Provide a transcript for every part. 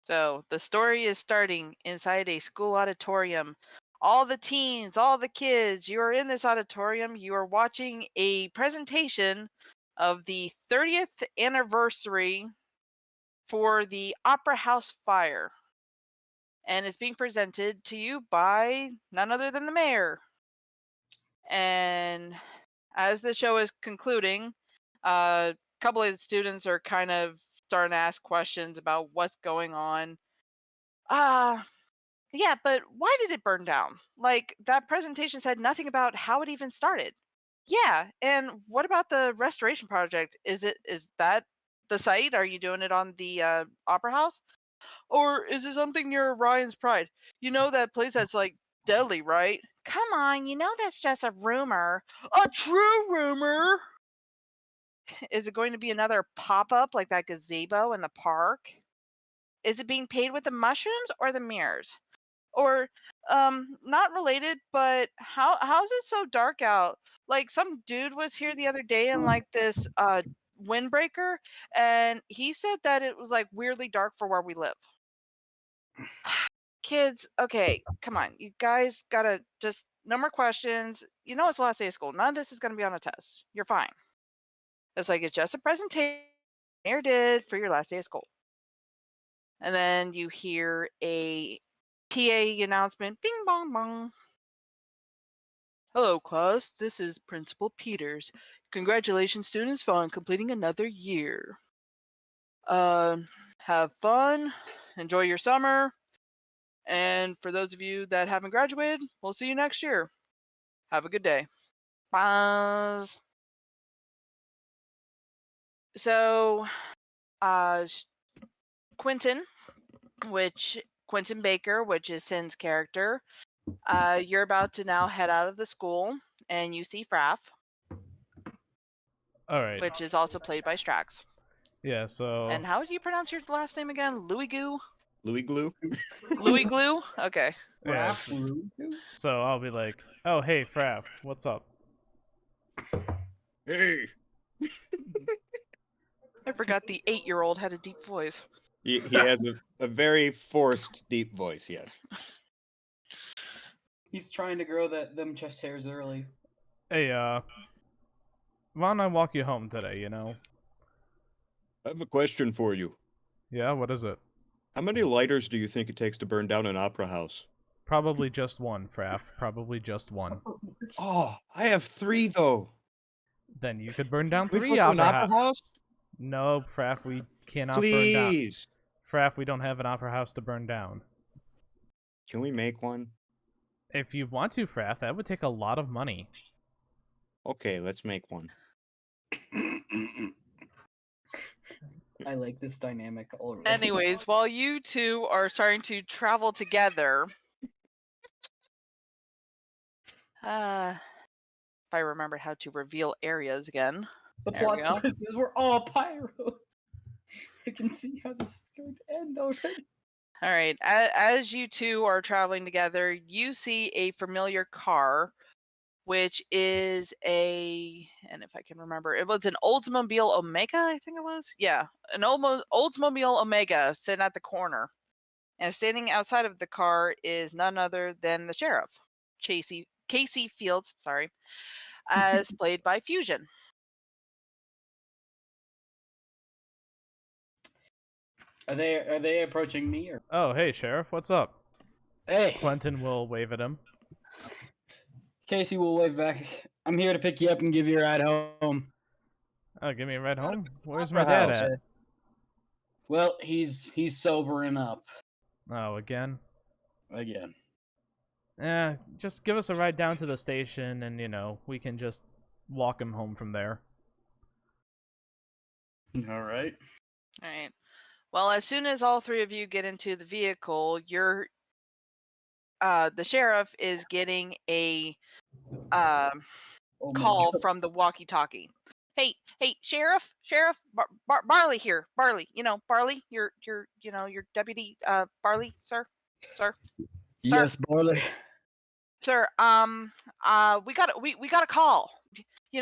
So the story is starting inside a school auditorium. All the teens, all the kids, you are in this auditorium. You are watching a presentation of the 30th anniversary for the Opera House fire. And it's being presented to you by none other than the mayor. And as the show is concluding, a couple of the students are kind of starting to ask questions about what's going on. Yeah, but why did it burn down? Like, that presentation said nothing about how it even started. Yeah, and what about the restoration project? Is that the site? Are you doing it on the Opera House? Or is it something near Ryan's Pride? You know that place that's like deadly, right? Come on, you know that's just a rumor. A true rumor. Is it going to be another pop-up like that gazebo in the park? Is it being paid with the mushrooms or the mirrors? Or not related, but how's it so dark out? Like some dude was here the other day in like this windbreaker, and he said that it was like weirdly dark for where we live. Kids, okay, come on. You guys gotta just no more questions. You know it's the last day of school. None of this is gonna be on a test. You're fine. It's like it's just a presentation Mayor did for your last day of school. And then you hear a PA announcement, bing bong bong. Hello, class. This is Principal Peters. Congratulations, students, on completing another year. Have fun, enjoy your summer, and for those of you that haven't graduated, we'll see you next year. Have a good day. Bye. So, Quentin, Quentin Baker, which is Sin's character, you're about to now head out of the school, and you see Fraf, All right. which is also played by Strax. Yeah. So. And how do you pronounce your last name again? Loiglu? Loiglu? Loiglu? Okay. Yeah. So I'll be like, "Oh, hey, Fraf, what's up?" Hey! I forgot the 8-year-old had a deep voice. He has a very forced, deep voice, yes. He's trying to grow them chest hairs early. Hey, why don't I walk you home today, you know? I have a question for you. Yeah, what is it? How many lighters do you think it takes to burn down an opera house? Probably just one, Fraf. Probably just one. Oh, I have 3, though. Then you could burn down Can we 3 go to an opera opera house? No, Fraf, we cannot burn down. Please! Fraf, we don't have an opera house to burn down. Can we make one? If you want to, Fraf, that would take a lot of money. Okay, let's make one. I like this dynamic already. Anyways, while you two are starting to travel together, if I remember how to reveal areas again. The There we plot go. twist is we're all pyros. I can see how this is going to end already. All right. As you two are traveling together, you see a familiar car, which is and if I can remember, it was an Oldsmobile Omega, I think it was. Yeah, an Oldsmobile Omega sitting at the corner. And standing outside of the car is none other than the sheriff, Casey Fields, sorry, as played by Fusion. Are they approaching me or? Oh, hey, Sheriff, what's up? Hey, Quentin will wave at him. Casey will wave back. I'm here to pick you up and give you a ride home. Oh, give me a ride home? Where's Opera my dad house. at? Well, he's sobering up Oh, again? again. Just give us a ride down to the station and, you know, we can just walk him home from there. All right. All right. Well, as soon as all three of you get into the vehicle, the sheriff is getting a call from the walkie-talkie. Hey, sheriff, Barley here. Barley, Barley, your deputy, Barley, sir. Yes, Barley. Sir, we got a call. We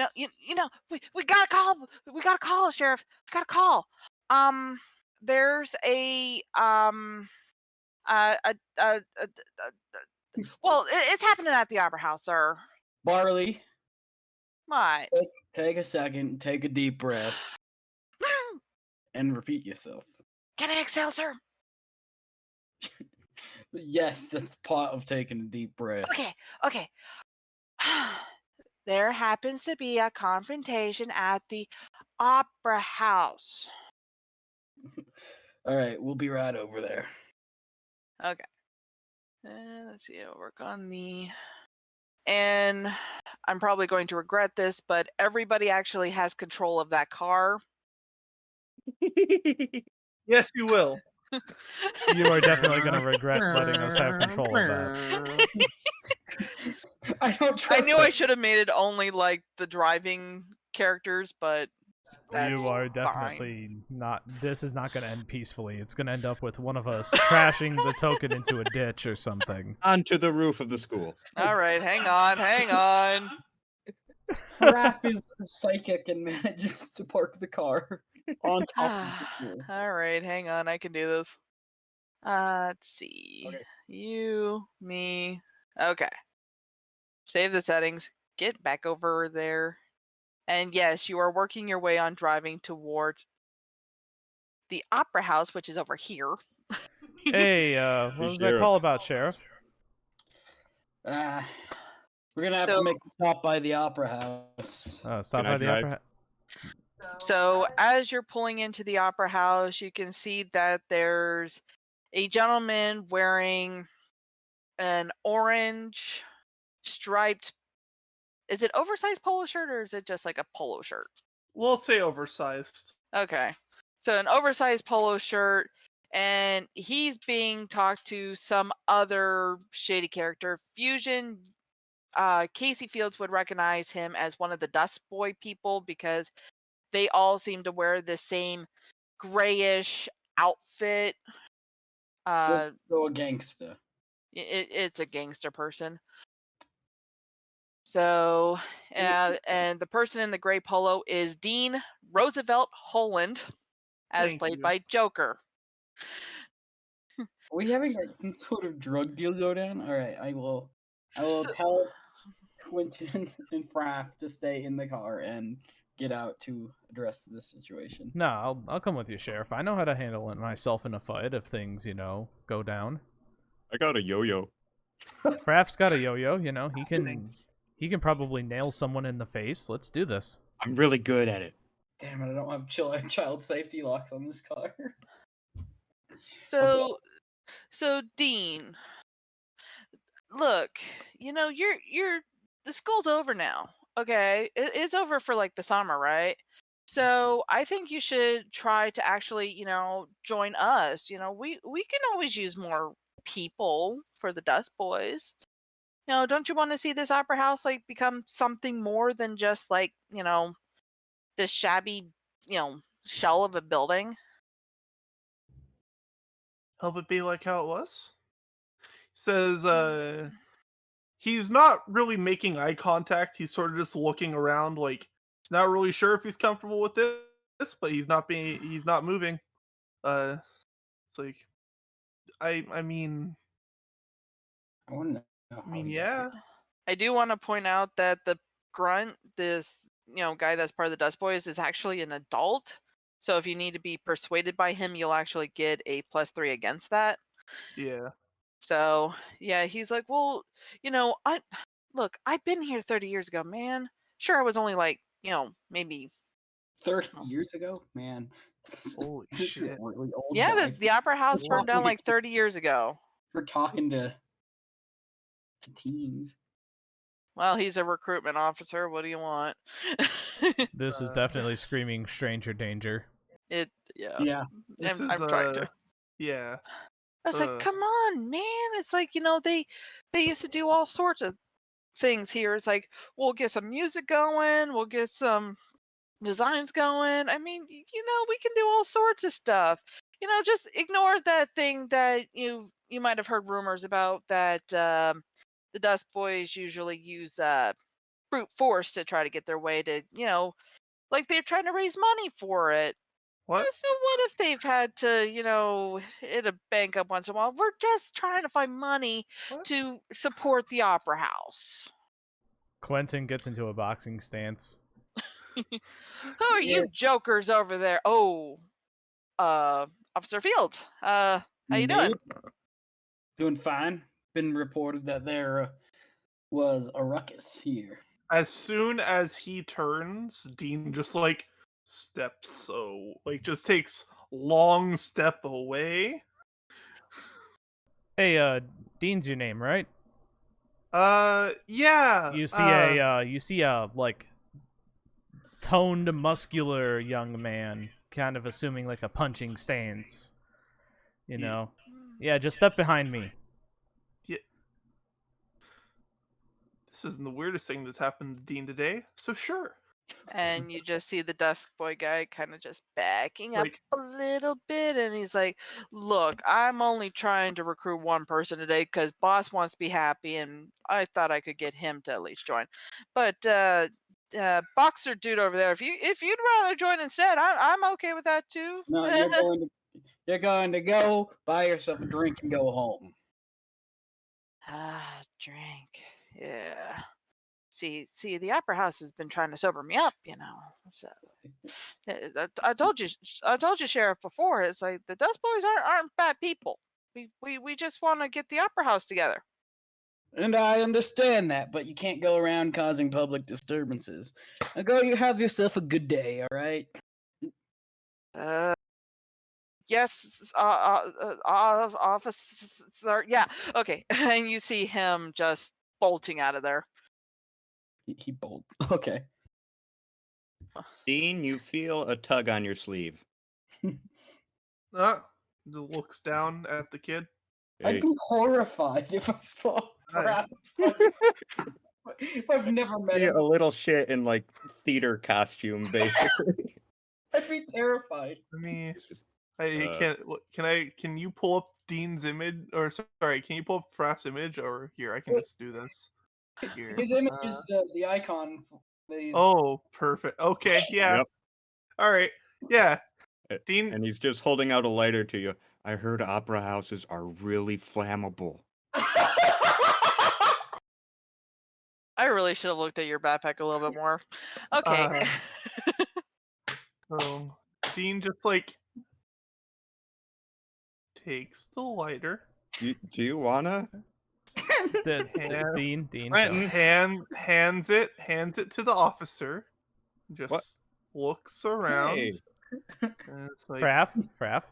got a call. We got a call, sheriff. We got a call. there's well, it's happening at the Opera House, sir. Barley, What? take a second, take a deep breath, and repeat yourself. Can I exhale, sir? Yes, that's part of taking a deep breath. Okay. There happens to be a confrontation at the Opera House. All right, we'll be right over there. Okay. Let's see. I'll work on the. And I'm probably going to regret this, but everybody actually has control of that car. Yes, you will. You are definitely going to regret letting us have control of that. I don't trust I knew that. I should have made it only like the driving characters, but that's You are fine. definitely not. This is not going to end peacefully. It's going to end up with one of us crashing the token into a ditch or something. Onto the roof of the school. All right, hang on. Fraf is psychic and manages to park the car on top of the pool. All right, hang on. I can do this. Let's see. Okay. You, me. Okay. Save the settings. Get back over there. And yes, you are working your way on driving towards the Opera House, which is over here. Hey, what was that Sheriff. call about, Sheriff? We're gonna have to make a stop by the Opera House. Stop Can I by the drive? opera. So as you're pulling into the Opera House, you can see that there's a gentleman wearing an orange striped. Is it oversized polo shirt or is it just like a polo shirt? We'll say oversized. Okay. So an oversized polo shirt, and he's being talked to some other shady character. Fusion, Casey Fields would recognize him as one of the Dust Boy people because they all seem to wear the same grayish outfit. So a gangster. It's a gangster person. So, and the person in the gray polo is Dean Roosevelt Holland, as Thank played you. by Joker. Are we having like some sort of drug deal go down? All right, I will So- tell Quentin and Fraf to stay in the car and get out to address this situation. No, I'll come with you, Sheriff. I know how to handle it myself in a fight if things, go down. I got a yo-yo. Fraf's got a yo-yo, he can probably nail someone in the face. Let's do this. I'm really good at it. Damn it! I don't have child safety locks on this car. So Dean, look, you're the school's over now. Okay, it's over for like the summer, right? So I think you should try to actually, join us. We can always use more people for the Dust Boys. Don't you want to see this opera house like become something more than just like, this shabby, shell of a building? Help it be like how it was. Says he's not really making eye contact. He's sort of just looking around like he's not really sure if he's comfortable with this, but he's not moving. It's like I mean I want to know. How he got yeah. here. I do want to point out that the grunt, this guy that's part of the Dust Boys, is actually an adult. So if you need to be persuaded by him, you'll actually get a +3 against that. Yeah. So yeah, he's like, well, I've been here 30 years ago, man. Sure, I was only like, maybe 30 years ago, man. Holy This is shit. really old. yeah, guy the Opera House Well, burned down like 30 years ago. for talking to teens. Well, he's a recruitment officer. What do you want? This is definitely screaming stranger danger. Yeah. Yeah. This I'm is trying to. yeah. I was like, come on, man. It's like, they used to do all sorts of things here. It's like, we'll get some music going, we'll get some designs going. I mean, we can do all sorts of stuff. Just ignore that thing that you might have heard rumors about that the Dust Boys usually use brute force to try to get their way to, like they're trying to raise money for it. What? So what if they've had to, hit a bank up once in a while? We're just trying to find money What? to support the opera house. Quentin gets into a boxing stance. Who are you jokers over there? Oh, Officer Fields. How you doing? Me? Doing fine. Been reported that there was a ruckus here. As soon as he turns, Dean just like just takes long step away. Hey, Dean's your name, right? Yeah. You see a like toned, muscular young man, kind of assuming like a punching stance. You know? Yeah, just step behind me. This isn't the weirdest thing that's happened to Dean today, so sure. And you just see the Dusk Boy guy kind of just backing up Like- a little bit, and he's like, "Look, I'm only trying to recruit one person today because boss wants to be happy, and I thought I could get him to at least join. But boxer dude over there, if you'd rather join instead, I'm okay with that too." No, you're going to go buy yourself a drink and go home. Drink, yeah. See, the opera house has been trying to sober me up, So I told you, Sheriff, before. It's like the Dust Boys aren't bad people. We just want to get the opera house together. And I understand that, but you can't go around causing public disturbances. Now go, you have yourself a good day, all right? Yes, officer. Yeah, okay. And you see him just bolting out of there. He bolts. Okay. Dean, you feel a tug on your sleeve. Looks down at the kid. I'd Hey, be horrified if I saw Hi. Fraf. If I've never met see him, a little shit in like theater costume, basically. I'd be terrified. Let me. This is- Can you pull up Dean's image? Or sorry, can you pull up Fraf's image? Or here, I can just do this. Here. His image is the icon. That he's... Oh, perfect. Okay, yeah. Yep. All right. Yeah. Dean. And he's just holding out a lighter to you. I heard opera houses are really flammable. I really should have looked at your backpack a little bit more. Okay. So Dean just like takes the lighter, Do you wanna? Dean. Quentin. hands it to the officer, just What? looks around. Hey, And it's like, Fraf.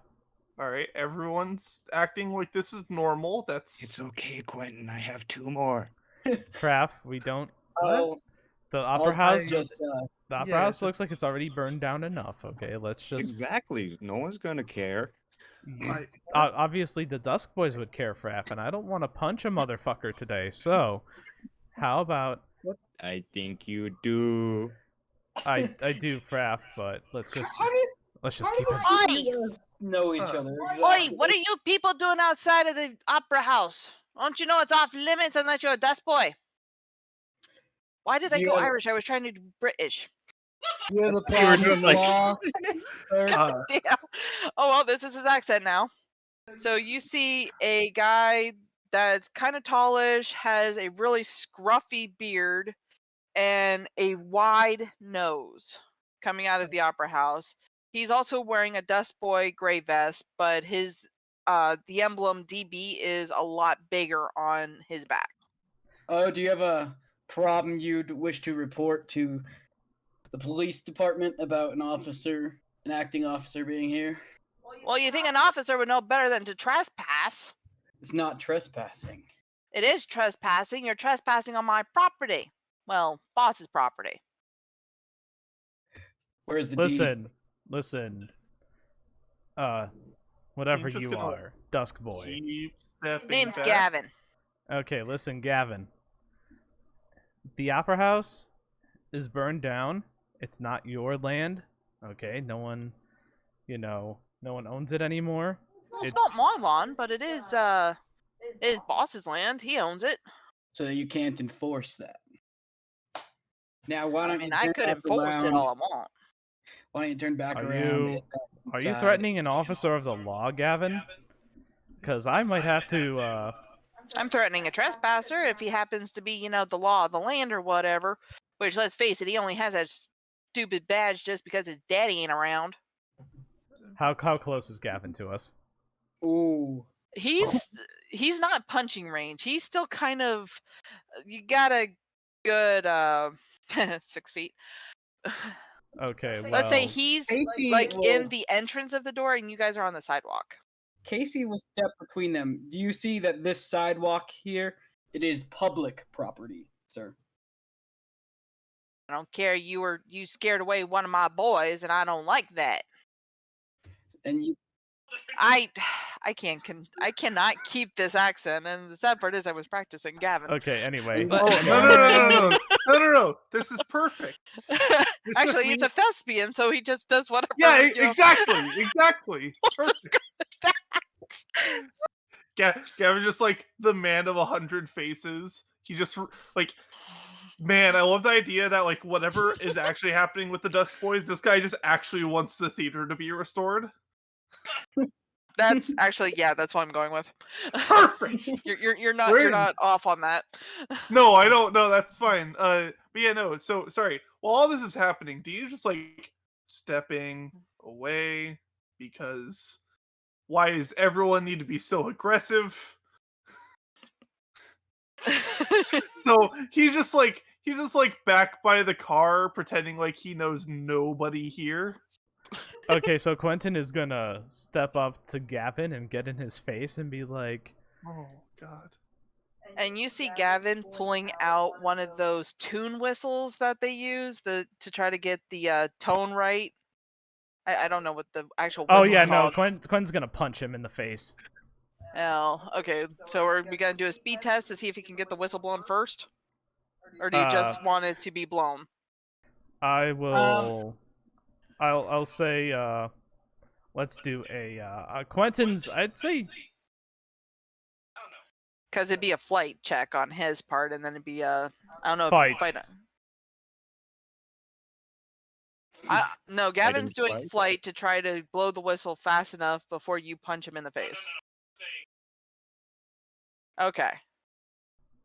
all right, everyone's acting like this is normal. it's okay, Quentin. I have 2 more. Fraf, we don't. Oh, The opera house. just The opera yeah, house just- looks like it's already burned down enough. Okay, let's just. Exactly. No one's gonna care. Obviously, the Dusk Boys would care, Fraf, and I don't want to punch a motherfucker today. So, how about I think you do. I do, Fraf, but let's just keep it. Oi! Know each Huh. other. Oi, Exactly. what are you people doing outside of the opera house? Don't you know it's off limits unless you're a Dust Boy? Why did I You go have- Irish? I was trying to do British. You have a You were problem doing with like law, sir? Damn. Oh well, this is his accent now. So you see a guy that's kind of tallish, has a really scruffy beard, and a wide nose coming out of the opera house. He's also wearing a Dust Boy gray vest, but his the emblem DB is a lot bigger on his back. Oh, do you have a problem you'd wish to report to the police department about an acting officer being here? Well, you think an officer would know better than to trespass? It's not trespassing. It is trespassing. You're trespassing on my property. Well, boss's property. Where's the deed? Listen. Whatever You're just you gonna are, Dusk Boy. Keep stepping Name's back. Gavin. Okay, listen, Gavin. The opera house is burned down. It's not your land. Okay, no one owns it anymore. Well, it's not my lawn, but it is boss's land. He owns it. So you can't enforce that. Now, why I don't mean, you I turn could back enforce it around- all I want. Why don't you turn back Are around you- and head back to Are you inside. threatening an officer of the law, Gavin? Because I might have to, I'm threatening a trespasser if he happens to be, you know, the law of the land or whatever. Which, let's face it, he only has that stupid badge just because his daddy ain't around. How close is Gavin to us? Ooh. He's not punching range. He's still kind of. You got a good 6 feet. Okay, well... Let's say he's Casey like in will- the entrance of the door, and you guys are on the sidewalk. Casey will step between them. Do you see that this sidewalk here? It is public property, sir. I don't care. You scared away one of my boys, and I don't like that. And you I cannot keep this accent, and the sad part is I was practicing Gavin. Okay, anyway. But- No. This is perfect. Actually, it's a thespian, so he just does whatever. Yeah, you know. exactly. Perfect. Gavin just like the man of 100 faces. He just like, man, I love the idea that like whatever is actually happening with the Dust Boys, this guy just actually wants the theater to be restored. That's actually, yeah, that's what I'm going with. Perfect. You're not off on that. No, I don't. No, that's fine. But yeah, no. So sorry. While all this is happening, do you just like stepping away because why does everyone need to be so aggressive? So he's just like back by the car, pretending like he knows nobody here. Okay, so Quentin is gonna step up to Gavin and get in his face and be like, Oh God. And you see Gavin pulling out one of those tune whistles that they use to try to get the tone right. I don't know what the actual "Oh whistle's yeah, no, called. Quentin's gonna punch him in the face." Oh, okay. So we gonna do a speed test to see if he can get the whistle blown first, or do you just want it to be blown? I will. I'll say. Let's do a Quentin's. I'd say. Because it'd be a flight check on his part, and then it'd be a I don't know. Fight. No, Gavin's doing flight? flight to try to blow the whistle fast enough before you punch him in the face. Okay.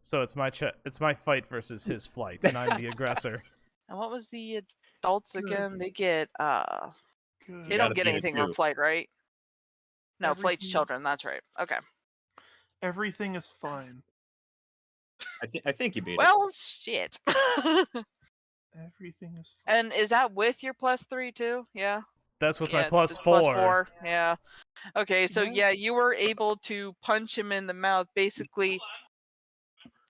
So it's my fight versus his flight, and I'm the aggressor. And what was the adults again? They get Good. they don't get anything for flight, right? No, flight's Everything- children. That's right. Okay. Everything is fine. I think you beat it. Well, shit. Everything is fine. And is that with your +3 too? Yeah. That's with my Yeah, plus it's four. +4. Yeah. Okay, so Yeah. yeah, you were able to punch him in the mouth, basically.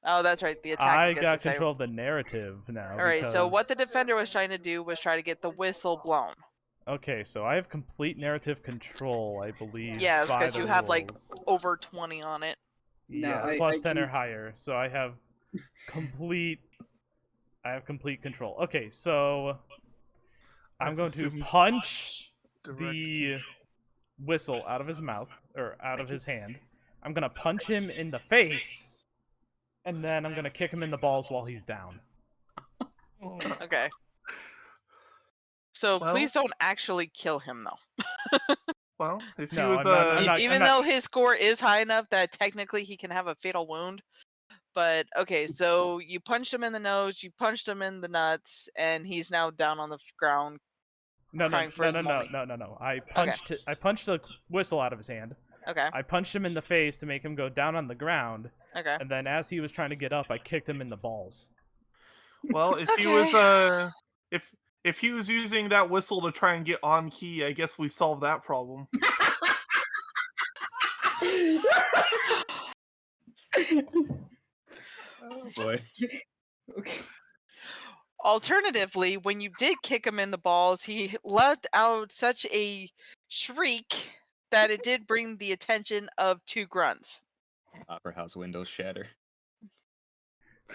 Oh, that's right. The attacker I gets got to say- control of the narrative now. All right. So what the because- defender was trying to do was try to get the whistle blown. Okay, so I have complete narrative control, I believe. Yes, by because the you have like rules. over 20 on it. No, Yeah, I plus 10 or can- higher. So I have complete. I have complete control. Okay, so I'm I've going to assumed punch direct the control. whistle out of his mouth or out of his hand. I'm gonna punch him in the face, and then I'm gonna kick him in the balls while he's down. Okay. So Well- please don't actually kill him though. Well, if he No, was I'm not- I'm not- Even though his score is high enough that technically he can have a fatal wound. But okay, so you punched him in the nose, you punched him in the nuts, and he's now down on the ground. No, Crying for his mommy. no. I punched the whistle out of his hand. Okay. I punched him in the face to make him go down on the ground, Okay. and then as he was trying to get up, I kicked him in the balls. well, if he was if he was using that whistle to try and get on key, I guess we solved that problem. Oh boy. Okay. Alternatively, when you did kick him in the balls, he let out such a shriek that it did bring the attention of two grunts. Opera house windows shatter.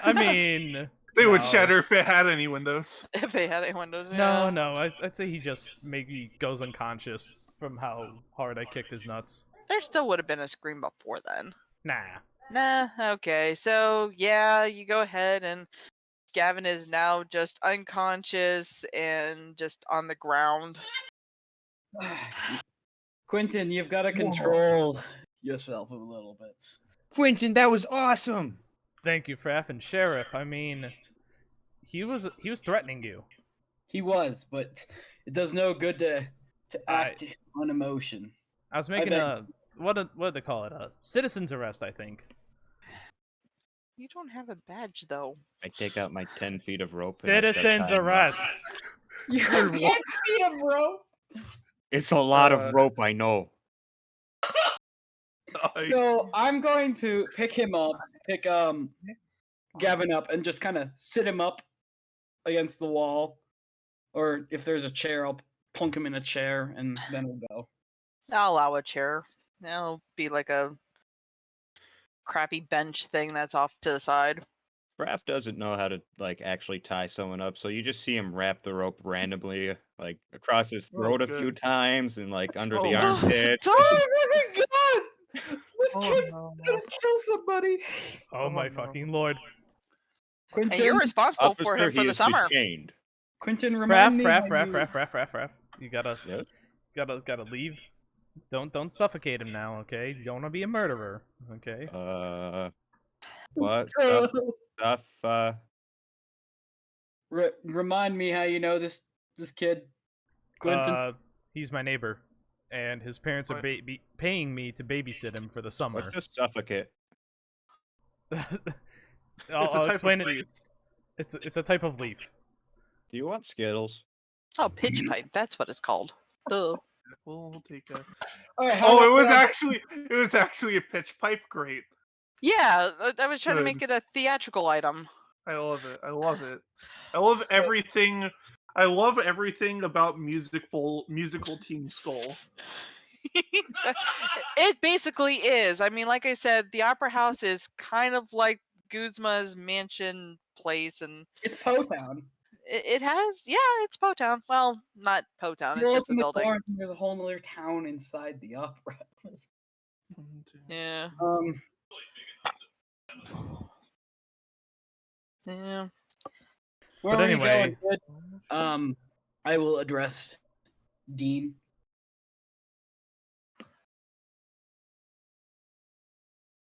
I mean, They would no. shatter if it had any windows. If they had any windows. No, yeah. I'd say he just maybe goes unconscious from how hard I kicked his nuts. There still would have been a scream before then. Nah. Nah, okay. So, yeah, you go ahead and Gavin is now just unconscious and just on the ground. Quentin, you've got to Whoa. control yourself a little bit. Quentin, that was awesome. Thank you, Fraf and Sheriff. I mean, he was threatening you. He was, but it does no good to I act on emotion. I was I making beg- a what do they call it? A citizen's arrest, I think. You don't have a badge though. I take out my 10 feet of rope. And I start Citizen's tying him up. arrest. You have 10 feet of rope. It's a lot of rope, I know. So I'm going to pick him up, pick Gavin up, and just kind of sit him up against the wall. Or if there's a chair, I'll plunk him in a chair, and then we'll go. I'll allow a chair. It'll be like a crappy bench thing that's off to the side. Fraf doesn't know how to like actually tie someone up, so you just see him wrap the rope randomly, like across his throat a few good. times and like under the Oh. armpit. Oh my god! This Oh, kid's no. gonna kill somebody. Oh my no. fucking lord. Quentin, And you're responsible for Officer, him for he the is to be summer. chained. Quentin, Fraf, remind me. Fraf, how Fraf, you- Fraf, Fraf, Fraf, Fraf. You Yep. gotta leave. Don't suffocate him now, okay? You don't wanna be a murderer, okay? What stuff? Remind me how you know this kid, Quentin. He's my neighbor, and his parents are paying me to babysit him for the summer. What's a suffocate? I'll type explain of it. leaf. It's a type of leaf. Do you want Skittles? Oh, pitch pipe. That's what it's called. Ugh. We'll take a. All right, Oh, it was about- actually a pitch pipe. Great. Yeah, I was trying to Good. make it a theatrical item. I love it. I love it. I love everything. I love everything about musical Team Skull. It basically is. I mean, like I said, the Opera House is kind of like Guzma's mansion place, and It's Po Town. it has, yeah, it's Po Town. Well, not Po Town. You It's just open the the building. doors and there's a whole other town inside the opera. Yeah, yeah. Where But are you anyway- going, kid? I will address Dean.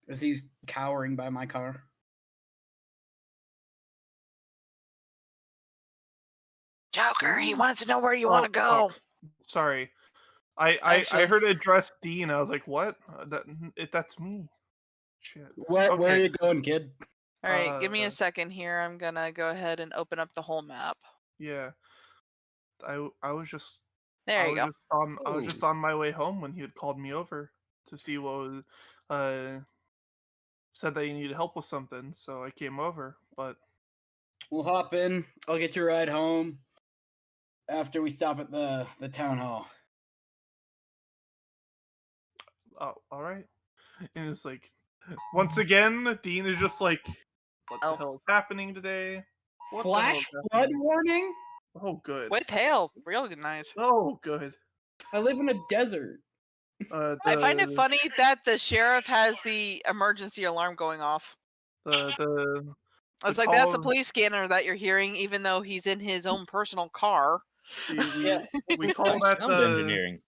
As he's cowering by my car. Joker, he wants to know where you Oh, want to go. Sorry, I Actually- heard address Dean. I was like, what? That's me. Shit. Where are Okay. you going, kid? All right, give me uh, a second here. I'm gonna go ahead and open up the whole map. Yeah. I was just There you go. I was just on my way home when he had called me over to see what was said that he needed help with something, so I came over. But We'll hop in. I'll get you a ride home after we stop at the town hall. all right. And it's like once again, Dean is just like, what the Oh. hell is happening today? What the hell Flash is flood happening? warning? Oh, good. With hail, real nice. Oh, good. I live in a desert. I find it funny that the sheriff has the emergency alarm going off. The It's The like that's the call- police scanner that you're hearing, even though he's in his own personal car. we Yeah. we call Nice that sound the engineering.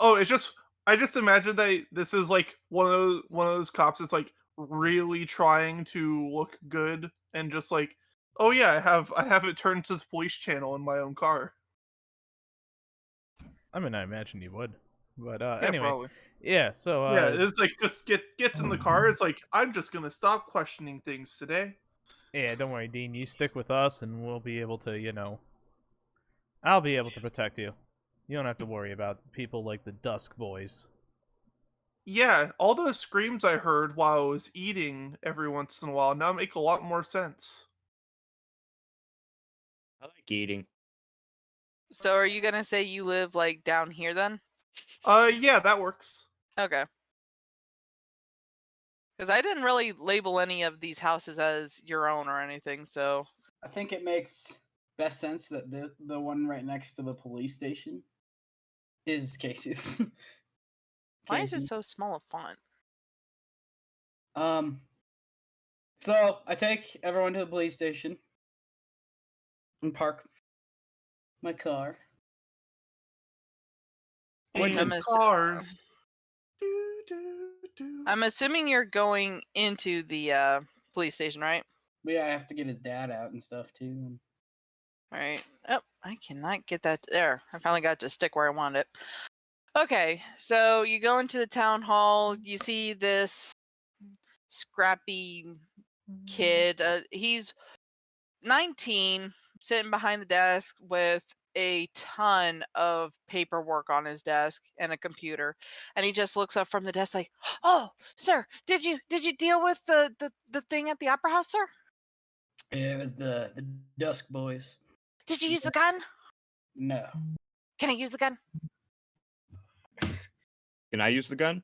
Oh, it's just I just imagine that this is like one of those cops that's like really trying to look good and just like, oh yeah, I have it turned to the police channel in my own car. I mean, I imagine you would. But Yeah, anyway, probably. yeah. So Yeah, it's like just gets in the car. It's like I'm just gonna stop questioning things today. yeah. Don't worry, Dean. You stick with us, and we'll be able to, I'll be able to protect you. You don't have to worry about people like the Dusk Boys. Yeah, all those screams I heard while I was eating every once in a while now make a lot more sense. I like eating. So are you gonna say you live like down here then? Yeah, that works. Okay. Because I didn't really label any of these houses as your own or anything, so I think it makes best sense that the one right next to the police station is Casey's. why is it Casey. so small a font? So I take everyone to the police station and park my car. Quentin. cars. I'm assuming you're going into the police station, right? But yeah, I have to get his dad out and stuff too. All right. Oh, I cannot get that there. I finally got it to stick where I wanted it. Okay, so you go into the town hall. You see this scrappy kid. He's 19, sitting behind the desk with a ton of paperwork on his desk and a computer, and he just looks up from the desk like, "Oh, sir, did you deal with the thing at the opera house, sir? Yeah, it was the Dusk Boys. Did you use the gun? No. Can I use the gun?" Can I use the gun?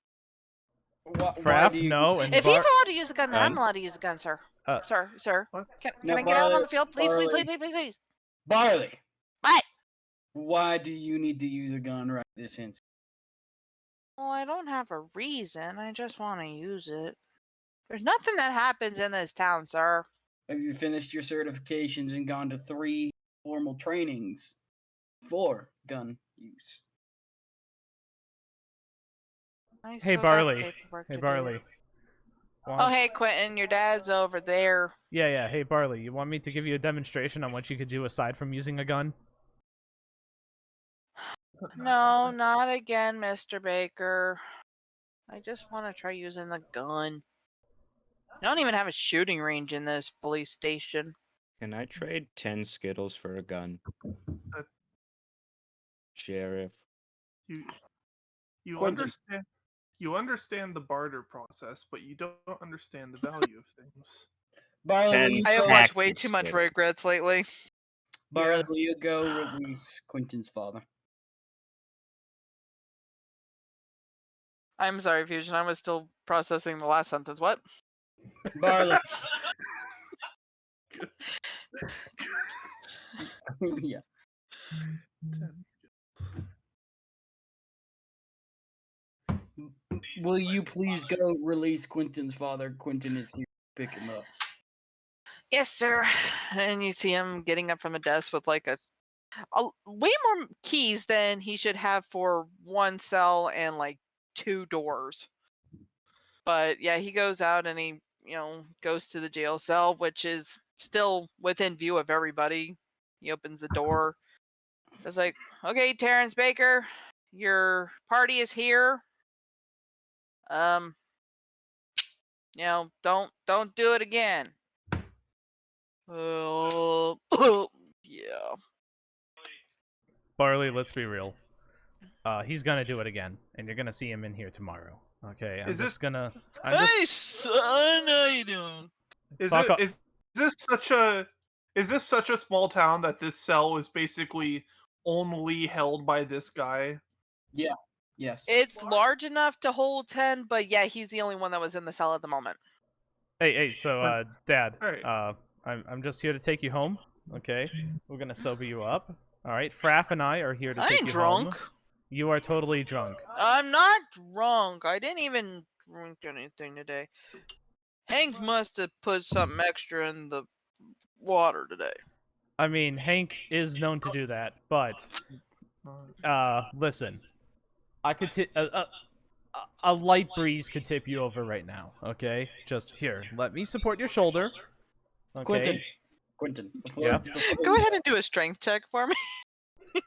Why Fraf, do you... no, and If he's allowed to use the gun, then I'm Gun? allowed to use the gun, sir. Uh, Sir. What? Can No, I get out on Barley- the field, please, please, Barley. please, please, please? Barley. What? Why do you need to use a gun right this instant? Well, I don't have a reason. I just want to use it. There's nothing that happens in this town, sir. Have you finished your certifications and gone to 3 formal trainings for gun use? I Hey, still got Barley. paperwork Hey, to do. Barley. Oh, hey, Quentin, your dad's over there. Yeah. Hey, Barley, you want me to give you a demonstration on what you could do aside from using a gun? No, not again, Mr. Baker. I just want to try using the gun. I don't even have a shooting range in this police station. Can I trade 10 Skittles for a gun? Uh, Sheriff. You Quentin. understand the barter process, but you don't understand the value of things. Barley, will 10 you I have go, watched Tactics way too much Skittles. regrets lately. Barley, Yeah. will you go release Quentin's father? I'm sorry, Fusion. I was still processing the last sentence. What? Barley. Yeah. 10 Will you please go release Quentin's father? Quentin is here to pick him up. Yes, sir. And you see him getting up from a desk with like a way more keys than he should have for one cell and like 2 doors. But yeah, he goes out and he, goes to the jail cell, which is still within view of everybody. He opens the door. It's like, "Okay, Terrence Baker, your party is here. Don't do it again." Yeah. Barley, let's be real. He's gonna do it again, and you're gonna see him in here tomorrow. Okay, I'm Is this- just gonna. Hey, son, how you doing? Fuck up. Is this such a small town that this cell is basically only held by this guy? Yes. It's large enough to hold 10, but yeah, he's the only one that was in the cell at the moment. Hey, so, Dad, Alright. I'm just here to take you home. Okay, we're gonna sober you up. All right, Fraf and I are here to I take ain't you drunk. home. You are totally drunk. I'm not drunk. I didn't even drink anything today. Hank must have put something extra in the water today. I mean, Hank is known to do that, but listen, I could a light breeze could tip you over right now. Okay, just here. Let me support your shoulder. Okay. Quentin. Yeah. Go ahead and do a strength check for me.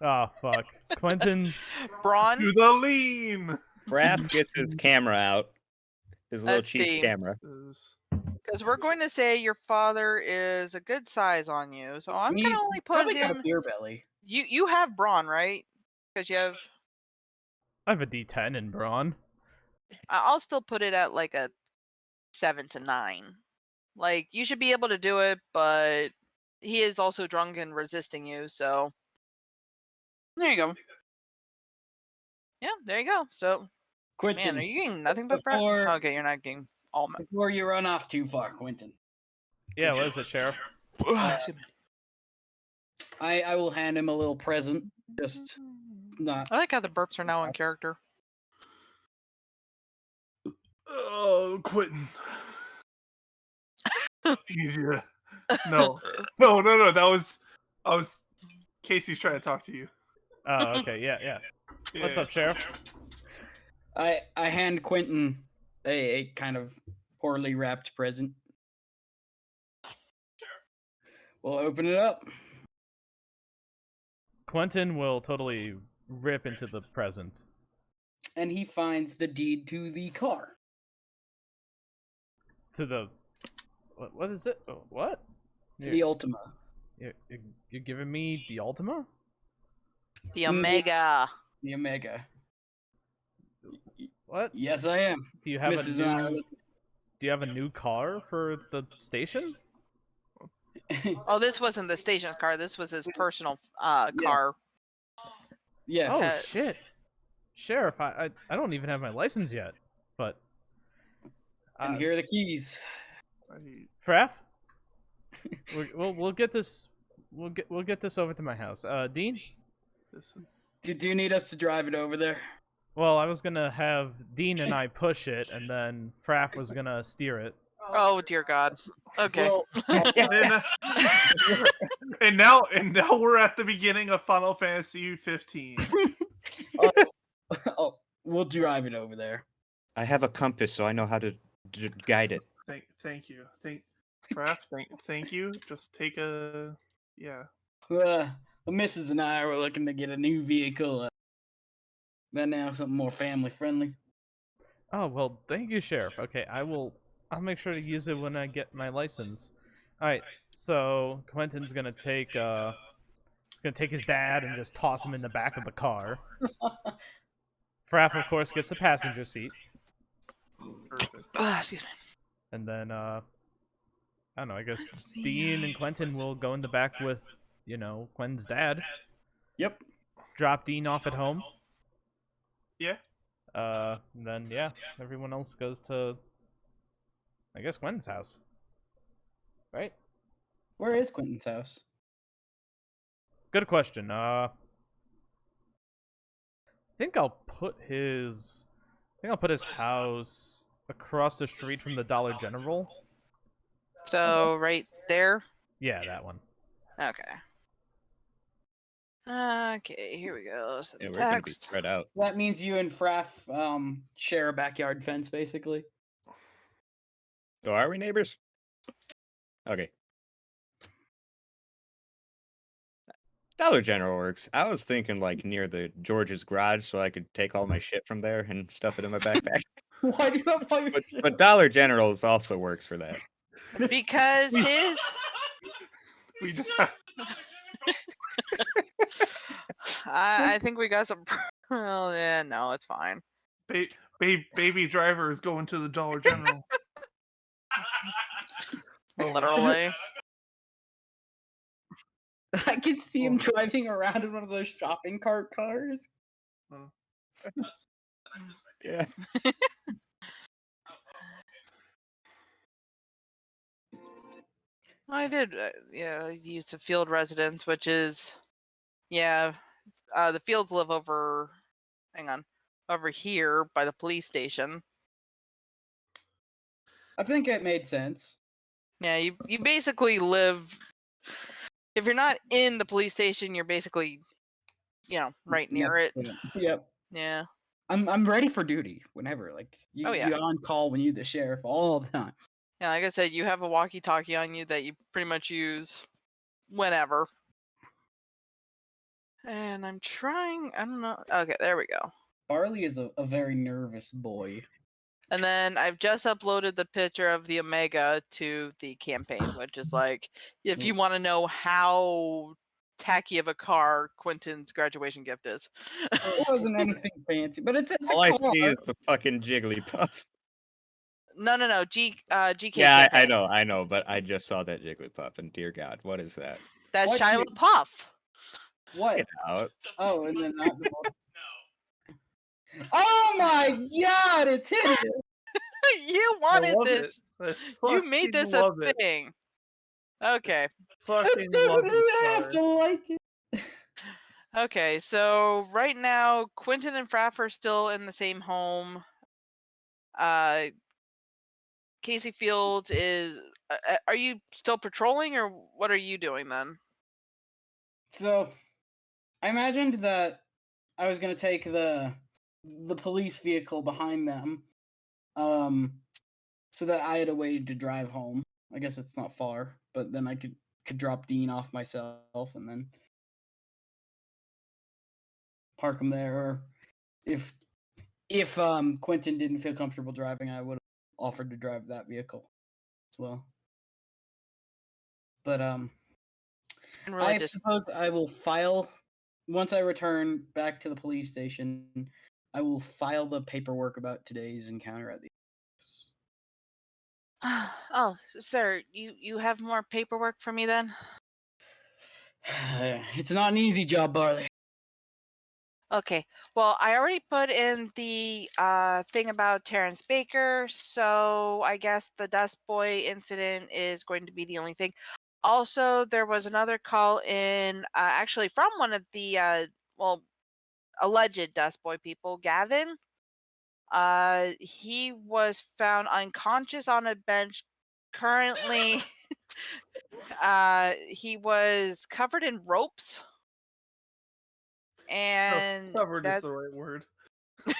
Oh fuck, Quentin. Braun, To the lean. Raph gets his camera out. His little Let's cheap see. camera. because we're going to say your father is a good size on you, so I'm He's gonna only put probably got a him. beer belly. You have brawn, right? Because you have. I have a D10 in brawn. I'll still put it at like a 7 to 9. Like you should be able to do it, but he is also drunk and resisting you. So there you go. Yeah, there you go. So Quentin, man, are you getting nothing but brawn? before- Okay, you're not getting all. before you run off too far, Quentin, Yeah, what is it, Sheriff? Excuse me. I will hand him a little present. Just not. I like how the burps are now in character. Oh, Quentin. Yeah. No. That was. Casey's trying to talk to you. Oh, okay, yeah. What's up, Sheriff? I hand Quentin a kind of poorly wrapped present. We'll open it up. Quentin will totally rip into the present. And he finds the deed to the car. To the... What is it? Oh, what? To the Ultima. You're giving me the Ultima? The Omega. The Omega. What? Yes, I am. Do you have Mrs. Do you have a new car for the station? Oh, this wasn't the station's car. This was his personal car. Yeah. Oh shit, Sheriff! I don't even have my license yet. But and here are the keys. Fraf, we'll get this. We'll get this over to my house. Dean. Do you need us to drive it over there? Well, I was gonna have Dean and I push it, and then Fraf was gonna steer it. Oh dear God. Okay. Well, and now we're at the beginning of Final Fantasy 15. We'll drive it over there. I have a compass, so I know how to guide it. Thank you. Fraf, thank you. Just take a The missus and I were looking to get a new vehicle. But now something more family friendly. Oh well, thank you, Sheriff. Okay, I'll make sure to use it when I get my license. All right, so Quentin's gonna take his dad and just toss him in the back of the car. Fraf, of course, gets the passenger seat. Excuse me. And then I don't know. I guess Dean and Quentin will go in the back with, Quentin's dad. Yep. Drop Dean off at home. Yeah. Then everyone else goes to, I guess, Quentin's house. Right? Where is Quentin's house? Good question. I think I'll put his house across the street from the Dollar General. So right there. Yeah, that one. Okay. Okay, here we go. So Yeah, we're gonna be text. spread out. That means you and Fraf share a backyard fence, basically. So are we neighbors? Okay. Dollar General works. I was thinking like near the George's garage, so I could take all my shit from there and stuff it in my backpack. Why do you have all your But Dollar General's also works for that. Because his. We just have... I think we got some. Well, yeah, no, it's fine. baby driver is going to the Dollar General. Literally. I can see him driving around in one of those shopping cart cars. Yeah. I did, use a field residence, which is, the fields live over here by the police station. I think it made sense. Yeah, you basically live. If you're not in the police station, you're basically, right near it. Yep. Yeah. I'm ready for duty whenever. Like you're on call when you're the sheriff all the time. Yeah, like I said, you have a walkie-talkie on you that you pretty much use whenever. And I'm trying. I don't know. Okay, there we go. Barley is a very nervous boy. And then I've just uploaded the picture of the Omega to the campaign, which is like, if you want to know how tacky of a car Quentin's graduation gift is. It wasn't anything fancy, but it's all a I car. see is the fucking Jigglypuff. No, GK. Yeah, campaign. I know, but I just saw that Jigglypuff, and dear God, what is that? That's What Shia you- LaBeouf. What? Get out. Oh, and then not the Oh my God! It's him. You I wanted love this. it. I You made fucking this a love it. thing. Okay. Fucking love I have this to like it. Okay, so right now, Quentin and Fraf are still in the same home. Casey Fields is. Are you still patrolling, or what are you doing then? So, I imagined that I was gonna take the police vehicle behind them, so that I had a way to drive home. I guess it's not far, but then I could drop Dean off myself and then park him there. Or if Quentin didn't feel comfortable driving, I would have offered to drive that vehicle as well. But Really I suppose I will file once I return back to the police station. I will file the paperwork about today's encounter at the office. Oh, sir, you have more paperwork for me then? It's not an easy job, Barley. Okay. Well, I already put in the thing about Terrence Baker, so I guess the Dust Boy incident is going to be the only thing. Also, there was another call in, actually from one of the alleged Dust Boy people, Gavin. He was found unconscious on a bench. Currently, he was covered in ropes, and Covered is that the right word. that's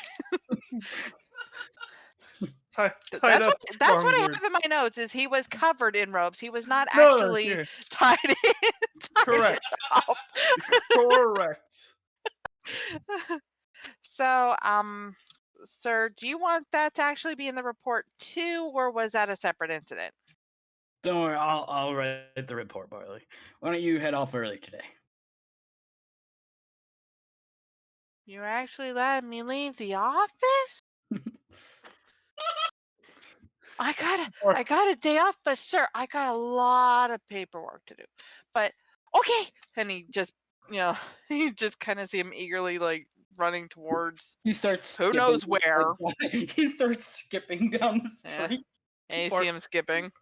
Tied up. that's what I word. have in my notes. Is he was covered in ropes? He was not No, actually here. tied in. Correct. Up. Correct. So, sir, do you want that to actually be in the report too, or was that a separate incident? Don't worry, I'll write the report, Barley. Why don't you head off early today? You're actually letting me leave the office? I got a day off, but sir, I got a lot of paperwork to do. But okay, and he just, you just kind of see him eagerly like running towards He starts. who knows where. He starts skipping down the Yeah. street. And you see him skipping.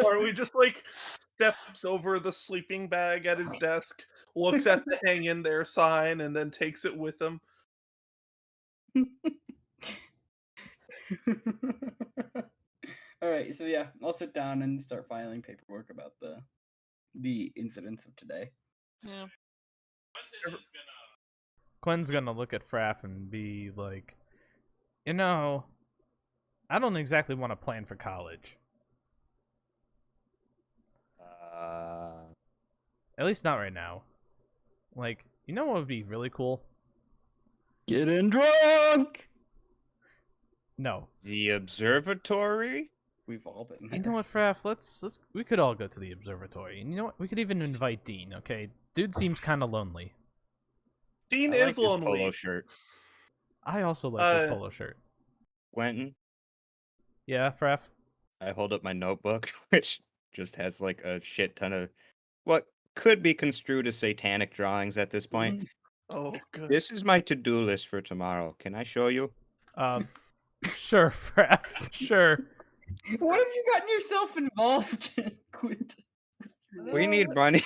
Or we just like steps over the sleeping bag at his desk, looks at the hang in there sign, and then takes it with him. All right, so yeah, I'll sit down and start filing paperwork about the incidents of today. Yeah. Quentin's gonna look at Fraf and be like, I don't exactly want to plan for college. At least not right now. Like, what would be really cool? Getting drunk. No. The observatory? We've all been there. You know what, Fraf? Let's we could all go to the observatory. And you know what? We could even invite Dean, okay? Dude seems kind of lonely. Dean I is like his lonely. polo shirt. I also like this polo shirt. Quentin, Yeah, Fraf? I hold up my notebook, which just has like a shit ton of what could be construed as satanic drawings at this point. Oh, good. This is my to-do list for tomorrow. Can I show you? Sure, Fraf. Sure. What have you gotten yourself involved in, Quentin? We need money.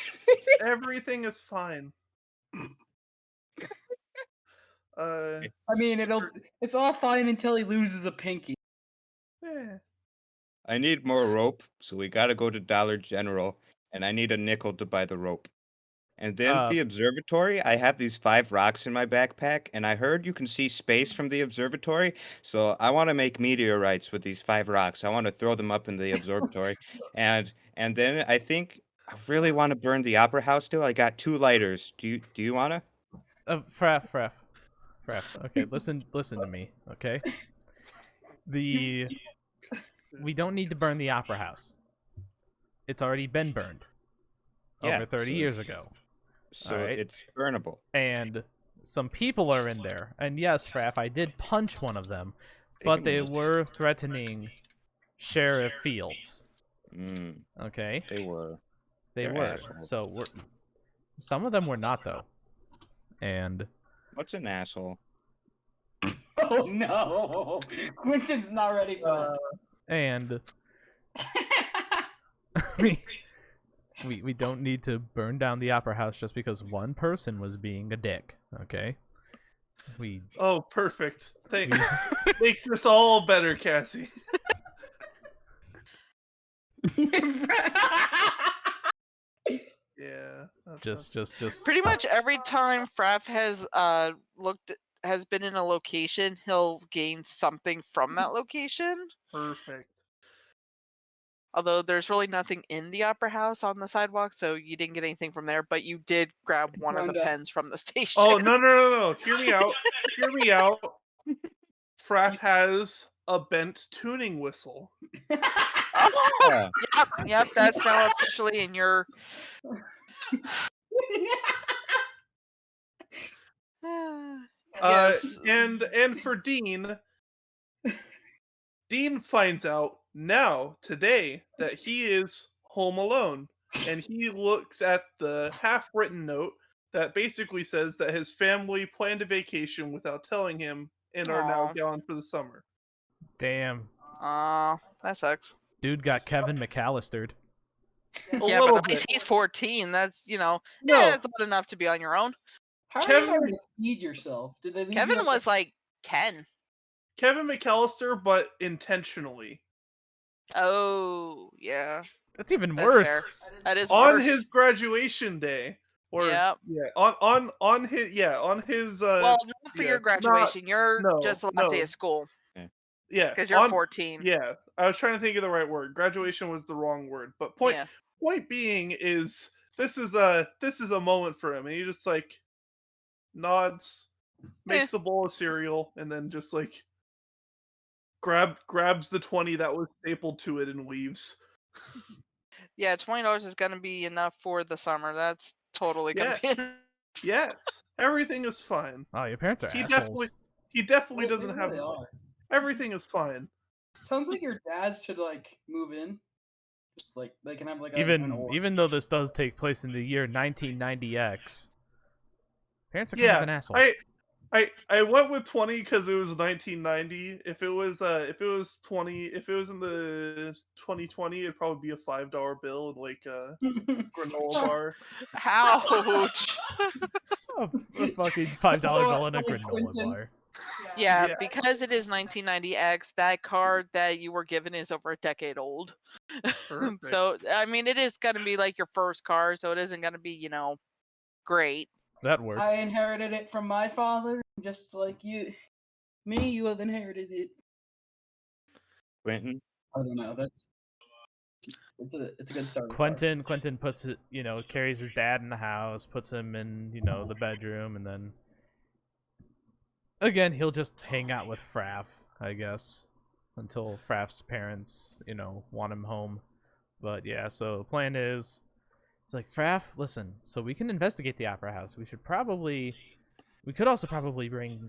Everything is fine. I mean, it's all fine until he loses a pinky. Yeah. I need more rope, so we gotta go to Dollar General, and I need a nickel to buy the rope. And then the observatory, I have these 5 rocks in my backpack, and I heard you can see space from the observatory, so I want to make meteorites with these 5 rocks. I want to throw them up in the observatory, and then I think I really want to burn the opera house still. I got 2 lighters. Do you wanna? Fraf. Okay, listen to me, okay? We don't need to burn the opera house. It's already been burned. Yeah, over 30 years ago. So Alright. it's burnable. And some people are in there. And yes, Fraf, I did punch one of them, They but can they move. were threatening Sheriff Fields. Okay? They were. They They're were. assholes. So some of them were not, though. And What's an asshole? Oh no! Quentin's not ready for and that. we don't need to burn down the opera house just because one person was being a dick. Okay? Oh, perfect. Makes this all better, Cassie. Yeah. Just. Pretty much every time Fraf has been in a location, he'll gain something from that location. Perfect. Although there's really nothing in the Opera House on the sidewalk, so you didn't get anything from there, but you did grab one of the pens from the station. Oh, no. Hear me out. Hear me out. Fraf has a bent tuning whistle. Oh, yep, that's now officially in your... Yes. And for Dean, Dean finds out today, that he is home alone. And he looks at the half-written note that basically says that his family planned a vacation without telling him and are now Aw. gone for the summer. Damn. That sucks. Dude got Kevin McAllistered. A Yeah, little but at bit. least he's 14. That's, No. it's old enough to be on your own. How do Kevin- you know to feed yourself? Did they leave Kevin you was like 10. Kevin McAllister, but intentionally. Oh, yeah. That's even That's worse. fair. That is On worse. his graduation day. Or Yep. on his Well, not for yeah, your graduation. You're no, just the last day no. of school. Yeah. Because you're 14. Yeah. I was trying to think of the right word. Graduation was the wrong word. But point being is this is a moment for him, and he just like nods, makes a bowl of cereal, and then just like grabs the 20 that was stapled to it and leaves. Yeah, $20 is going to be enough for the summer. That's totally going to be enough. Yes. Everything is fine. Oh, your parents are He assholes. definitely They doesn't have really are. everything is fine. Sounds like your dad should like move in. Just like they can have like Even though this does take place in the year 1990X, parents are kind of an asshole. I went with 20 because it was 1990. If it was in the 2020, it'd probably be a $5 bill and like a granola bar. Ouch. A fucking $5 bill and a Sorry, granola Quentin. bar. Yeah, Yeah. because it is 1990X, that card that you were given is over a decade old. Perfect. So, I mean, it is going to be like your first car, so it isn't going to be, great. That works. I inherited it from my father, just like you have inherited it. Quentin? I don't know. It's a good start. Quentin puts it, carries his dad in the house, puts him in, the bedroom, and then again he'll just hang out with Fraf, I guess, until Fraf's parents, want him home. But yeah, so the plan is, it's like, Fraf, listen, so we can investigate the Opera House. We could also probably bring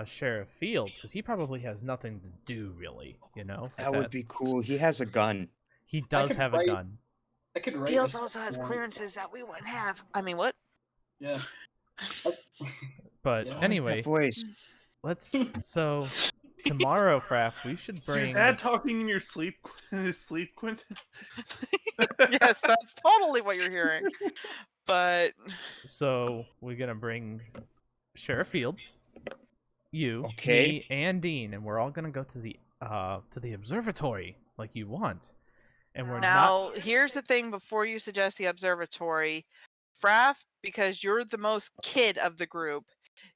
Sheriff Fields, because he probably has nothing to do, really, That would be cool. He has a gun. He does have a gun. I could write. Fields also has clearances that we wouldn't have. I mean, what? Yeah. But Yeah. anyway, Voice. so tomorrow, Fraf, we should bring... Is your dad talking in your sleep, Quentin? Yes, that's totally what you're hearing. But so we're gonna bring Sheriff Fields, you, Okay. me, and Dean, and we're all gonna go to the observatory like you want. And we're now, here's the thing before you suggest the observatory. Fraf, because you're the most kid of the group,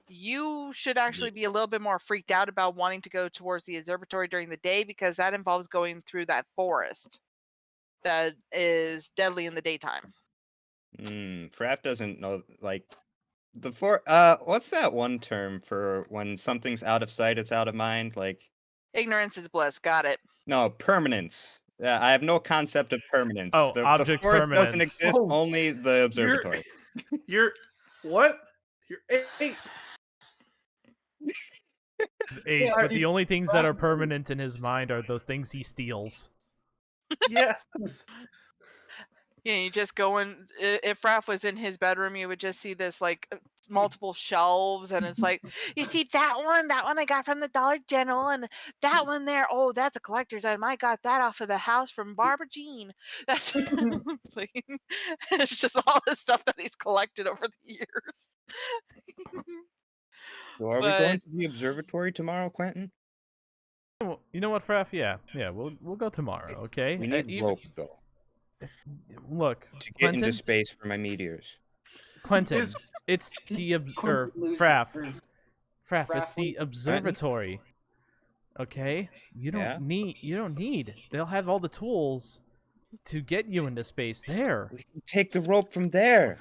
you should actually be a little bit more freaked out about wanting to go towards the observatory during the day, because that involves going through that forest that is deadly in the daytime. Fraf doesn't know, like, what's that one term for when something's out of sight, it's out of mind? Like, ignorance is bliss. Got it. No, permanence. I have no concept of permanence. Oh, the object forest doesn't permanence. exist, Oh, only the observatory. You're what? You're 8. He's 8, but the only things that are permanent in his mind are those things he steals. Yeah. Yeah, you just go in. If Fraf was in his bedroom, you would just see this like multiple shelves, and it's like, you see that one I got from the Dollar General, and that one there, oh, that's a collector's item. I got that off of the house from Barbara Jean. That's it's, like, it's just all the stuff that he's collected over the years. So are we going to the observatory tomorrow, Quentin? You know what, Fraf? Yeah, we'll go tomorrow. Okay. We need rope though. Look, to get Quentin. into space for my meteors. Quentin, Is- it's the Quentin loses- Fraf. or Fraf, it's Fraf the loses- observatory. Okay, you Yeah? don't need. They'll have all the tools to get you into space there. We can take the rope from there.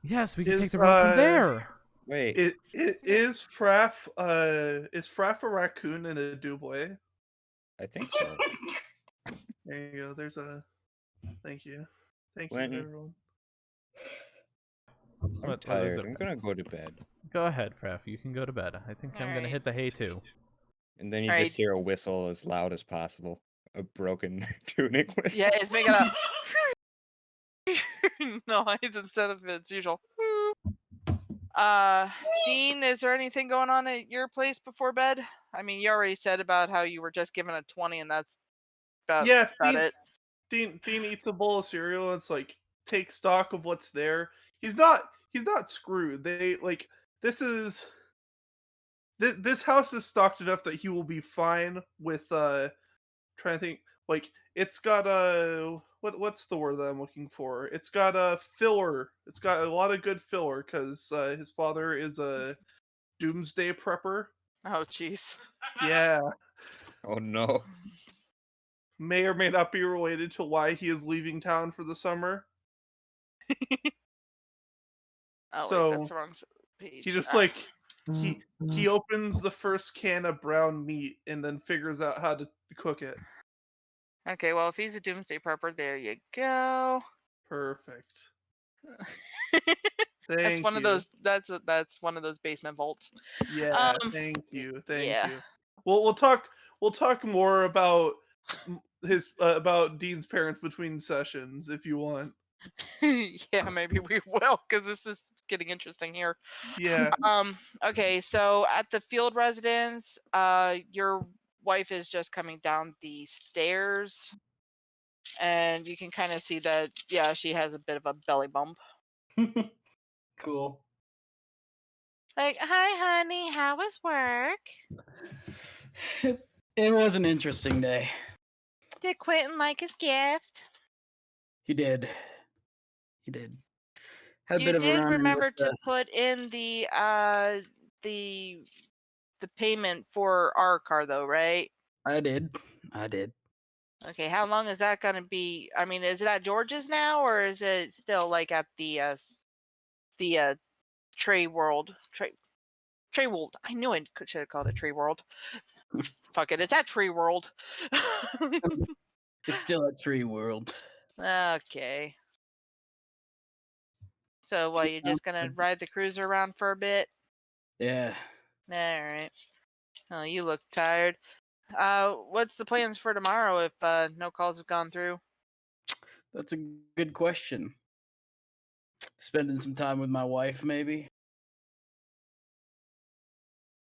Yes, we can Is, take the rope from there. Wait. Is Fraf a raccoon in a double? I think so. There you go. There's a. Thank you, Quentin. everyone. I'm What is tired. it? I'm gonna go to bed. Go ahead, Fraf. You can go to bed. I think I'm gonna Alright. hit the hay too. And then you All just hear a whistle as loud as possible. A broken tuning whistle. Yeah, it's making a noise instead of its usual. Dean, is there anything going on at your place before bed? I mean, you already said about how you were just given a 20, and that's about it. Dean eats a bowl of cereal and it's like take stock of what's there. He's not screwed. They like this house is stocked enough that he will be fine with trying to think like it's got a what's the word that I'm looking for? It's got a filler. It's got a lot of good filler because his father is a doomsday prepper. Oh, jeez. Yeah. Oh no. May or may not be related to why he is leaving town for the summer. Oh, So, wait, that's the wrong page. He just like he opens the first can of brown meat and then figures out how to cook it. Okay, well, if he's a doomsday prepper, there you go. Perfect. That's Thank one you. of those. That's one of those basement vaults. Yeah, thank you. Thank yeah. you. Well, we'll talk more about his about Dean's parents between sessions if you want. Yeah, maybe we will, because this is getting interesting here. Yeah. Okay, so at the field residence, your wife is just coming down the stairs, and you can kind of see that, yeah, she has a bit of a belly bump. Cool. Like, hi, honey, how was work? It was an interesting day. Did Quentin like his gift? He did. Had a You bit of a did run-in remember with, to put in the payment for our car, though, right? I did. Okay, how long is that gonna be? I mean, is it at George's now, or is it still like at the Trey World? Trey World. I knew I should have called it Tree World. Fuck it, it's at Tree World. It's still at Tree World. Okay. So, what, you're just gonna ride the cruiser around for a bit? Yeah. Alright. Oh, you look tired. What's the plans for tomorrow if no calls have gone through? That's a good question. Spending some time with my wife, maybe?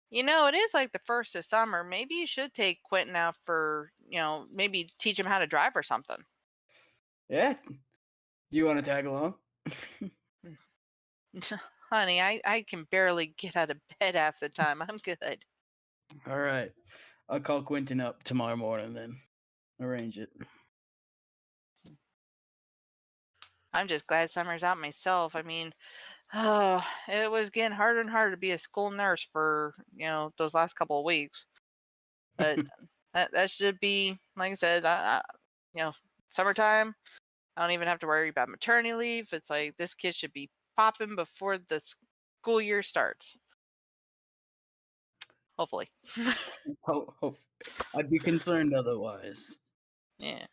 You know, it is like the first of summer. Maybe you should take Quentin out for, maybe teach him how to drive or something. Yeah. Do you want to tag along? Honey, I can barely get out of bed half the time. I'm good. All right. I'll call Quentin up tomorrow morning then. Arrange it. I'm just glad summer's out myself. I mean, it was getting harder and harder to be a school nurse for, those last couple of weeks. But that should be, like I said, summertime. I don't even have to worry about maternity leave. It's like this kid should be popping before the school year starts. Hopefully. I'd be concerned otherwise. Yeah.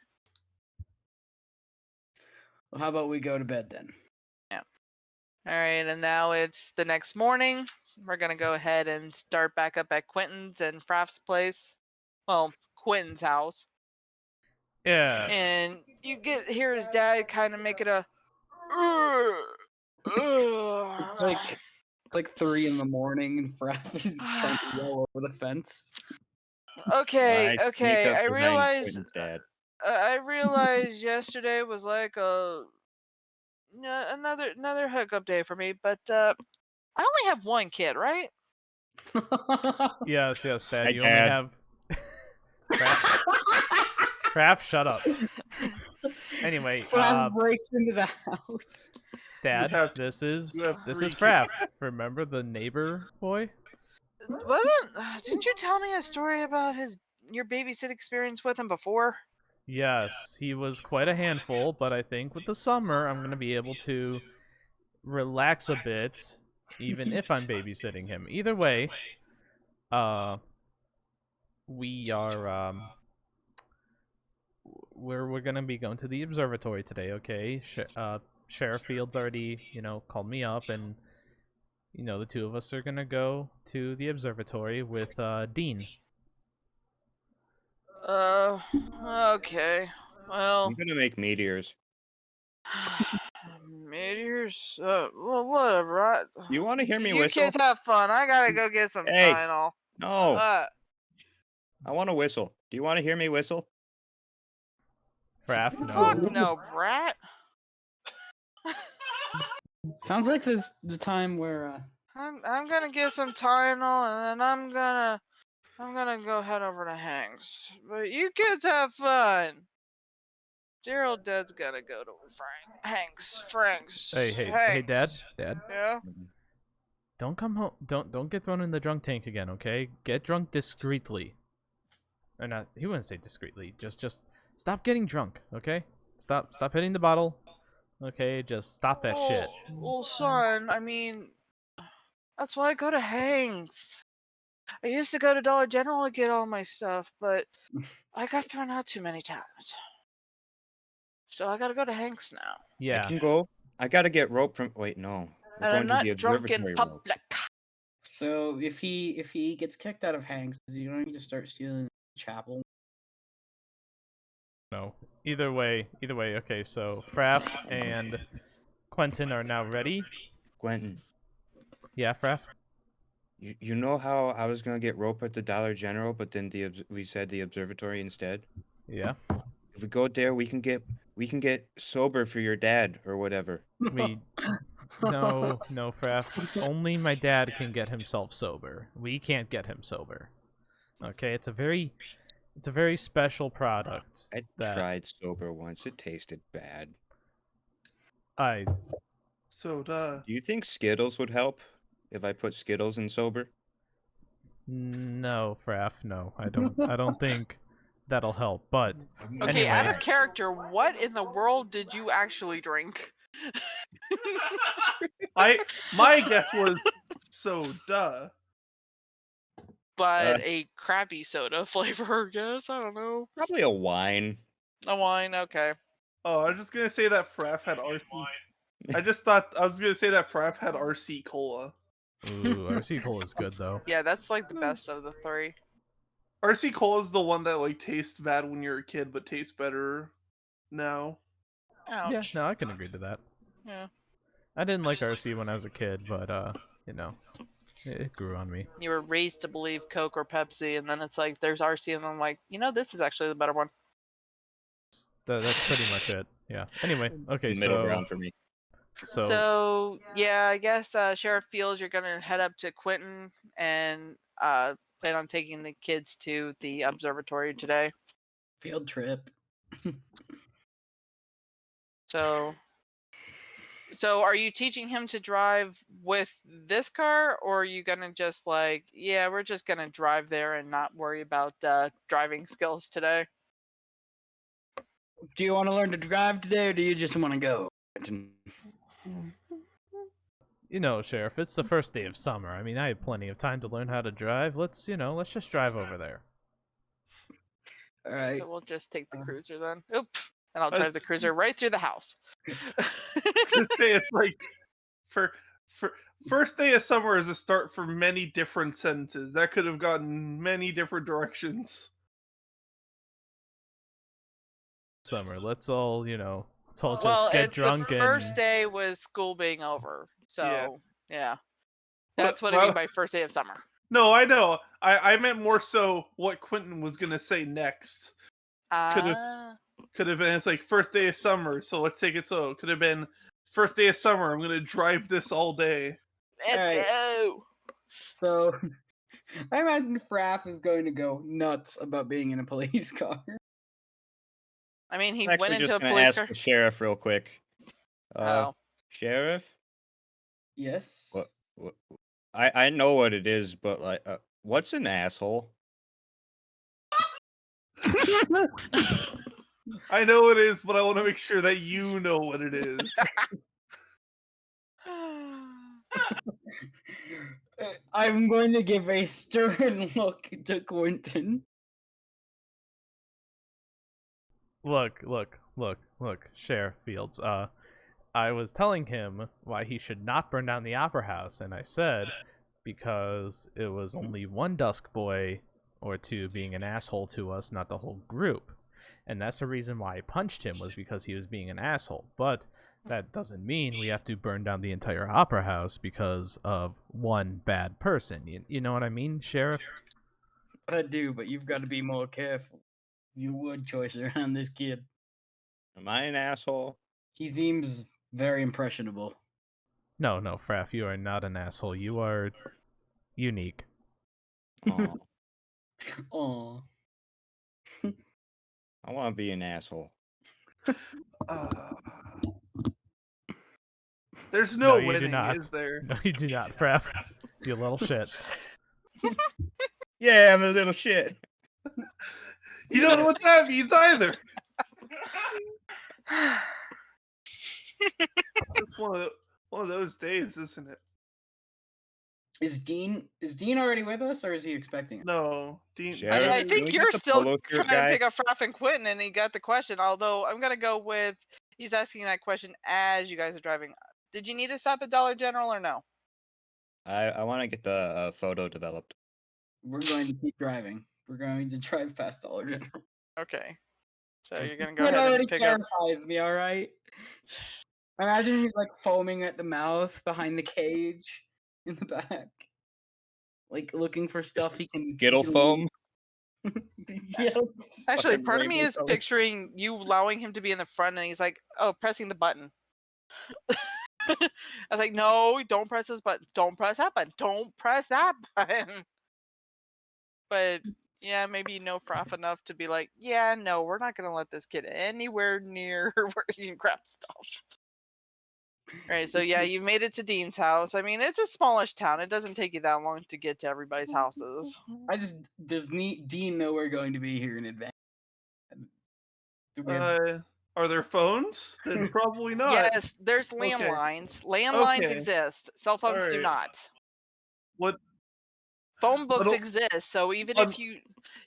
Well, how about we go to bed then? Yeah. All right, and now it's the next morning. We're going to go ahead and start back up at Quentin's and Fraf's place. Well, Quentin's house. Yeah. And you hear his dad kind of make it a... It's like 3 in the morning and Fraf is trying to yell over the fence. Okay, Why sneak up I behind realized... Quentin's dad? I realized yesterday was like another hookup day for me, but I only have one kid, right? Yes, Dad. Hi, You only Dad. have. Fraf, shut up. Anyway, Fraf breaks into the house. Dad, have- this you is have Fraf. Remember the neighbor boy? Didn't you tell me a story about your babysitting experience with him before? Yes, he was quite a handful, but I think with the summer I'm gonna be able to relax a bit, even if I'm babysitting him. Either way, we are we're gonna be going to the observatory today. Okay, Sheriff Fields already called me up, and the two of us are gonna go to the observatory with Dean. Okay. Well, I'm gonna make meteors. meteors. Well, whatever. You want to hear me You whistle? kids have fun. I gotta go get some Hey. Tylenol. No, Uh, I want to whistle. Do you want to hear me whistle? Fraf, fuck no. no, brat. Sounds like this the time where I'm gonna get some Tylenol and then I'm gonna go head over to Hank's. But you kids have fun. Gerald Dad's gonna go to Frank's. Hey, Dad. Yeah. Don't come home. Don't get thrown in the drunk tank again, okay? Get drunk discreetly. Or not. He wouldn't say discreetly. Just stop getting drunk, okay? Stop hitting the bottle. Okay, just stop that shit. Well, son, I mean, that's why I go to Hank's. I used to go to Dollar General to get all my stuff, but I got thrown out too many times. So I gotta go to Hank's now. Yeah. I can go. I gotta get rope from. Wait, no. We're And I'm going to not the drunk in observatory rope. public. so if he gets kicked out of Hank's, is he going to start stealing the chapel? No. Either way. Okay, so Fraf and Quentin are now ready. Quentin, Yeah, Fraf. you know how I was gonna get rope at the Dollar General, but then we said the observatory instead. Yeah. If we go there, we can get sober for your dad or whatever. No, Fraf. Only my dad can get himself sober. We can't get him sober. Okay, it's a very special product. I tried sober once. It tasted bad. Soda. Do you think Skittles would help if I put Skittles in sober? No, Fraf. No, I don't think that'll help. But Okay, out anyway. of character, what in the world did you actually drink? My guess was soda. But a crappy soda flavor, I guess. I don't know. Probably a wine. A wine, okay. Oh, I was just gonna say that Fraf had RC. I was gonna say that Fraf had RC Cola. Ooh, RC Cola is good though. Yeah, that's like the best of the three. RC Cola is the one that like tastes bad when you're a kid, but tastes better now. Ouch. Yeah, no, I can agree to that. Yeah. I didn't like RC when I was a kid, but it grew on me. You were raised to believe Coke or Pepsi, and then it's like there's RC, and I'm like, this is actually the better one. That's pretty much it. Yeah. Anyway, okay, Middle ground for me. So yeah, I guess Sheriff Fields, you're gonna head up to Quentin and plan on taking the kids to the observatory today. Field trip. So are you teaching him to drive with this car, or are you gonna just we're just gonna drive there and not worry about driving skills today? Do you want to learn to drive today, or do you just want to go? Sheriff, it's the first day of summer. I mean, I have plenty of time to learn how to drive. Let's just drive over there. All right. So we'll just take the cruiser then. Oop. And I'll drive the cruiser right through the house. This day it's like for first day of summer is a start for many different sentences. That could have gone many different directions. Summer. Let's all just Well, get it's drunk the first day with school being over. So, yeah. That's what I mean by first day of summer. No, I know. I meant more so what Quentin was going to say next. Could have been, it's like first day of summer, so let's take it slow. Could have been first day of summer, I'm going to drive this all day. Let's go! So, I imagine Fraf is going to go nuts about being in a police car. I mean, he I'm went actually into just a gonna police ask car. the sheriff real quick. Oh. Sheriff? Yes. What? I know what it is, but like, what's an asshole? I know what it is, but I want to make sure that you know what it is. I'm going to give a stern look to Quentin. Look, Sheriff Fields. I was telling him why he should not burn down the Opera House, and I said because it was only one Dusk Boy or two being an asshole to us, not the whole group. And that's the reason why I punched him, was because he was being an asshole. But that doesn't mean we have to burn down the entire Opera House because of one bad person. You know what I mean, Sheriff? I do, but you've got to be more careful. Your word choice around this kid. Am I an asshole? He seems very impressionable. No, Fraf, you are not an asshole. You are unique. Aw, Aww. I want to be an asshole. There's No, no you do winning, not. is there? No, you do not, Fraf. You little shit. Yeah, I'm a little shit. You don't know what that means either. It's one of those days, isn't it? Is Dean already with us, or is he expecting it? No, Dean. Sheriff, I can think we you're get the still polo trying shirt to guy? pick up Fraf and Quentin, and he got the question. Although I'm gonna go with he's asking that question as you guys are driving. Did you need to stop at Dollar General or no? I want to get the photo developed. We're going to keep driving. We're going to drive past Dollar General. Okay. So you're This gonna go kid ahead already and pick up. terrifies me. All right. Imagine he's like foaming at the mouth behind the cage in the back, like looking for stuff he can. Skittle foam. Yeah. Actually, Fucking part of me rainbow is colors. picturing you allowing him to be in the front, and he's like, "Oh, pressing the button." I was like, "No, don't press this button. Don't press that button. Don't press that button." But yeah, maybe you know Fraf enough to be like, "Yeah, no, we're not gonna let this kid anywhere near where he can grab stuff." Right. So yeah, you made it to Dean's house. I mean, it's a smallish town. It doesn't take you that long to get to everybody's houses. Does Dean know we're going to be here in advance? Do we have... Are there phones? Then probably not. Yes, there's Okay. landlines. Landlines Okay. exist. Cell phones do Alright. not. What? Phone books But- exist. So even but- if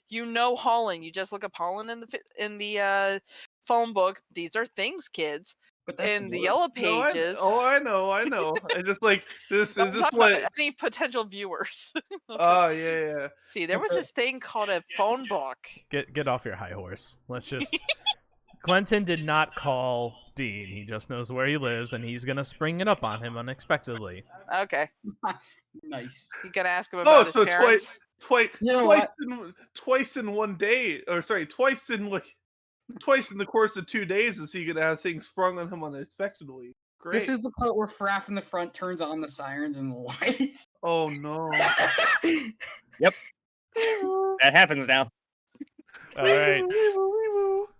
you know Holland, you just look up Holland in the phone book. These are things, kids. But that's In the work. yellow No, pages. I know. I just like this. Don't Is this talk about what? any potential viewers? Oh yeah. See, there was this thing called a phone book. Get off your high horse. Let's just. Quentin did not call Dean. He just knows where he lives, and he's gonna spring it up on him unexpectedly. Okay, Nice. you gotta ask him Oh, about his so parents. You know twice in one day, or sorry, twice in the course of 2 days is he gonna have things sprung on him unexpectedly? Great. This is the part where Fraf in the front turns on the sirens and the lights. Oh no. Yep, that happens now. All right,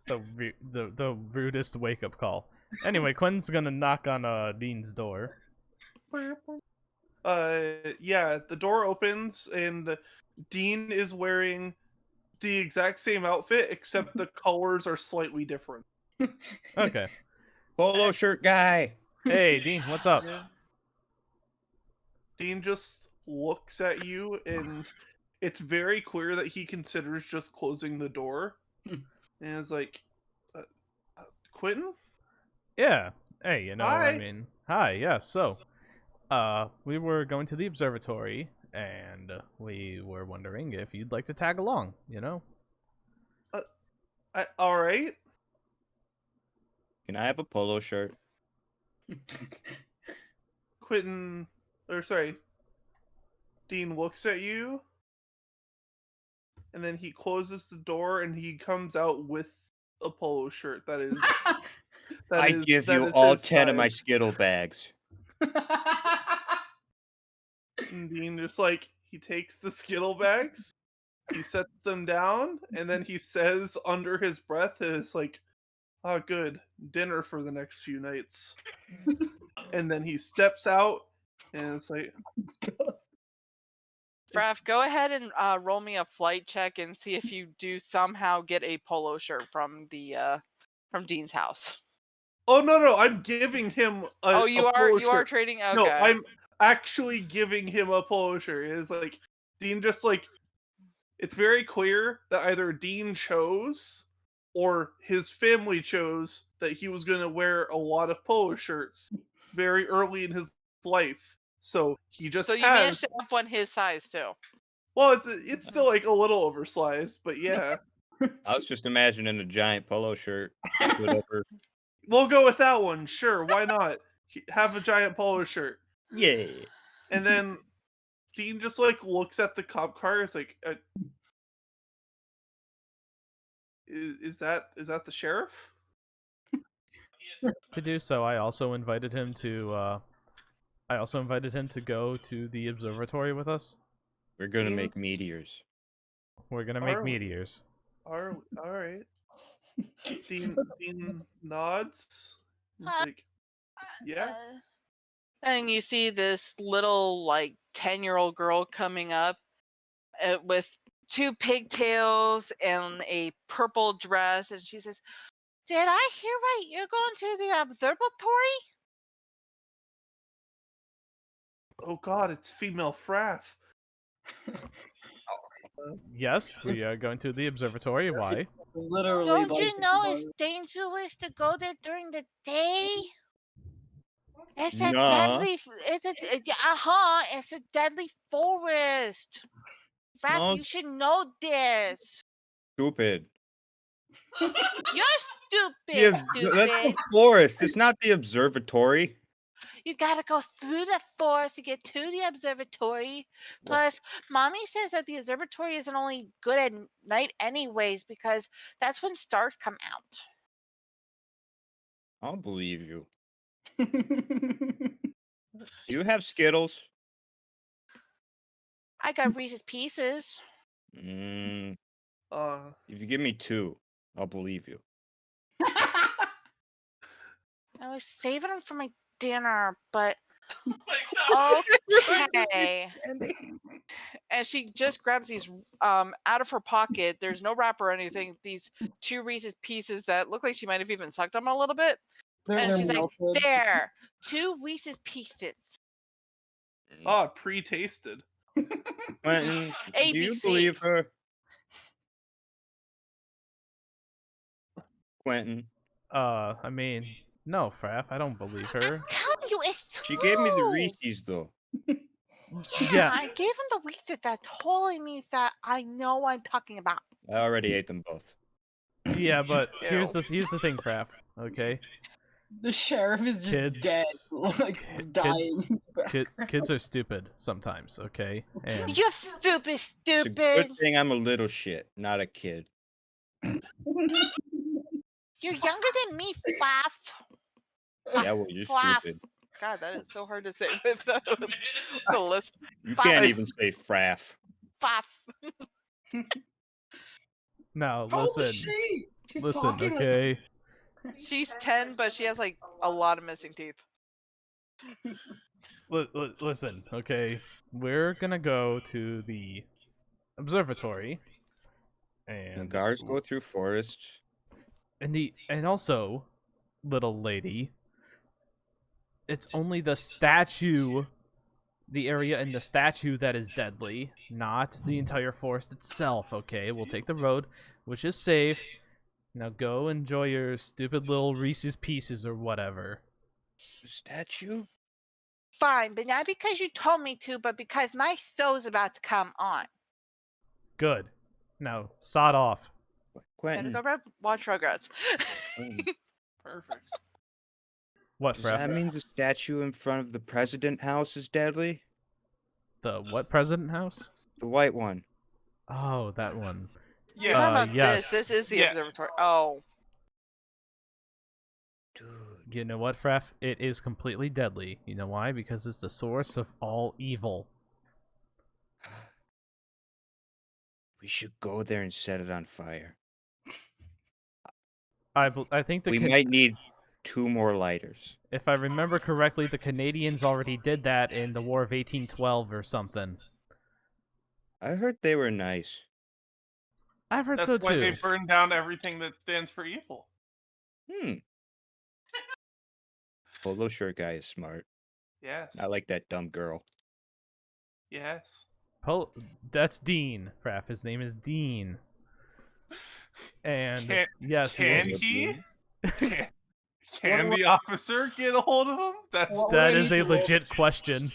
the rudest wake up call. Anyway, Quentin's gonna knock on Dean's door. Yeah, the door opens and Dean is wearing the exact same outfit except the colors are slightly different. Okay. Polo shirt guy. Hey, Dean, what's up? Dean just looks at you and it's very clear that he considers just closing the door. And is like, Quentin? Yeah. Hey, I Hi. mean, hi. Yes. So, we were going to the observatory, and we were wondering if you'd like to tag along. All right. Can I have a polo shirt? Quentin, or sorry, Dean looks at you, and then he closes the door, and he comes out with a polo shirt. That is. I give you all 10 of my Skittle bags. And Dean just he takes the Skittle bags, he sets them down, and then he says under his breath, "Is like, oh, good, dinner for the next few nights. And then he steps out, and it's like, Fraf, go ahead and roll me a flight check and see if you do somehow get a polo shirt from the from Dean's house. oh no, I'm giving him a Oh, you a polo are shirt. trading. Okay. No, I'm actually giving him a polo shirt. It's like Dean just like, it's very clear that either Dean chose or his family chose that he was going to wear a lot of polo shirts very early in his life. So he just So you has. managed to have one his size too. Well, it's still like a little oversized, but yeah. I was just imagining a giant polo shirt. Put over. We'll go with that one. Sure, why not? Have a giant polo shirt. Yeah. And then Dean just like looks at the cop car. It's like, is that the sheriff? To do so, I also invited him to go to the observatory with us. We're gonna Dean- make meteors. We're gonna make Are- meteors. All right. Dean nods. He's like, yeah. And you see this little like 10-year-old girl coming up with 2 pigtails and a purple dress, and she says, "Did I hear right? You're going to the observatory?" Oh God, it's female Fraf. Yes, we are going to the observatory. Why? Literally. Don't like, you know it's dangerous to go there during the day? It's a Nah. deadly. It's a deadly forest. Frap, No. you should know this. Stupid. You're That's stupid. the forest. It's not the observatory. You gotta go through the forest to get to the observatory. Plus, Mommy says that the observatory isn't only good at night anyways, because that's when stars come out. I'll believe you. Do you have Skittles? I got Reese's Pieces. Mm, Uh, if you give me 2, I'll believe you. I was saving them for my dinner, but oh my God. okay. And she just grabs these out of her pocket. There's no wrapper or anything. These 2 Reese's Pieces that look like she might have even sucked them a little bit. And she's like, "There, 2 Reese's Pieces." Ah, pre-tasted. Quentin, do you ABC. believe her? Quentin. I mean, no, Fraf, I don't believe her. I'm telling you, it's true. She gave me the Reese's though. Yeah, I gave him the Reese's. That totally means that I know what I'm talking about. I already ate them both. Yeah, but Ew. here's the thing, Fraf. Okay, The sheriff is just Kids- dead, like dying. kids are stupid sometimes. Okay, and You're stupid, It's a stupid. good thing I'm a little shit, not a kid. You're younger than me, Flaff. Yeah, well, you're Flaff. stupid. God, that is so hard to say with the lisp. You Flaff. can't even say Fraf. Flaff. now How old is listen, she? She's listen. talking like- Okay, She's 10, but she has like a lot of missing teeth. listen. Okay, we're gonna go to the observatory, and Cigars go through forests. and also, little lady, it's only the statue, the area in the statue that is deadly, not the entire forest itself. Okay, we'll take the road, which is safe. Now go enjoy your stupid little Reese's Pieces or whatever. The statue? Fine, but not because you told me to, but because my show's about to come on. Good. Now sod off. Gotta Quentin, go watch Rugrats. Perfect. What, does that Frap? mean the statue in front of the president house is deadly? The what president house? The white one. Oh, that one. You're talking about yes. this. This is the Yeah. observatory. Oh. Dude. You know what, Fraf? It is completely deadly. You know why? Because it's the source of all evil. We should go there and set it on fire. I think We might need 2 more lighters. if I remember correctly, the Canadians already did that in the War of 1812 or something. I heard they were nice. I've heard That's so why too. they burned down everything that stands for evil. Polo shirt guy is smart. Yes. Not like that dumb girl. Yes. That's Dean, Fraf. His name is Dean. And Can, yes, can Also he? Dean. Can the officer get a hold of him? that is a legit question.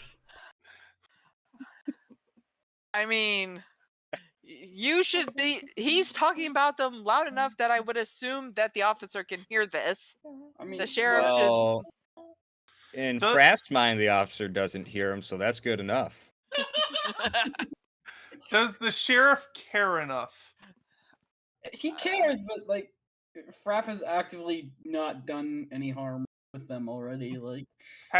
I mean, you should be. He's talking about them loud enough that I would assume that the officer can hear this. I mean, The sheriff Well, in Does- Fraf's mind, the officer doesn't hear him, so that's good enough. Does the sheriff care enough? he cares, but like, Fraf has actively not done any harm with them already. Like,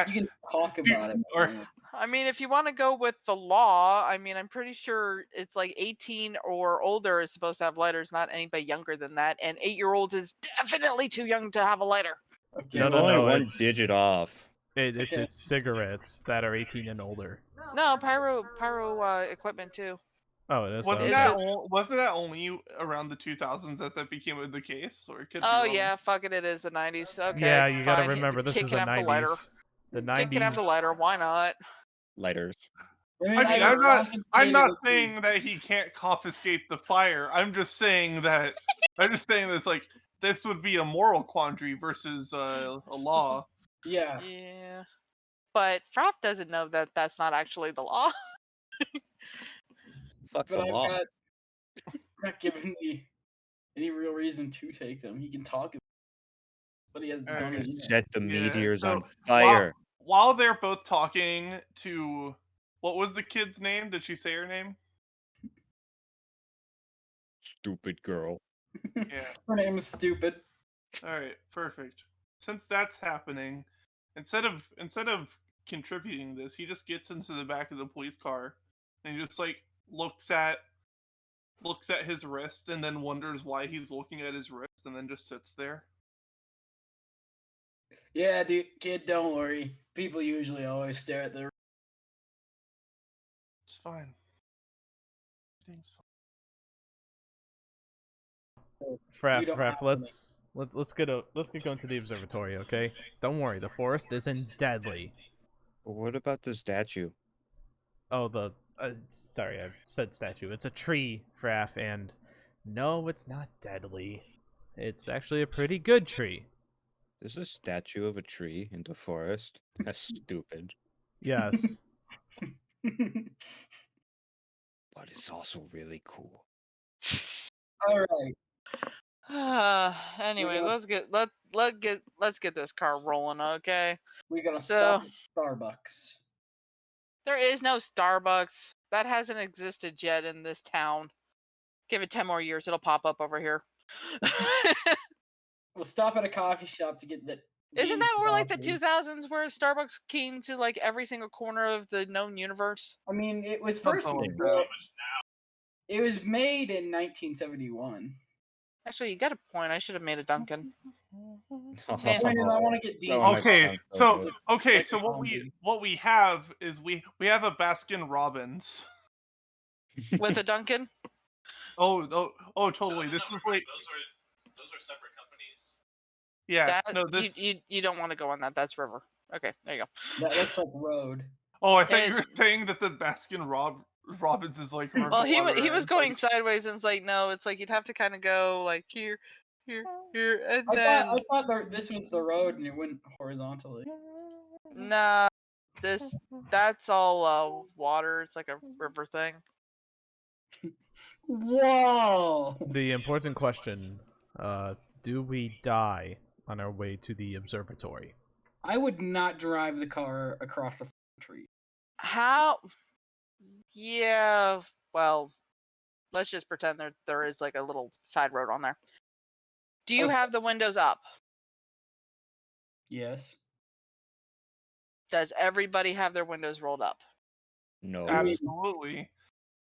you can talk about it. Or- I mean, if you want to go with the law, I mean, I'm pretty sure it's like 18 or older is supposed to have lighters, not anybody younger than that. And 8-year-olds is definitely too young to have a lighter. Okay. He's No, only one it's- digit off. It's Okay. cigarettes that are 18 and older. No, pyro equipment too. Oh, it is. Wasn't Is that it- wasn't that only around the 2000s that became the case, or it could? Oh be wrong? yeah, fuck it, it is the 90s. Okay, Yeah, you gotta fine. remember this Kid is can the have the lighter. 90s. The Kid can have the 90s. lighter. Why not? Lighters. I mean, I'm not saying that he can't confiscate the fire. I'm just saying that it's like this would be a moral quandary versus a law. Yeah. Yeah, but Fraf doesn't know that that's not actually the law. Fuck's But a I'm law. not giving me any real reason to take them. He can talk, but he hasn't done Alright. it yet. Set the Yeah, meteors so on fire. While they're both talking to, what was the kid's name? Did she say her name? Stupid girl. Yeah. Her name is stupid. All right, perfect. Since that's happening, instead of contributing this, he just gets into the back of the police car and he just like looks at his wrist and then wonders why he's looking at his wrist and then just sits there. Yeah, dude, kid, don't worry. People usually always stare at their. It's fine. Everything's fine. Fraf, You don't Fraf, have to let's get going to the observatory, okay? Don't worry, the forest isn't deadly. What about the statue? Oh, sorry, I said statue. It's a tree, Fraf, and no, it's not deadly. It's actually a pretty good tree. There's a statue of a tree in the forest. That's stupid. Yes. But it's also really cool. All right. Anyways, Yes. let's get this car rolling, okay? We're gonna So- stop at Starbucks. There is no Starbucks. That hasn't existed yet in this town. Give it 10 more years, it'll pop up over here. We'll stop at a coffee shop to get that. Isn't that more like the coffee. 2000s where Starbucks came to like every single corner of the known universe? I mean, it was Something first. like built- It was made in 1971. Actually, you got a point. I should have made a Dunkin'. The point is, I want to get Dean. Oh my Okay, God, so good. okay, so what we have is we have a Baskin Robbins. With a Dunkin'? Oh, totally. This is like Those are separate companies. yeah. That, No, this. you don't want to go on that. That's River. Okay, there you go. That looks like road. Oh, I thought you it- were saying that the Baskin Robbins is like. Well, he was River, going like- sideways, and it's like, no, it's like you'd have to kind of go like here, and I then thought this was the road and it went horizontally. nah, that's all water. It's like a river thing. Whoa! The important question, do we die on our way to the observatory? I would not drive the car across the tree. How? Yeah. Well, let's just pretend there is like a little side road on there. Do you Okay. have the windows up? Yes. Does everybody have their windows rolled up? No. I mean- Absolutely.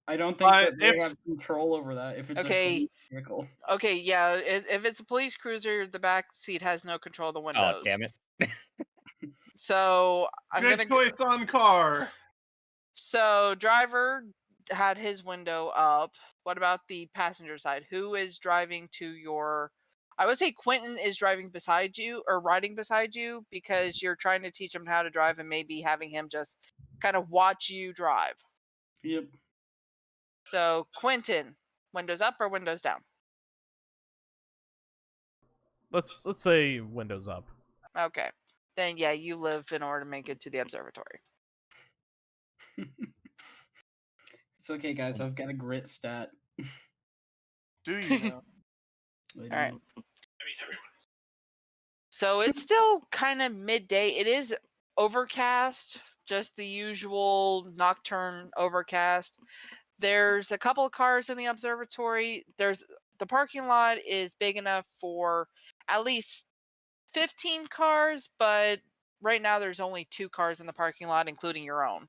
I don't think that they if have control over that if it's a Okay. police vehicle. Okay, yeah. If it's a police cruiser, the back seat has no control of the Oh, windows. damn it. So I'm good gonna. choice on car. So driver had his window up. What about the passenger side? Who is driving to your? I would say Quentin is driving beside you or riding beside you because you're trying to teach him how to drive and maybe having him just kind of watch you drive. Yep. So Quentin, windows up or windows down? Let's say windows up. Okay. Then yeah, you live in order to make it to the observatory. It's okay, guys. I've got a grit stat. Do you know? I All right. do. I mean, everyone's. So it's still kind of midday. It is overcast, just the usual nocturne overcast. There's a couple of cars in the observatory. The parking lot is big enough for at least 15 cars, but right now there's only 2 cars in the parking lot, including your own.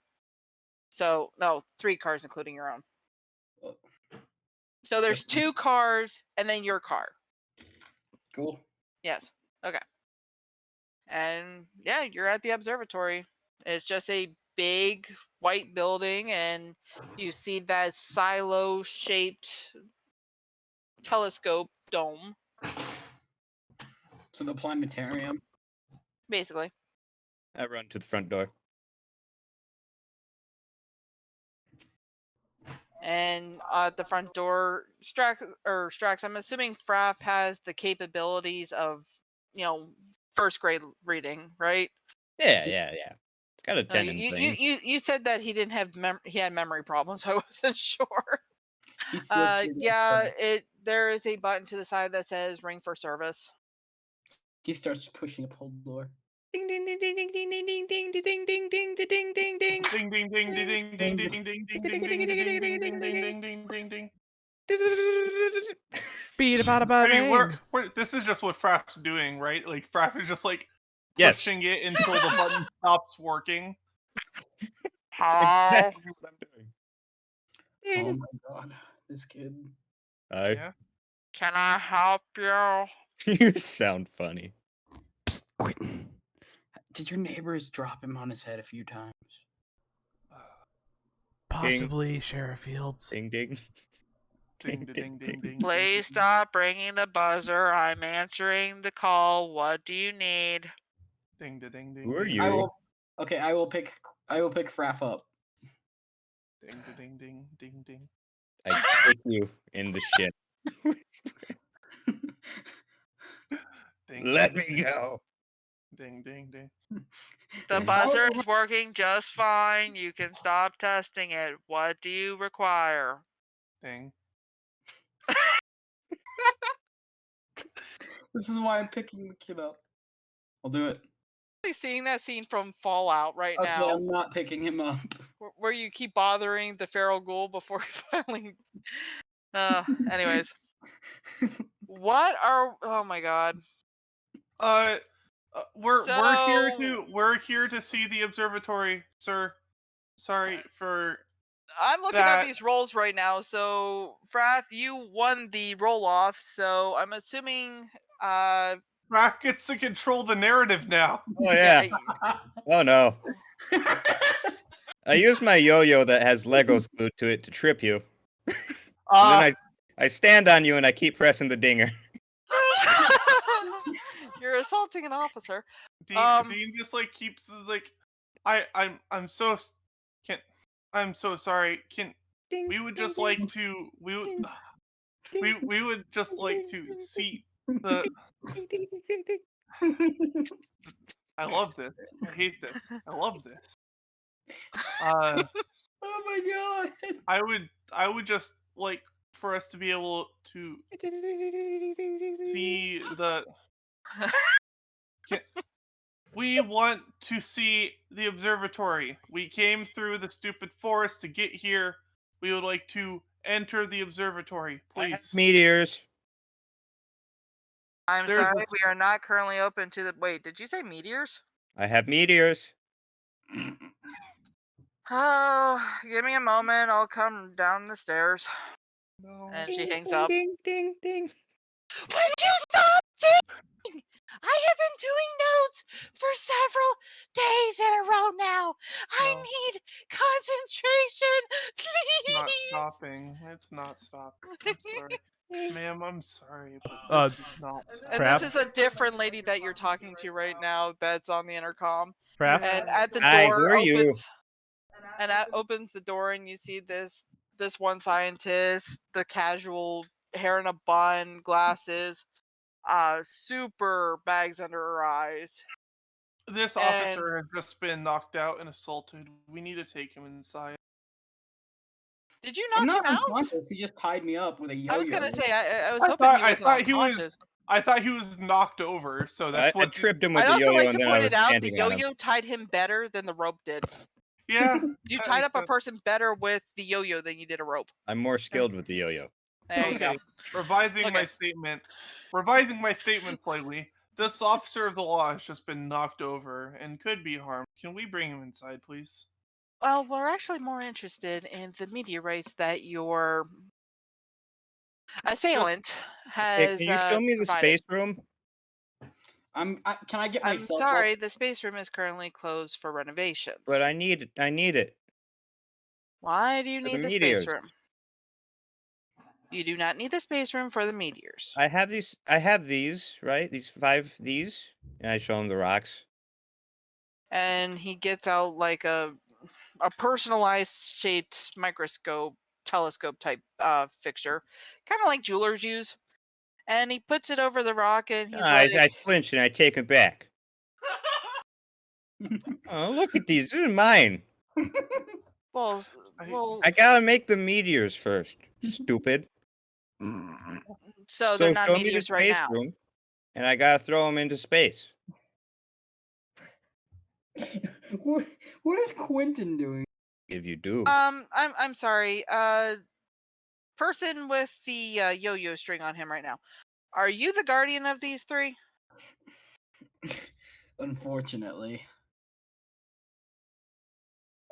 So no, 3 cars including your own. Oh, So there's 2 cars and then your car. cool. Yes. Okay. And yeah, you're at the observatory. It's just a big white building, and you see that silo shaped telescope dome, So the planetarium. basically. I run to the front door. And at the front door, Strax, I'm assuming Fraf has the capabilities of, first grade reading, right? Yeah. It's got a 10 in You, brains. you said that he didn't have he had memory problems, so I wasn't sure. He switched it up. There is a button to the side that says ring for service. He starts pushing a pull door. Ding ding ding ding ding ding ding ding ding ding ding ding ding ding ding. Ding ding ding ding ding ding ding ding ding ding ding ding ding ding ding ding ding ding. Beat about I mean, bang. we're this is just what Fraf's doing, right? Like Fraf is just like Yes. pushing it until the button stops working. How? Exactly what I'm Oh doing. my god, this kid. Yeah. Can I help you? You sound funny. Psst, Quentin. Did your neighbors drop him on his head a few times? Possibly, Sheriff Fields. Ding ding. Ding ding ding ding. Please stop ringing the buzzer. I'm answering the call. What do you need? Ding ding ding. Who are ding, you? I will pick Fraf up. Ding ding ding ding ding. I kick you in the shit. Ding, Let ding, me go. Ding ding ding. The buzzer is working just fine. You can stop testing it. What do you require? Ding. This is why I'm picking the kid up. I'll do it. Seeing that scene from Fallout right Okay, now, I'm not picking him up. where you keep bothering the feral ghoul before he finally. Anyways, oh my god. We're here to see the observatory, sir. Sorry for I'm looking at that. these rolls right now. So, Fraf, you won the roll off. So I'm assuming. Raph gets to control the narrative now. Oh yeah. Oh no. I use my yo-yo that has Legos glued to it to trip you. And then I stand on you and I keep pressing the dinger. You're assaulting an officer. Dean just like keeps like I'm so sorry. We would just like to we would just like to see the I love this. I hate this. I love this. Oh my god. I would just like for us to be able to see the we want to see the observatory. We came through the stupid forest to get here. We would like to enter the observatory, I have please. meteors. I'm There's sorry, a- we are not currently open to the. Wait, did you say meteors? I have meteors. Oh, give me a moment. I'll come down the stairs. No. And she Ding, hangs ding, up. ding, ding, ding. Would you stop doing? I have been doing notes for several days in a row now. I No. need concentration, Not please. stopping. It's not stopping. I'm sorry. Ma'am, I'm sorry, but Uh, this is not stopping. And Fraf? this is a different lady that you're talking to right now that's on the intercom. Fraf? And at the Hi, door who are you? opens and that opens the door and you see this one scientist, the casual hair in a bun, glasses, super bags under her eyes. This And officer has just been knocked out and assaulted. We need to take him inside. did you I'm knock him not out? unconscious. He just tied me up with a yo-yo. I was gonna say I was hoping he wasn't unconscious. I thought he was knocked over, so that's I what tripped him with I'd the also yo-yo like and to then I point was it out, the standing on him. yo-yo tied him better than the rope did. Yeah. You that tied makes up a sense. person better with the yo-yo than you did a rope. I'm more skilled with the yo-yo. There you go. Okay. Revising my Okay. statement. Revising my statement slightly. This officer of the law has just been knocked over and could be harmed. Can we bring him inside, please? Well, we're actually more interested in the meteorites that your assailant Hey, has can you show me the provided. space room? Can I get I'm myself sorry, up? the space room is currently closed for renovations. But I need it. I need it Why do you for the need the space meteors. room? You do not need the space room for the meteors. I have these. I have these. Right? These 5. These. And I show him the rocks. And he gets out like a personalized shaped microscope, telescope type fixture, kind of like jewelers use. And he puts it over the rock, and he's I like, flinch and I take it back. Oh, look at these. These are mine. "Well, well, I gotta make the meteors first. Stupid. so they're So not show me the meteors right space now." room, and I gotta throw them into space. What is Quentin doing? If you do, I'm sorry. Person with the yo-yo string on him right now. Are you the guardian of these 3? Unfortunately.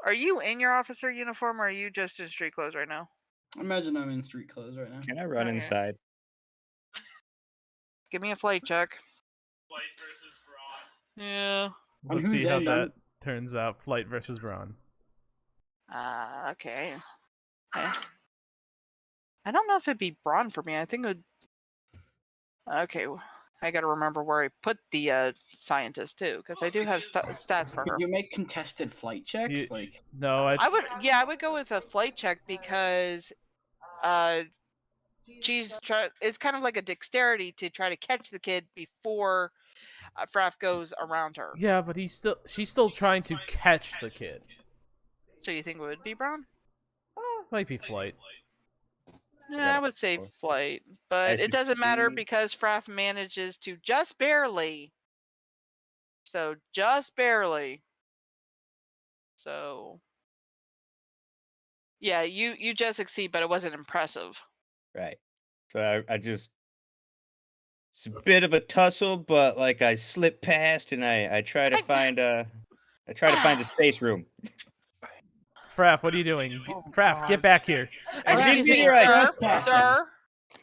Are you in your officer uniform, or are you just in street clothes right now? Imagine I'm in street clothes right now. can I run Okay. inside? Give me a flight check. Flight versus Braun. Yeah. On Let's see whose how end? that turns out. Flight versus Braun. Okay. I don't know if it'd be Braun for me. I think it would. Okay. I gotta remember where I put the scientist too, because I do have stats for Could her. you make contested flight checks? You- Like, No, I would. Yeah, I would go with a flight check because it's kind of like a dexterity to try to catch the kid before Fraf goes around her. Yeah, but she's still trying to catch the kid. So you think it would be Braun? Might be flight. Yeah, I would say flight, but it doesn't matter because Fraf manages to just barely. So just barely. So yeah, you just succeed, but it wasn't impressive. Right. So I just. It's a bit of a tussle, but like I slip past and I try to find the space room. Fraf, what are you doing? Oh, Fraf, God. get back here. Excuse me, meteorite.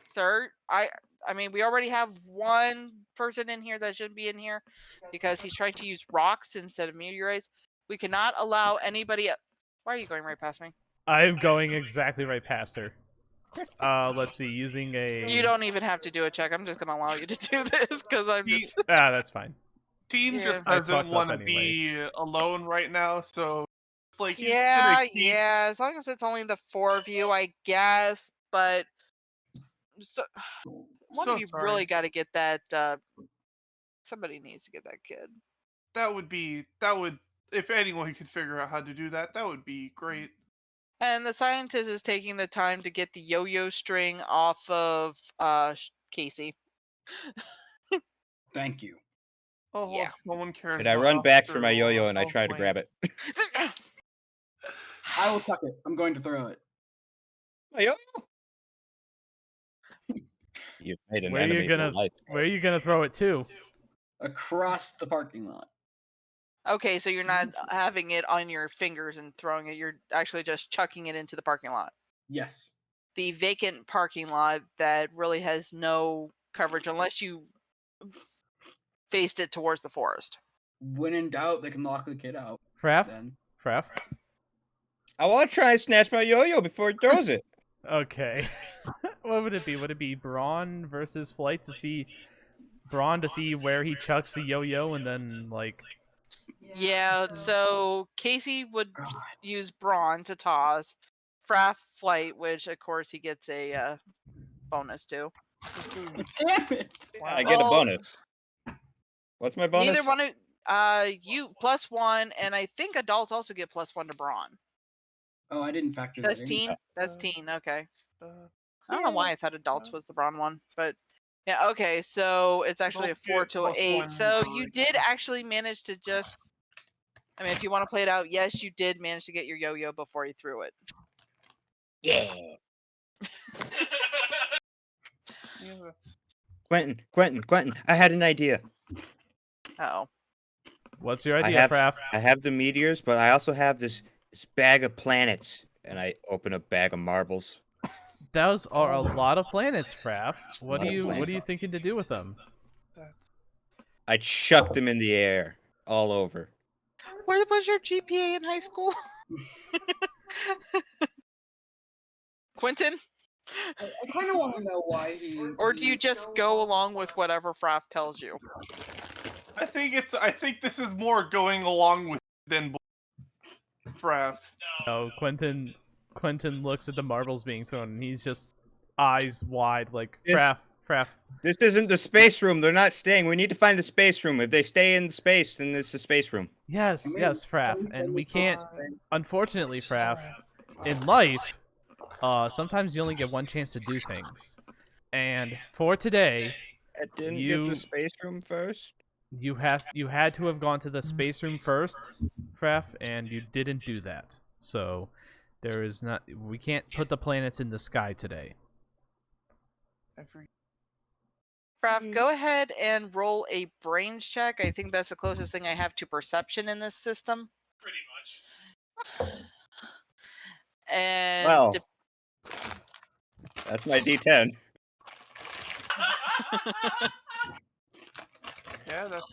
sir. I mean, we already have one person in here that shouldn't be in here because he's trying to use rocks instead of meteorites. We cannot allow anybody. Why are you going right past me? I'm going exactly right past her. Let's see, using a... You don't even have to do a check. I'm just gonna allow you to do this because I'm just. that's fine. Team Yeah. just I doesn't fucked up want to anyway. be alone right now, so it's like he's Yeah, gonna keep... yeah. As long as it's only the 4 of you, I guess. But so, one So of you sorry. really got to get that. Somebody needs to get that kid. That would if anyone could figure out how to do that, that would be great. And the scientist is taking the time to get the yo-yo string off of Casey. thank you. Oh, Yeah. well, no one cares. And I about run back Officer for my Law, yo-yo and I so try to lame. grab it. I will tuck it. I'm going to throw it. My yo-yo. You've made an Where are you enemy for gonna life. Where are you gonna throw it to? Across the parking lot. Okay, so you're not having it on your fingers and throwing it. You're actually just chucking it into the parking lot. Yes. The vacant parking lot that really has no coverage unless you faced it towards the forest. When in doubt, they can lock the kid out. Fraf? Then. Fraf? I want to try and snatch my yo-yo before he throws it. Okay. What would it be? Would it be Brawn versus Flight to see Brawn to see where he chucks the yo-yo and then like Yeah, so Casey would use Brawn to toss. Fraf Flight, which of course he gets a bonus to. Damn it! I get a bonus. What's my bonus? Neither one of you +1, and I think adults also get +1 to Brawn. Oh, I didn't factor That's that in. teen. That's teen. Okay. Uh, I don't know why I thought adults was the Brawn one, but yeah. Okay, so it's actually a 4 to Adults get 8. +1 So for you each did one. actually manage to just. I mean, if you want to play it out, yes, you did manage to get your yo-yo before you threw it. Yeah. yeah, that's... Quentin, I had an idea. Oh. what's your idea, Fraf? I have the meteors, but I also have this bag of planets. And I open a bag of marbles. Those are a lot of planets, Fraf. What lot are of you planets. thinking to do with them? that's... I chucked them in the air, all over. What was your GPA in high school? Quentin? I kind of want to know why he. Or do you just go along with whatever Fraf tells you? I think this is more going along with than Fraf. No, Quentin looks at the marbles being thrown and he's just eyes wide like Fraf. This isn't the space room. They're not staying. We need to find the space room. If they stay in the space, then it's the space room. Yes, I mean, yes, Fraf. at least And we it's can't fine. unfortunately, Fraf, in life, sometimes you only get one chance to do things. And for today, I didn't get You- the space room first. you had to have gone to the space room first, Fraf, and you didn't do that. So we can't put the planets in the sky today. Fraf, go ahead and roll a brains check. I think that's the closest thing I have to perception in this system. Pretty much. And Well, that's my D10. Yeah, that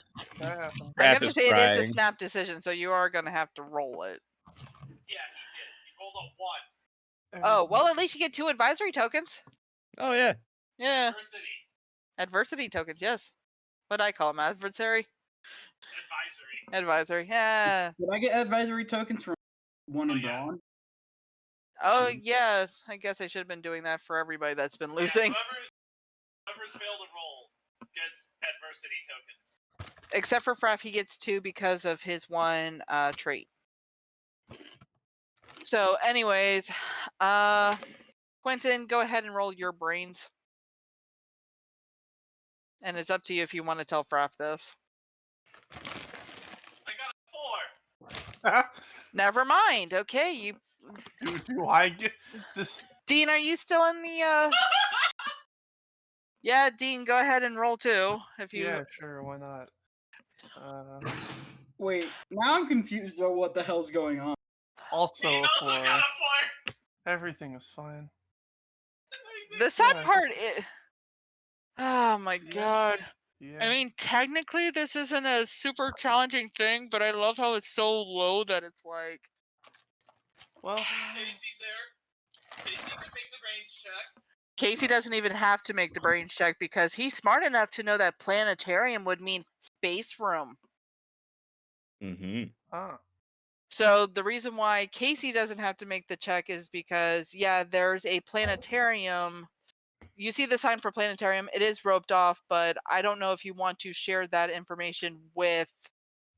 happened. I Fraf gotta is say it is a crying. snap decision, so you are gonna have to roll it. Yeah, he did. He rolled a 1. Oh, well, at least you get 2 advisory tokens. Oh yeah. Yeah, Adversity. adversity tokens, yes. What'd I call them? Adversary? Advisory. Advisory, yeah. Did I get advisory tokens from one and Oh, yeah. Braun? Oh, yeah, I guess I should have been doing that for everybody that's been losing. Yeah, whoever's failed to roll gets adversity tokens. Except for Fraf, he gets 2 because of his one trait. So, anyways, Quentin, go ahead and roll your brains. And it's up to you if you want to tell Fraf this. I got a 4. Never mind. Okay, you. Do I get this? Dean, are you still in the? Yeah, Dean, go ahead and roll 2 if you. Yeah, sure. Why not? Wait, now I'm confused about what the hell's going on. Also, Dean also for got a 4. everything is fine. The sad Yeah. part is. Oh my god. Yeah. I mean, technically, this isn't a super challenging thing, but I love how it's so low that it's like. Well, Casey's there. Casey can make the brains check. Casey doesn't even have to make the brains check because he's smart enough to know that planetarium would mean space room. Mm-hmm. So the reason why Casey doesn't have to make the check is because, yeah, there's a planetarium. You see the sign for planetarium. It is roped off, but I don't know if you want to share that information with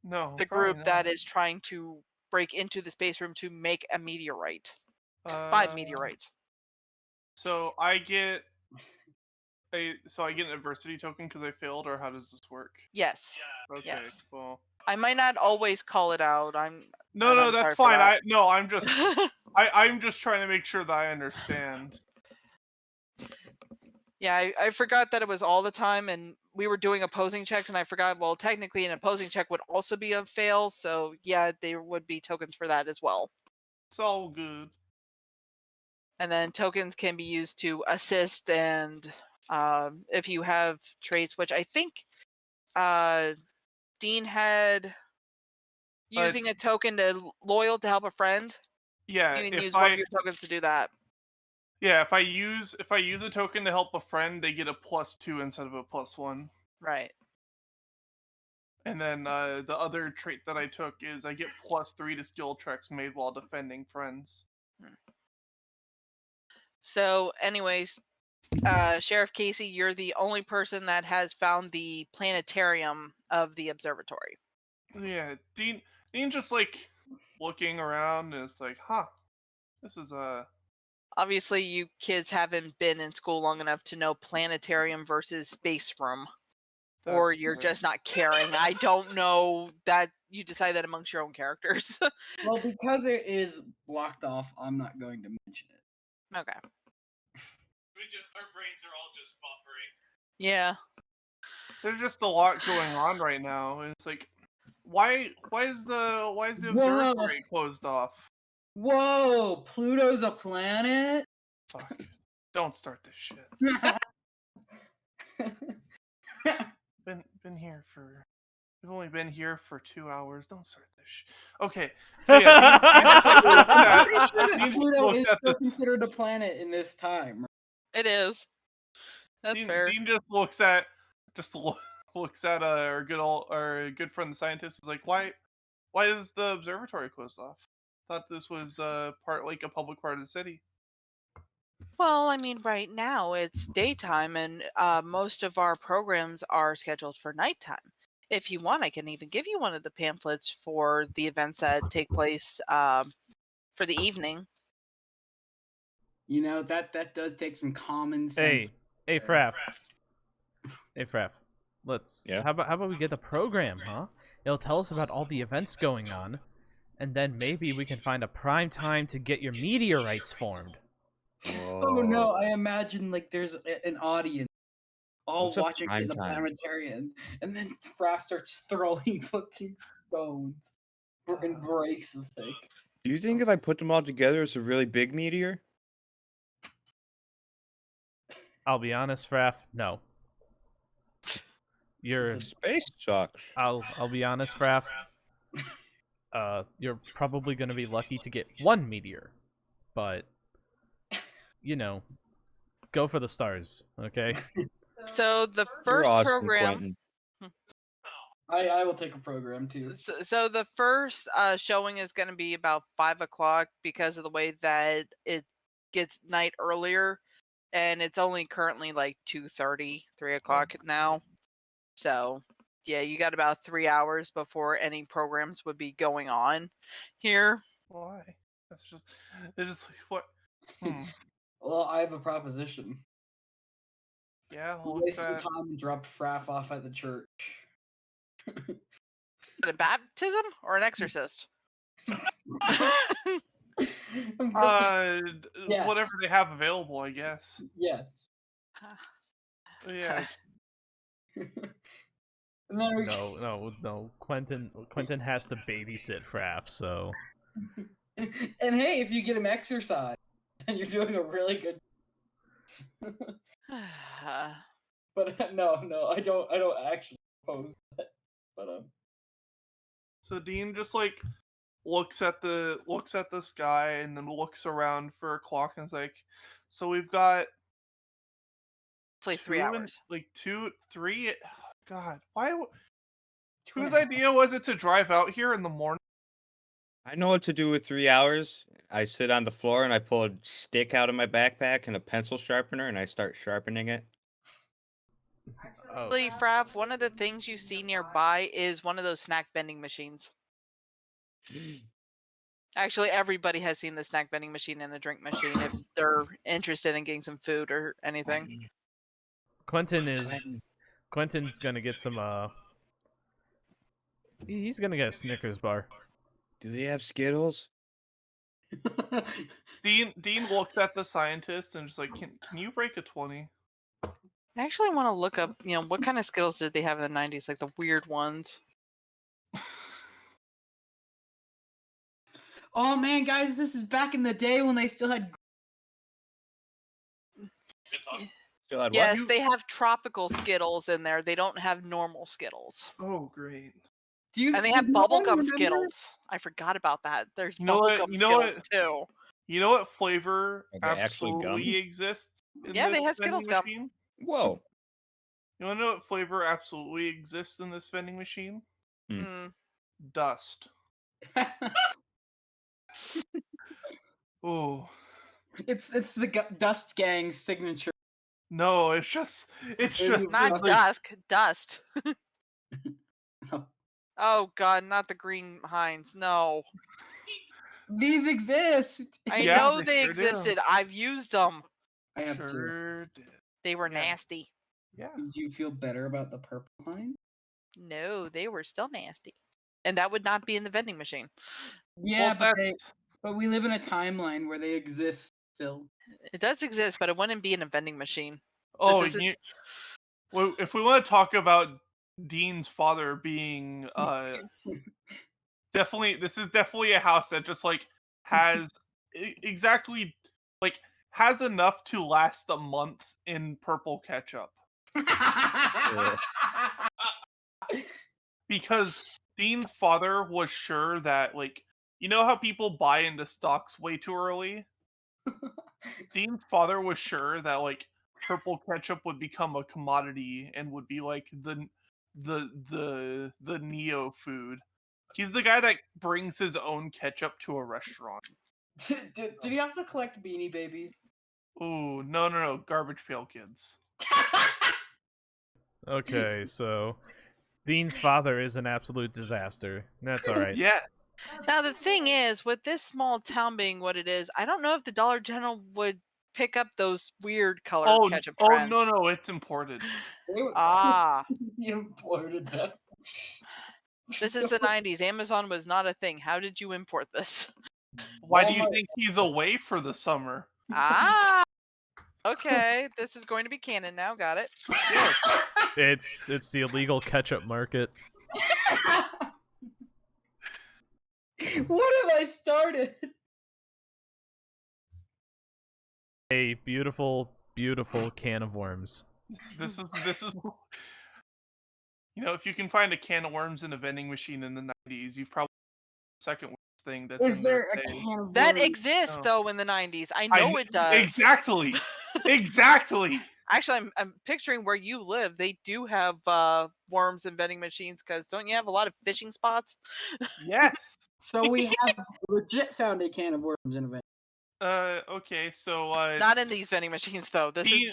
no. the probably group that not. is trying to break into the space room to make a meteorite. 5 meteorites. So I get an adversity token because I failed, or how does this work? Yes. Yeah. Okay. Yes. Well. I might not always call it out. No, I'm that's sorry for fine. that. I'm just I'm just trying to make sure that I understand. Yeah, I forgot that it was all the time, and we were doing opposing checks, and I forgot, well, technically an opposing check would also be a fail, so yeah, there would be tokens for that as well. It's all good. And then tokens can be used to assist, and if you have traits, which I think Dean had using a token to loyal to help a friend. Yeah, You can if use one I of your tokens to do that. if I use a token to help a friend, they get a +2 instead of a +1. Right. And then the other trait that I took is I get +3 to skill checks made while defending friends. So, anyways, Sheriff Casey, you're the only person that has found the planetarium of the observatory. Yeah, Dean just like looking around and it's like, huh, this is Obviously, you kids haven't been in school long enough to know planetarium versus space room. Or you're just not caring. I don't know that you decide that amongst your own characters. Well, because it is blocked off, I'm not going to mention it. Okay. Our brains are all just buffering. Yeah. there's just a lot going on right now. And it's like, why is the observatory closed off? Whoa, Pluto's a planet? Fuck. Don't start this shit. Been here for we've only been here for 2 hours. Don't start this shit. Okay. So yeah, I'm pretty sure that Dean Pluto looks is at still the- considered a planet in this time. It is. That's fair. Dean just looks at our good friend the scientist is like, why is the observatory closed off? Thought this was a public part of the city. Well, I mean, right now it's daytime, and most of our programs are scheduled for nighttime. If you want, I can even give you one of the pamphlets for the events that take place for the evening. You know, that does take some common sense. Hey, Fraf. Hey, Fraf. Yeah? How about we get the program, huh? It'll tell us about all the events going on, and then maybe we can find a prime time to get your meteorites formed. Oh no, I imagine like there's an audience all What's a watching prime in the time? planetarium, and then Fraf starts throwing fucking stones and breaks the thing. Do you think if I put them all together, it's a really big meteor? I'll be honest, Fraf. No. Space sucks. I'll be honest, Fraf. You're probably gonna be lucky to get one meteor, but go for the stars, okay? So the You're first awesome, program. Quentin. I will take a program too. So the first showing is going to be about 5 o'clock because of the way that it gets night earlier, and it's only currently like 2:30, 3 o'clock now. So yeah, you got about 3 hours before any programs would be going on here. Why? They're just like, what? Well, I have a proposition. Yeah, Waste some time and drop Fraf off at the church. A baptism or an exorcist? Yes. Whatever they have available, I guess. Yes. Yeah. And then we No. Quentin has to babysit Fraf, so. And hey, if you get him exercise, then you're doing a really good. But no, I don't actually oppose that. But So Dean just like looks at the sky and then looks around for a clock and is like, so we've got like 3 hours. Like 2, 3. God, why? Whose idea was it to drive out here in the morning? I know what to do with 3 hours. I sit on the floor and I pull a stick out of my backpack and a pencil sharpener and I start sharpening it. Actually, Fraf, one of the things you see nearby is one of those snack vending machines. Actually, everybody has seen the snack vending machine and a drink machine if they're interested in getting some food or anything. Quentin's gonna get some he's gonna get a Snickers bar. Do they have Skittles? Dean looks at the scientist and just like, can you break a 20? I actually want to look up, what kind of Skittles did they have in the 90s, like the weird ones. Oh man, guys, this is back in the day when they still had. Good talk. Still had what? Yes, they have tropical Skittles in there. They don't have normal Skittles. Oh, great. And they have bubblegum Skittles. I forgot about that. There's bubblegum Skittles too. You know what flavor Are they actually gum? absolutely exists in Yeah, this they had vending Skittles gum. machine? Whoa. You want to know what flavor absolutely exists in this vending machine? Mm. Dust. Oh. It's the Dust Gang's signature. No, it's just Not like, dusk, dust. No. Oh god, not the green Heinz. No. These exist. I Yeah, know they they sure do. existed. I've used them. I have to. sure did. They were Yeah. nasty. Yeah. Did you feel better about the purple line? No, they were still nasty. And that would not be in the vending machine. Yeah, Well, but we live in a timeline where they exist still. It does exist, but it wouldn't be in a vending machine. Oh, isn't- well, if we want to talk about Dean's father being definitely, this is definitely a house that just like has exactly like has enough to last a month in purple ketchup because Dean's father was sure that like you know how people buy into stocks way too early. Dean's father was sure that like purple ketchup would become a commodity and would be like the neo food. He's the guy that brings his own ketchup to a restaurant. Did he also collect Beanie Babies? Ooh, no, Garbage Pail Kids. Okay, so Dean's father is an absolute disaster. That's all right. Yeah, Now the thing is, with this small town being what it is, I don't know if the Dollar General would pick up those weird colored ketchup trends. no, it's imported. Ah, He imported them. this is the 90s. Amazon was not a thing. How did you import this? Why do you Walmart- think he's away for the summer? Ah, okay. This is going to be canon now. Got it. It's the illegal ketchup market. What have I started? A beautiful, beautiful can of worms. This is you know, if you can find a can of worms in a vending machine in the 90s, you've probably the second worst thing that's Is in there there a today. can of That worms? exists Oh. though in the 90s. I know it does. Exactly. Exactly. Actually, I'm picturing where you live. They do have worms in vending machines because don't you have a lot of fishing spots? Yes. So we have legit found a can of worms in a van. Okay, so Not in these vending machines though. This is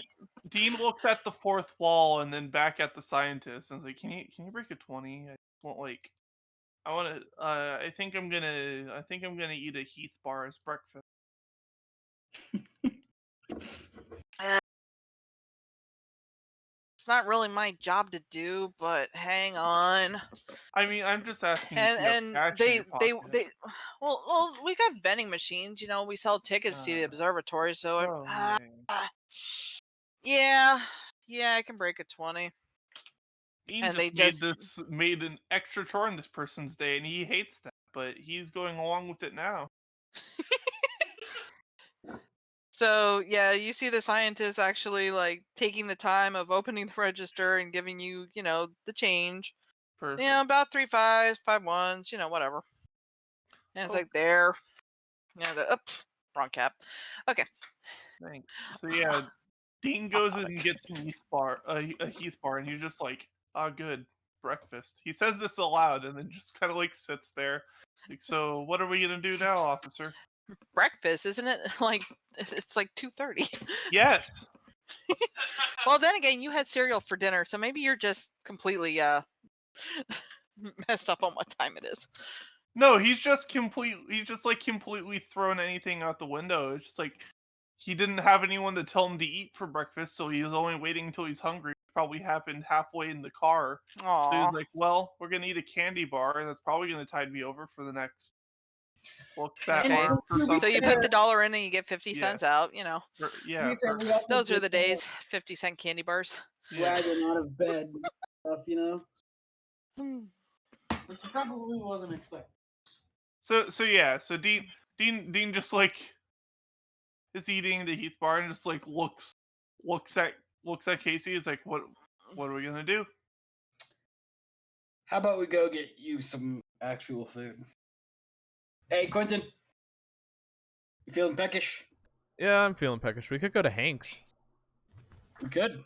Dean looks at the fourth wall and then back at the scientist and is like, "Can you break a 20? I want like I think I'm gonna eat a Heath bar as breakfast." it's not really my job to do, but hang on. I mean, I'm just asking if you have And cash in they your they pocket. they well we got vending machines. We sell tickets to the observatory. So Oh, yeah, I can break a 20. Dean And they made an extra chore on this person's day, and he hates that, but he's going along with it now. So yeah, you see the scientists actually like taking the time of opening the register and giving you, the change. Perfect. About 3 5s, 5 1s, whatever. And it's Oh. like there. Wrong cap. Okay. Thanks. So yeah, Dean goes in and gets a Heath bar, and he's just like, "Ah, good breakfast." He says this aloud, and then just kind of like sits there. Like, so what are we gonna do now, officer? Breakfast, isn't it? Like it's like 2:30. Yes. Well, then again, you had cereal for dinner, so maybe you're just completely messed up on what time it is. No, he's just completely thrown anything out the window. It's just like he didn't have anyone to tell him to eat for breakfast, so he's only waiting until he's hungry. Probably happened halfway in the car. So Aw. he's like, "Well, we're gonna eat a candy bar, and that's probably gonna tide me over for the next Looks that Okay. hard for So So you something. put the $1 in and you get 50 Yeah. cents out, you know. Yeah. We also Those are did the days. 50-cent candy bars. Yeah. wagon out of bed stuff, you know? Hmm. Which probably wasn't expected. So yeah. So Dean just like is eating the Heath bar and just like looks at Casey. Is like, what are we gonna do? How about we go get you some actual food? Hey, Quentin. You feeling peckish? Yeah, I'm feeling peckish. We could go to Hank's. We could.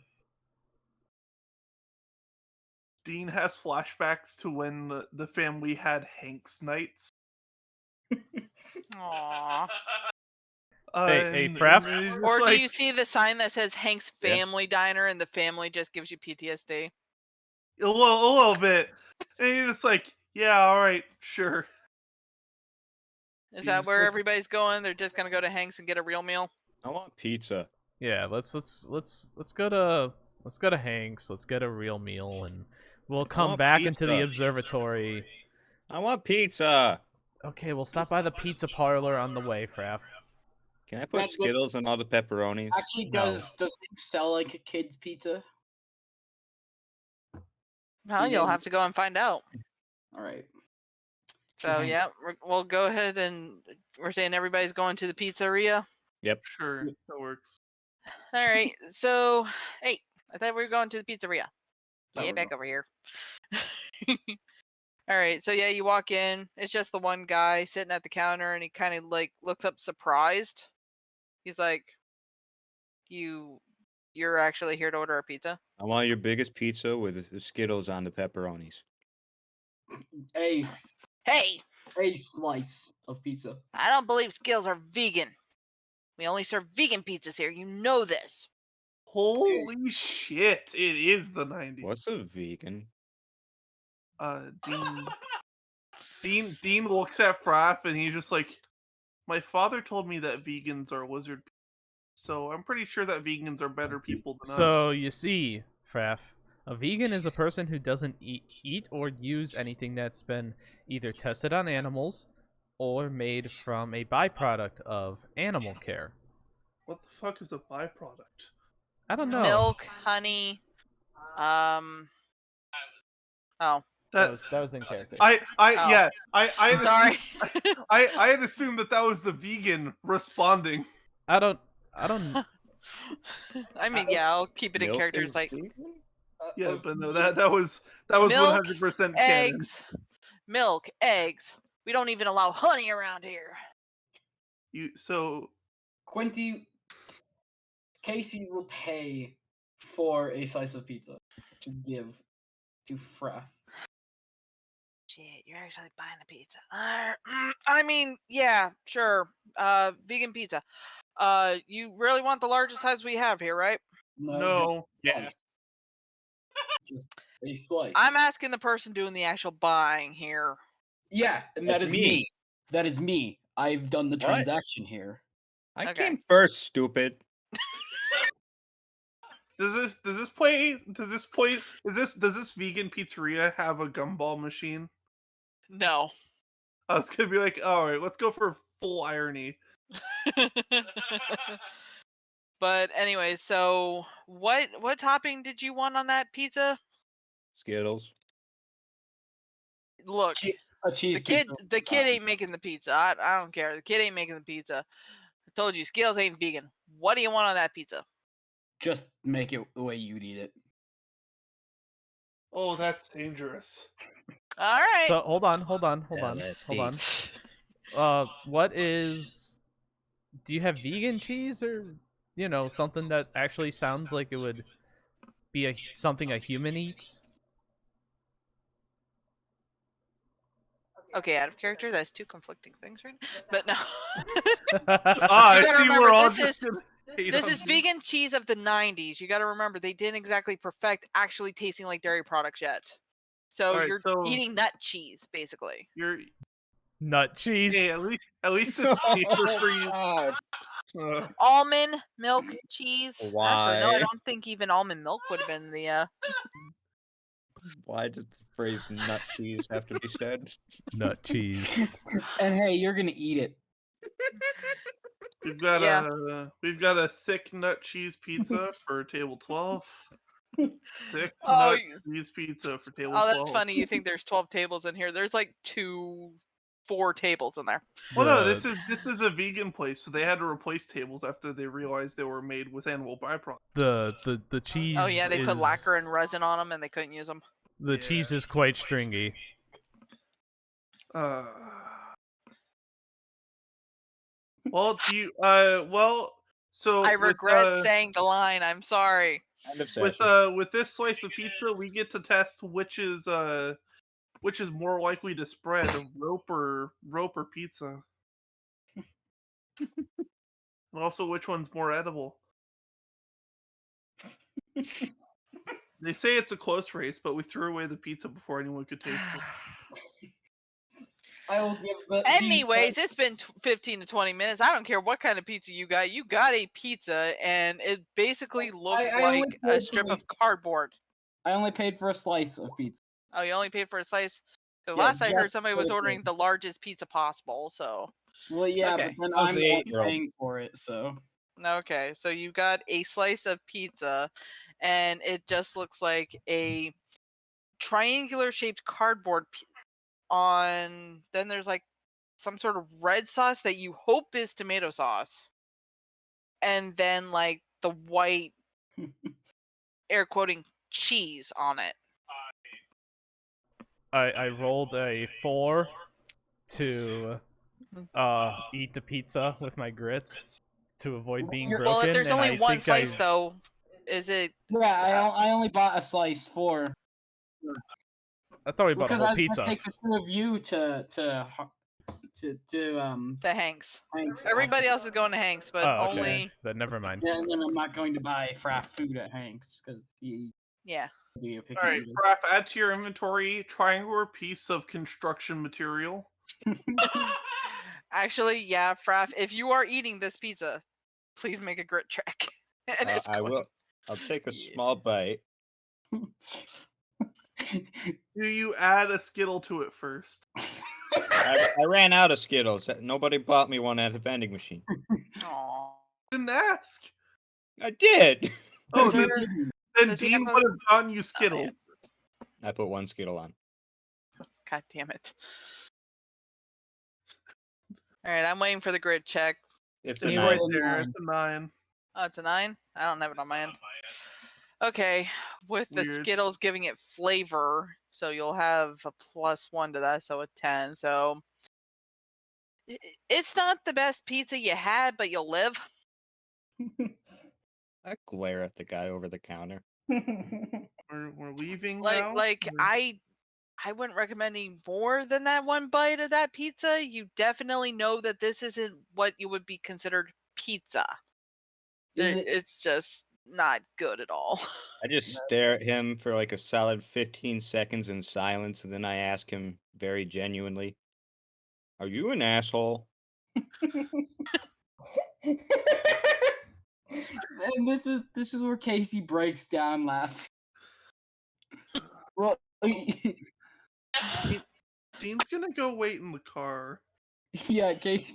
Dean has flashbacks to when the family had Hank's nights. Aww. Hey, And Fraf? he's just Or do like, you see the sign that says Hank's Yeah. Family Diner and the family just gives you PTSD? a little bit, and you're just like, yeah, all right, sure. Is He's that just where like- everybody's going? They're just gonna go to Hank's and get a real meal? I want pizza. Yeah, let's go to Hank's. Let's get a real meal, and we'll come want back into the pizza. observatory. I want pizza. Okay, we'll stop by the pizza parlor on the way, Fraf. Can I put Skittles on all the pepperonis? Actually, No. does it sell like a kid's pizza? Well, you'll have to go and find out. All right. So yeah, we'll go ahead and we're saying everybody's going to the pizzeria. Sure, that works. All right. So hey, I thought we were going to the pizzeria. Oh, Yeah, we're back over here. All right. So yeah, you walk in. It's just the one guy sitting at the counter, and he kind of like looks up surprised. He's like, "You're actually here to order a pizza?" I want your biggest pizza with the Skittles on the pepperonis. A Hey, slice of pizza. I don't believe Skills are vegan. We only serve vegan pizzas here. You know this. Holy shit! It is the 90s. What's a vegan? Dean looks at Fraf and he's just like, my father told me that vegans are lizard people, so I'm pretty sure that vegans are better people than us. So you see, Fraf, a vegan is a person who doesn't eat or use anything that's been either tested on animals or made from a byproduct of animal care. What the fuck is a byproduct? I don't know. Milk, honey. Oh, That was in character. I sorry. I had assumed that was the vegan responding. I don't. I mean, yeah, I'll keep it in Milk characters is like vegan? Yeah, but no, that was Milk, 100% canon. eggs, milk, eggs. We don't even allow honey around here. Quentin, Casey will pay for a slice of pizza to give to Fraf. Shit, you're actually buying a pizza. I mean, yeah, sure. Vegan pizza. You really want the largest size we have here, right? No. Just just a slice. I'm asking the person doing the actual buying here. Yeah, and That's that is me. me. That is me. I've done the What? transaction here. I Okay. came first, stupid. Does this vegan pizzeria have a gumball machine? No. I was gonna be like, all right, let's go for full irony. But anyway, so what topping did you want on that pizza? Skittles. Look, A cheese the kid ain't making the pizza. I don't care. The kid ain't making the pizza. I told you, Scales ain't vegan. What do you want on that pizza? Just make it the way you'd eat it. Oh, that's dangerous. All right. So hold on. that's What is? Do you have vegan cheese or something that actually sounds like it would be something a human eats? Okay, out of character, that's two conflicting things, right? But no. I You gotta see remember, we're all this just is- gonna hate This on is Dean. vegan cheese of the 90s. You got to remember, they didn't exactly perfect actually tasting like dairy products yet. So Alright, you're so- eating nut cheese, basically. You're Nut cheese. hey, at least it's safer for you. God. Almond milk cheese. Actually, no, I Why? don't think even almond milk would have been the. Why did the phrase nut cheese have to be said? Nut cheese. And hey, you're gonna eat it. We've got Yeah. a thick nut cheese pizza for table 12. Thick Oh, nut cheese pizza for table 12. that's funny. You think there's 12 tables in here? There's like 4 tables in there. Well, no, The- this is a vegan place, so they had to replace tables after they realized they were made with animal byproducts. the cheese. Oh yeah, they put is- lacquer and resin on them, and they couldn't use them. The cheese is quite stringy. Well, do you so I with, regret saying the line. I'm sorry. Kind of sassy. with this slice of pizza, we get to test which is more likely to spread, rope or pizza. And also, which one's more edible? They say it's a close race, but we threw away the pizza before anyone could taste it. I will give the. Anyways, it's been 15 to 20 minutes. I don't care what kind of pizza you got. You got a pizza, and it basically looks I only like a paid strip for of cardboard. I only paid for a slice of pizza. Oh, you only paid for a slice? The Yeah, last I heard, just somebody for was the ordering pizza. the largest pizza possible. So Well, yeah, Okay. but then How's I'm the the one 8-year-old? paying for it, so. okay, so you got a slice of pizza, and it just looks like a triangular shaped cardboard on. Then there's like some sort of red sauce that you hope is tomato sauce, and then like the white air quoting cheese on it. I rolled a 4 to eat the pizza with my grits to avoid being broken. Well, if there's and only I one think slice, though, is it? Yeah, I only bought a slice for I thought we bought a because whole I was pizza. gonna take the 2 of you to To Hanks. Hanks. Everybody else is going to Hanks, but Oh, okay. only Then never mind. Yeah, and then I'm not going to buy Fraf food at Hanks because he yeah. be a picky All right, eater. Fraf, add to your inventory triangular piece of construction material. Actually, yeah, Fraf, if you are eating this pizza, please make a grit check. And it's I going- will. I'll take a small bite. Do you add a Skittle to it first? I ran out of Skittles. Nobody bought me one at the vending machine. Aw. Didn't ask. I did. Oh, Is then, there- then does he Dean have a- would have gotten you yeah. Skittles. I put one Skittle on. God damn it. Alright, I'm waiting for the grit check. It's It's a You right 9. rolled a there. 9. It's a 9. Oh, it's a 9? I don't have it on my end. Okay, with the Weird. Skittles giving it flavor, so you'll have a +1 to that, so a 10. So it's not the best pizza you had, but you'll live. I glare at the guy over the counter. We're leaving now. Like Or- I wouldn't recommend any more than that one bite of that pizza. You definitely know that this isn't what you would be considered pizza. Is it- It's just not good at all. I just stare at him for like a solid 15 seconds in silence, and then I ask him very genuinely, "Are you an asshole?" And this is where Casey breaks down laughing. Well, Dean's gonna go wait in the car. yeah, Casey.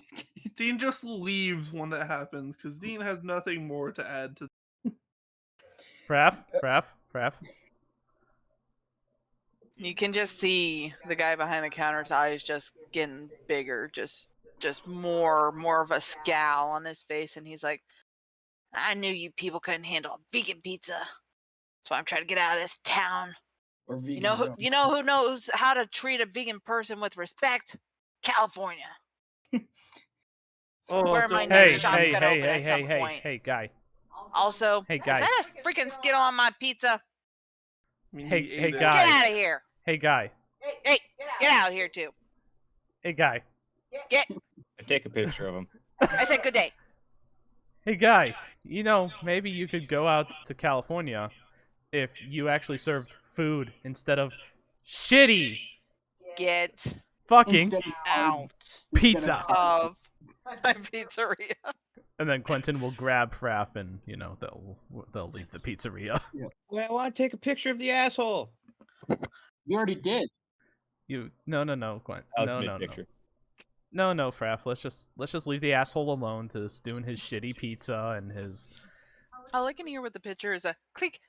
Dean just leaves when that happens because Dean has nothing more to add to. Fraf. You can just see the guy behind the counter's eyes just getting bigger, just more of a scowl on his face, and he's like, I knew you people couldn't handle vegan pizza. That's why I'm trying to get out of this town. Or vegan You know zone. who knows how to treat a vegan person with respect? California. Oh, Where my don't next worry. shop's gonna open at some point. Hey, guy. Also, Hey, is guy. that a freaking Skittle on my pizza? I mean, Hey, he hey, ate it. guy. Get out of here. Hey, guy. Hey, get out of here too. Hey, guy. I take a picture of him. I said good day. Hey, guy. You know, maybe you could go out to California if you actually served food instead of shitty Get fucking Instead of- out pizza. of my pizzeria. And then Quentin will grab Fraf and, you know, they'll leave the pizzeria. Well, I want to take a picture of the asshole. You already did. No, Quentin. That was No. mid-picture. No, Fraf. Let's just leave the asshole alone to doing his shitty pizza and his. All I can hear with the picture is a click.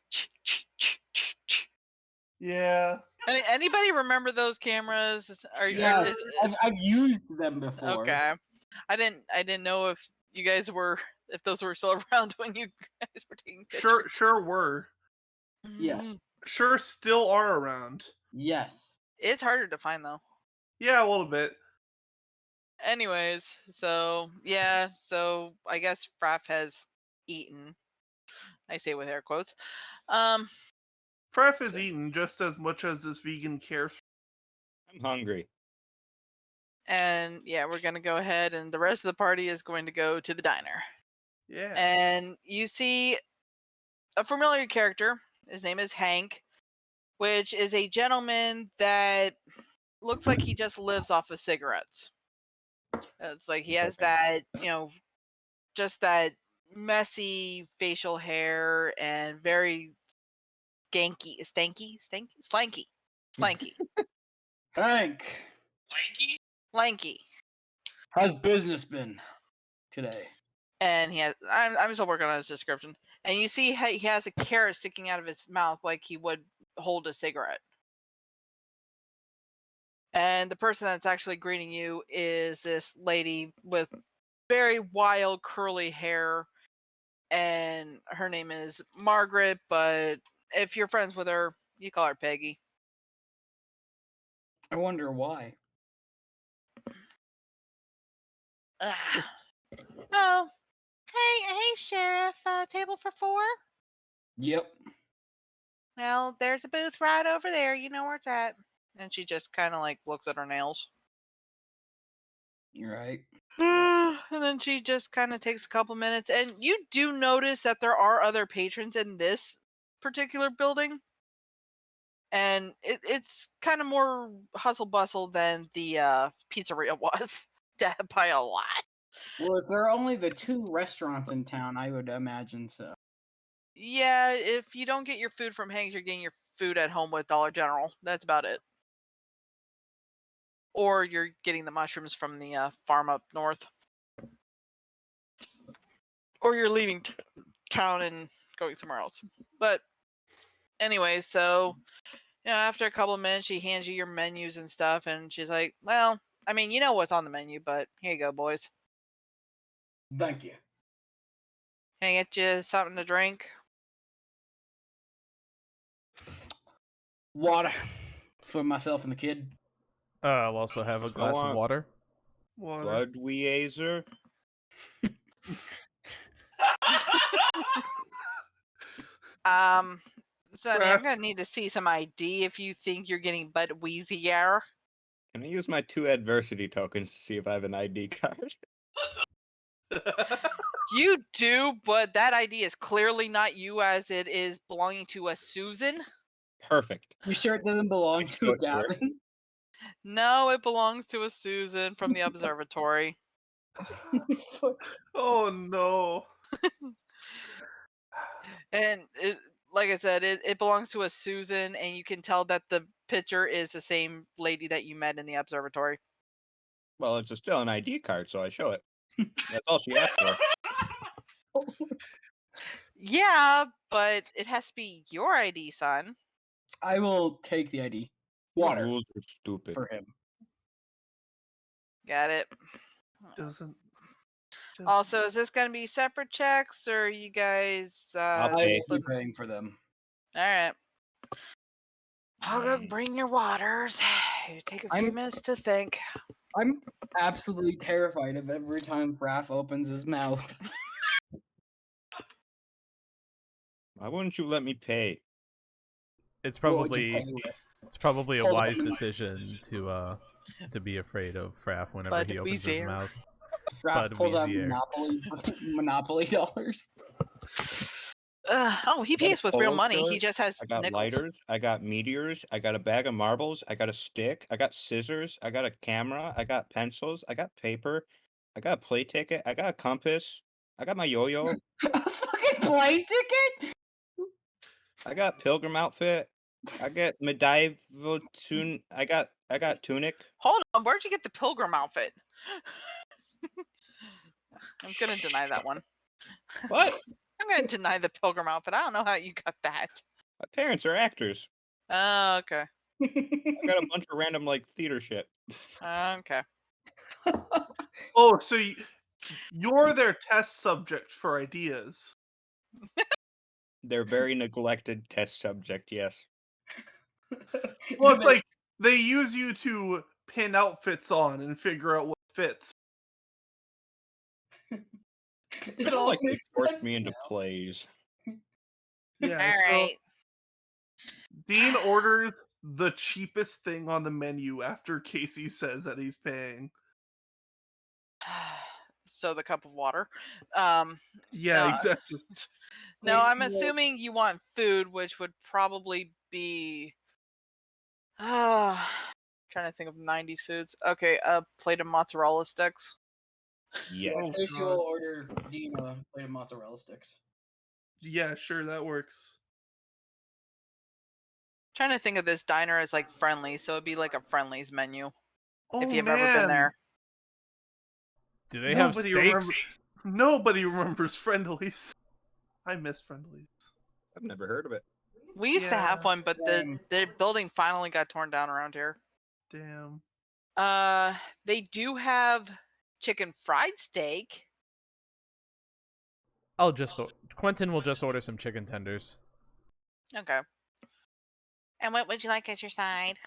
Yeah. Anybody remember those cameras? Yes, I've used them before. Okay. I didn't know if you guys were if those were still around when you guys were taking pictures. Sure were. Yes. Sure still are around. Yes. It's harder to find though. Yeah, a little bit. Anyways, so yeah, so I guess Fraf has eaten. I say with air quotes. Fraf is eaten just as much as this vegan cares. I'm hungry. And yeah, we're gonna go ahead, and the rest of the party is going to go to the diner. Yeah. And you see a familiar character. His name is Hank, which is a gentleman that looks like he just lives off of cigarettes. It's like he has that, just that messy facial hair and very slanky. Hank, Lanky. how's business been today? And I'm still working on his description. And you see he has a carrot sticking out of his mouth like he would hold a cigarette. And the person that's actually greeting you is this lady with very wild curly hair, and her name is Margaret, but if you're friends with her, you call her Peggy. I wonder why. Oh, hey, Sheriff, table for 4? Yep. Well, there's a booth right over there. You know where it's at. And she just kind of like looks at her nails. You're right. And then she just kind of takes a couple minutes. And you do notice that there are other patrons in this particular building. And it's kind of more hustle bustle than the pizzeria was by a lot. Well, if there are only the 2 restaurants in town, I would imagine so. Yeah, if you don't get your food from Hank's, you're getting your food at home with Dollar General. That's about it. Or you're getting the mushrooms from the farm up north. Or you're leaving town and going somewhere else. But anyway, so after a couple of minutes, she hands you your menus and stuff, and she's like, well, I mean, you know what's on the menu, but here you go, boys. Thank you. Can I get you something to drink? Water for myself and the kid. I'll also have a glass of water. Budweiser. Sonny, I'm gonna need to see some ID if you think you're getting Budweiser. Can I use my 2 adversity tokens to see if I have an ID card? You do, but that ID is clearly not you, as it is belonging to a Susan. Perfect. You sure it doesn't belong to Gavin? No, it belongs to a Susan from the observatory. Oh no. And like I said, it belongs to a Susan, and you can tell that the picture is the same lady that you met in the observatory. Well, it's still an ID card, so I show it. That's all she asked for. Yeah, but it has to be your ID, son. I will take the ID. Water. Rules are stupid. For him. Got it. Doesn't. Also, is this going to be separate checks, or are you guys? I'll I pay. will be paying for them. All right. I'll go bring your waters. You take a few minutes to think. I'm absolutely terrified of every time Fraf opens his mouth. Why wouldn't you let me pay? It's What would you probably pay with? it's probably a Hold on. wise decision to be afraid of Fraf whenever he opens his Budweiser. mouth. Fraf pulls out Budweiser. Monopoly dollars. He pays with real money. He just has I got nickels. lighters. I got meteors. I got a bag of marbles. I got a stick. I got scissors. I got a camera. I got pencils. I got paper. I got a play ticket. I got a compass. I got my yo-yo. A fucking plane ticket? I got pilgrim outfit. I got medieval I got tunic. Hold on, where'd you get the pilgrim outfit? I'm gonna deny that one. What? I'm gonna deny the pilgrim outfit. I don't know how you got that. My parents are actors. Oh, okay. I got a bunch of random like theater shit. Okay. Oh, so you're their test subject for ideas. They're very neglected test subject. Yes. Well, it's like they use you to pin outfits on and figure out what fits. It all Like they makes forced sense me into now. plays. Yeah. All so right. Dean orders the cheapest thing on the menu after Casey says that he's paying. So the cup of water. Yeah, No, exactly. no, I'm Casey will- assuming you want food, which would probably be. Trying to think of 90s foods. Okay, a plate of mozzarella sticks. Yes. Oh, Casey God. will order Dean a plate of mozzarella sticks. Yeah, sure, that works. Trying to think of this diner as like friendly, so it'd be like a Friendlies menu Oh, if you've man. ever been there. Do they have Nobody steaks? remembers. Nobody remembers Friendlies. I miss Friendlies. I've never heard of it. We used to have Yeah. one, but the Same. building finally got torn down around here. Damn. They do have chicken fried steak. Quentin will just order some chicken tenders. Okay. And what would you like as your side?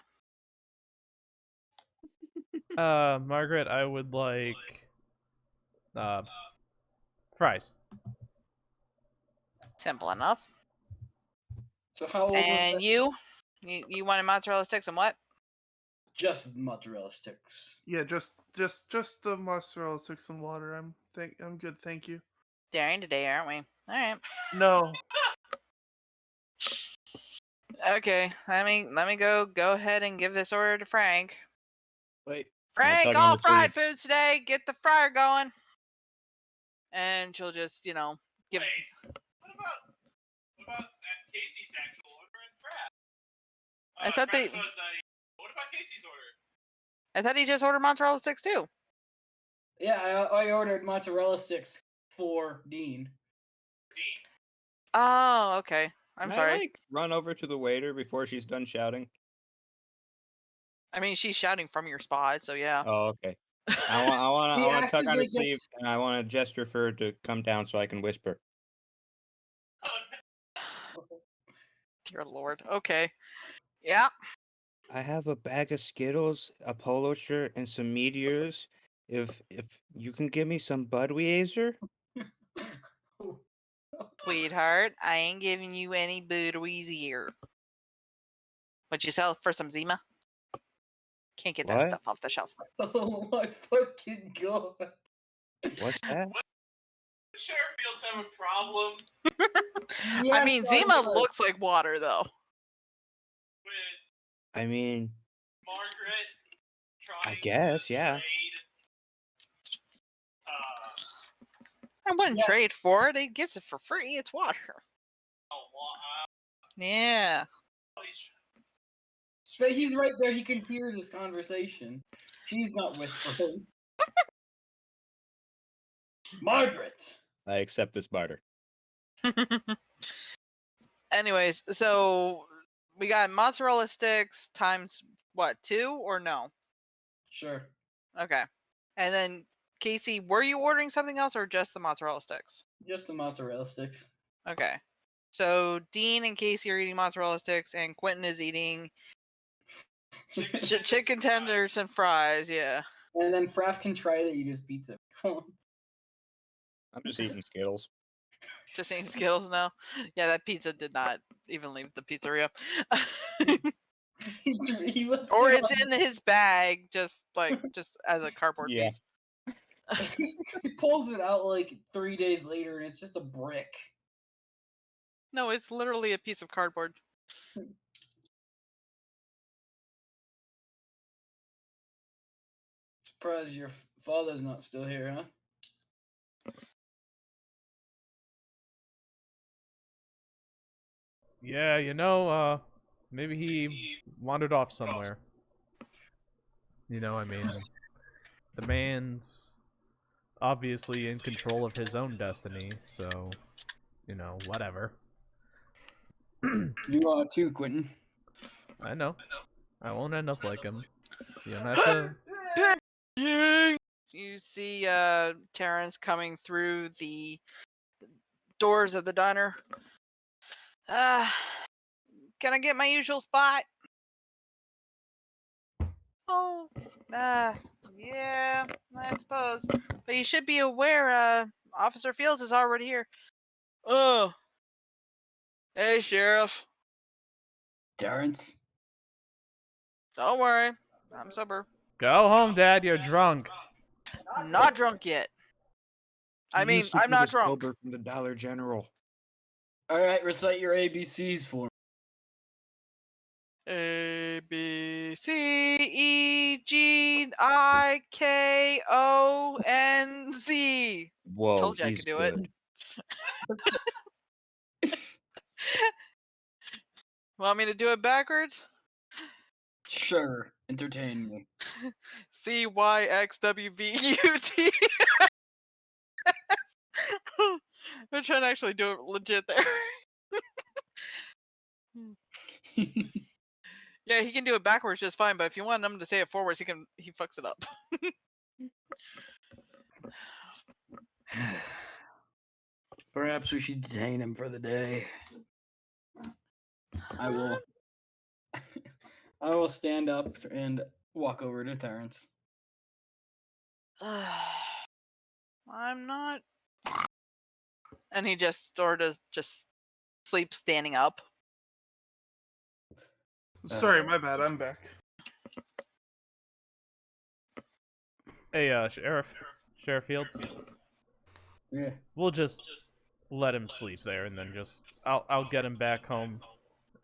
Margaret, I would like fries. Simple enough. So how old was And that? you wanted mozzarella sticks and what? Just mozzarella sticks. Yeah, just the mozzarella sticks and water. I'm good, thank you. Daring today, aren't we? All right. No. Okay. Let me go ahead and give this order to Frank. Wait. Frank, tug on all the fried sleeve. foods today. Get the fryer going. And she'll just, give. Wait, what about Casey's actual order and Fraf? I thought they- What about Casey's order? I thought he just ordered mozzarella sticks too. Yeah, I ordered mozzarella sticks for Dean. Dean. Oh, okay. I'm Can sorry. I, like, run over to the waiter before she's done shouting? I mean, she's shouting from your spot, so yeah. Oh, okay. I He want to tug on her actively sleeve, gets- and I want to gesture for her to come down so I can whisper. Oh, Dear Lord. Okay. Yeah. I have a bag of Skittles, a polo shirt, and some meteors. If you can give me some Budweiser, Sweetheart, I ain't giving you any booteries here. What you sell for some Zima? Can't get that What? stuff off the shelf. Oh my fucking god. What's that? the Sherifields have a problem I Yes, mean, I Zima know. looks like water, though. with I mean, Margaret trying guess, to yeah. trade. I wouldn't Yeah. trade for it. He gets it for free. It's water. Yeah. But he's right there. He can hear this conversation. She's not whispering. Margaret. I accept this barter. Anyways, so we got mozzarella sticks times what, 2 or no? Sure. Okay. And then Casey, were you ordering something else or just the mozzarella sticks? Just the mozzarella sticks. Okay. So Dean and Casey are eating mozzarella sticks, and Quentin is eating chicken tenders and fries. Yeah. And then Fraf can try to eat his pizza. I'm just eating Skittles. Just eating Skittles now. Yeah, that pizza did not even leave the pizzeria. He left Or it it's in his bag, just as a cardboard Yeah. piece. He pulls it out like 3 days later, and it's just a brick. No, it's literally a piece of cardboard. Surprised your father's not still here, huh? Yeah, Maybe he wandered off somewhere. You know, I mean, the man's obviously in control of his own destiny, so, you know, whatever. You are too, Quentin. I know. I won't end up like him. You don't have to. You see Terrence coming through the doors of the diner. Can I get my usual spot? Oh, yeah, I suppose. But you should be aware, Officer Fields is already here. Oh. Hey, Sheriff. Terrence? Don't worry. I'm sober. Go home, Dad. You're drunk. I'm not drunk yet. I mean, I'm not drunk. Sober from the Dollar General. Alright, recite your ABCs for me. A, B, C, E, G, I, K, O, N, Z. Whoa, Told you I he's could do good. it. Want me to do it backwards? Sure, entertain me. C, Y, X, W, V, U, T. I'm trying to actually do it legit there. Yeah, he can do it backwards just fine, but if you want him to say it forwards, he fucks it up. Perhaps we should detain him for the day. I will stand up and walk over to Terrence. I'm not. And he just sort of just sleeps standing up. Sorry, my bad. I'm back. Hey, Sheriff Fields. Yeah. We'll just let him sleep there, and then I'll get him back home.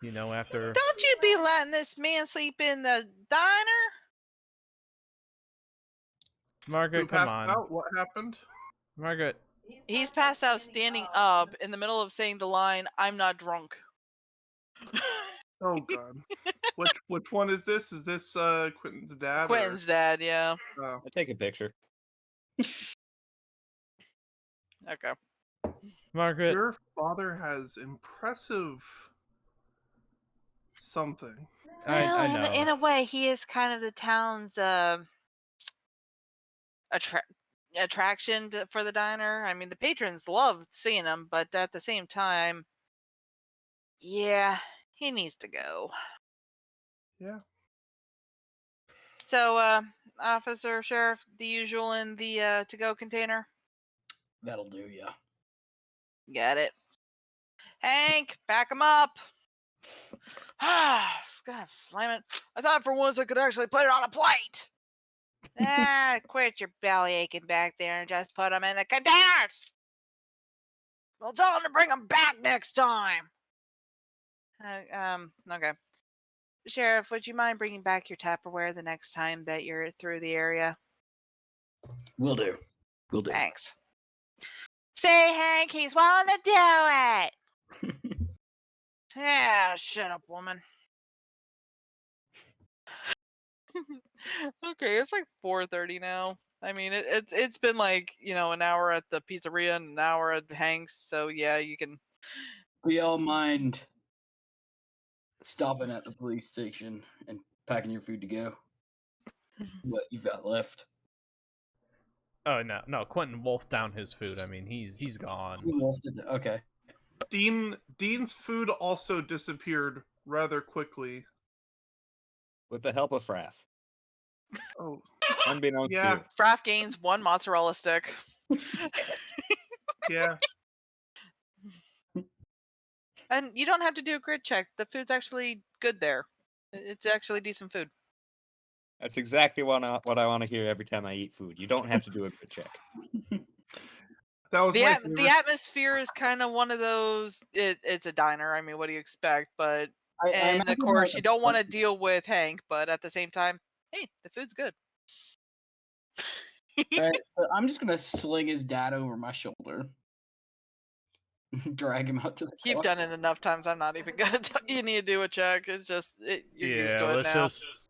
You know, after. Don't you be letting this man sleep in the diner? Margaret, Who come passed on. out? What happened? Margaret. He's passed out standing up in the middle of saying the line, "I'm not drunk." Oh god. Which one is this? Is this Quentin's dad? Quentin's dad, yeah. Or... Oh. I take a picture. Okay. Margaret. Your father has impressive something. I know. In a way, he is kind of the town's attraction for the diner. I mean, the patrons love seeing him, but at the same time, yeah, he needs to go. Yeah. So, Officer, Sheriff, the usual in the to-go container? That'll do, yeah. Got it. Hank, back him up. God, flame it. I thought for once I could actually put it on a plate. Quit your belly aching back there and just put them in the containers. We'll tell them to bring them back next time. Okay. Sheriff, would you mind bringing back your Tupperware the next time that you're through the area? Will do. Will do. Thanks. Say, Hank, he's willing to do it. Yeah, shut up, woman. Okay, it's like 4:30 now. I mean, it's been like, you know, an hour at the pizzeria and an hour at Hank's, so yeah, you can. Do y'all mind stopping at the police station and packing your food to go? What you've got left? Oh no, Quentin wolfed down his food. I mean, he's gone. Okay. Dean's food also disappeared rather quickly. With the help of Fraf. Oh. Unbeknownst to Yeah. you. Fraf gains 1 mozzarella stick. Yeah. And you don't have to do a grid check. The food's actually good there. It's actually decent food. That's exactly what I want to hear every time I eat food. You don't have to do a good check. That was the atmosphere is kind of one of those. It's a diner. I mean, what do you expect? But and of course, you don't want to deal with Hank. But at the same time, hey, the food's good. Right, I'm just gonna sling his dad over my shoulder. Drag him out to the You've car. done it enough times. I'm not even gonna tell you need to do a check. It's just you're used to it let's now. just.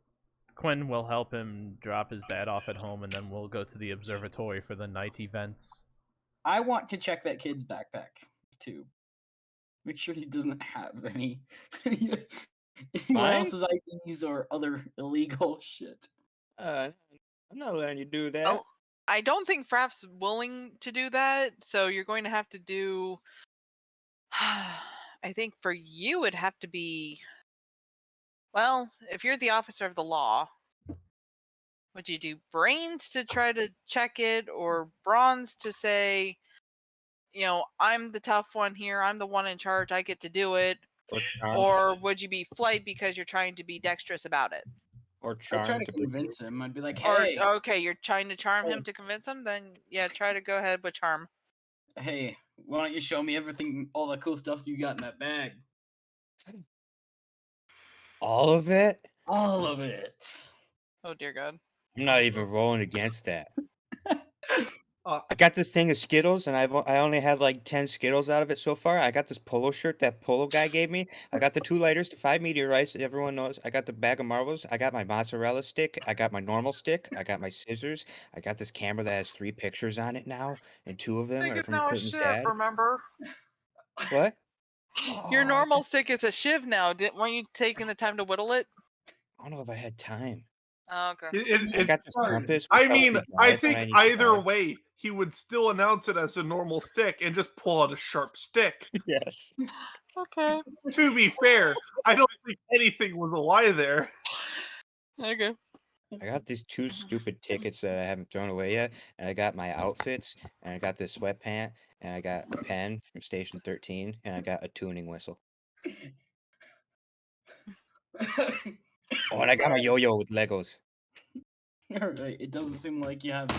Quentin will help him drop his dad off at home, and then we'll go to the observatory for the night events. I want to check that kid's backpack too. Make sure he doesn't have anyone Mine? else's IDs or other illegal shit. I'm not letting you do that. Oh, I don't think Fraf's willing to do that, so you're going to have to do. I think for you it'd have to be. Well, if you're the officer of the law, would you do brains to try to check it, or bronze to say, I'm the tough one here, I'm the one in charge, I get to do it? Or charm. Or would you be flight because you're trying to be dexterous about it? Or I'd try charm to bring convince him. I'd be like, Or hey, okay, you're trying to charm him to convince him, then yeah, try to go ahead with charm. hey, why don't you show me everything, all the cool stuff you got in that bag? all of it? All of it. Oh dear God. I'm not even rolling against that. Uh, I got this thing of Skittles, and I only had like 10 Skittles out of it so far. I got this polo shirt that polo guy gave me. I got the 2 lighters, the 5 meteorites that everyone knows. I got the bag of marbles. I got my mozzarella stick. I got my normal stick. I got my scissors. I got this camera that has 3 pictures on it now, and 2 of them Stick are is from now a Quentin's shiv, dad. remember? What? Your Oh, normal stick is a shiv now. Weren't you taking the time to whittle it? I don't know if I had time. Oh, okay. I got this hard. compass. I which helps mean, me I drive when think need to either drive. way, he would still announce it as a normal stick and just pull out a sharp stick. Yes. Okay. To be fair, I don't think anything was a lie there. Okay. I got these 2 stupid tickets that I haven't thrown away yet, and I got my outfits, and I got this sweatpant, and I got a pen from Station 13, and I got a tuning whistle. Oh, and I got my yo-yo with Legos Alright, it doesn't seem like you have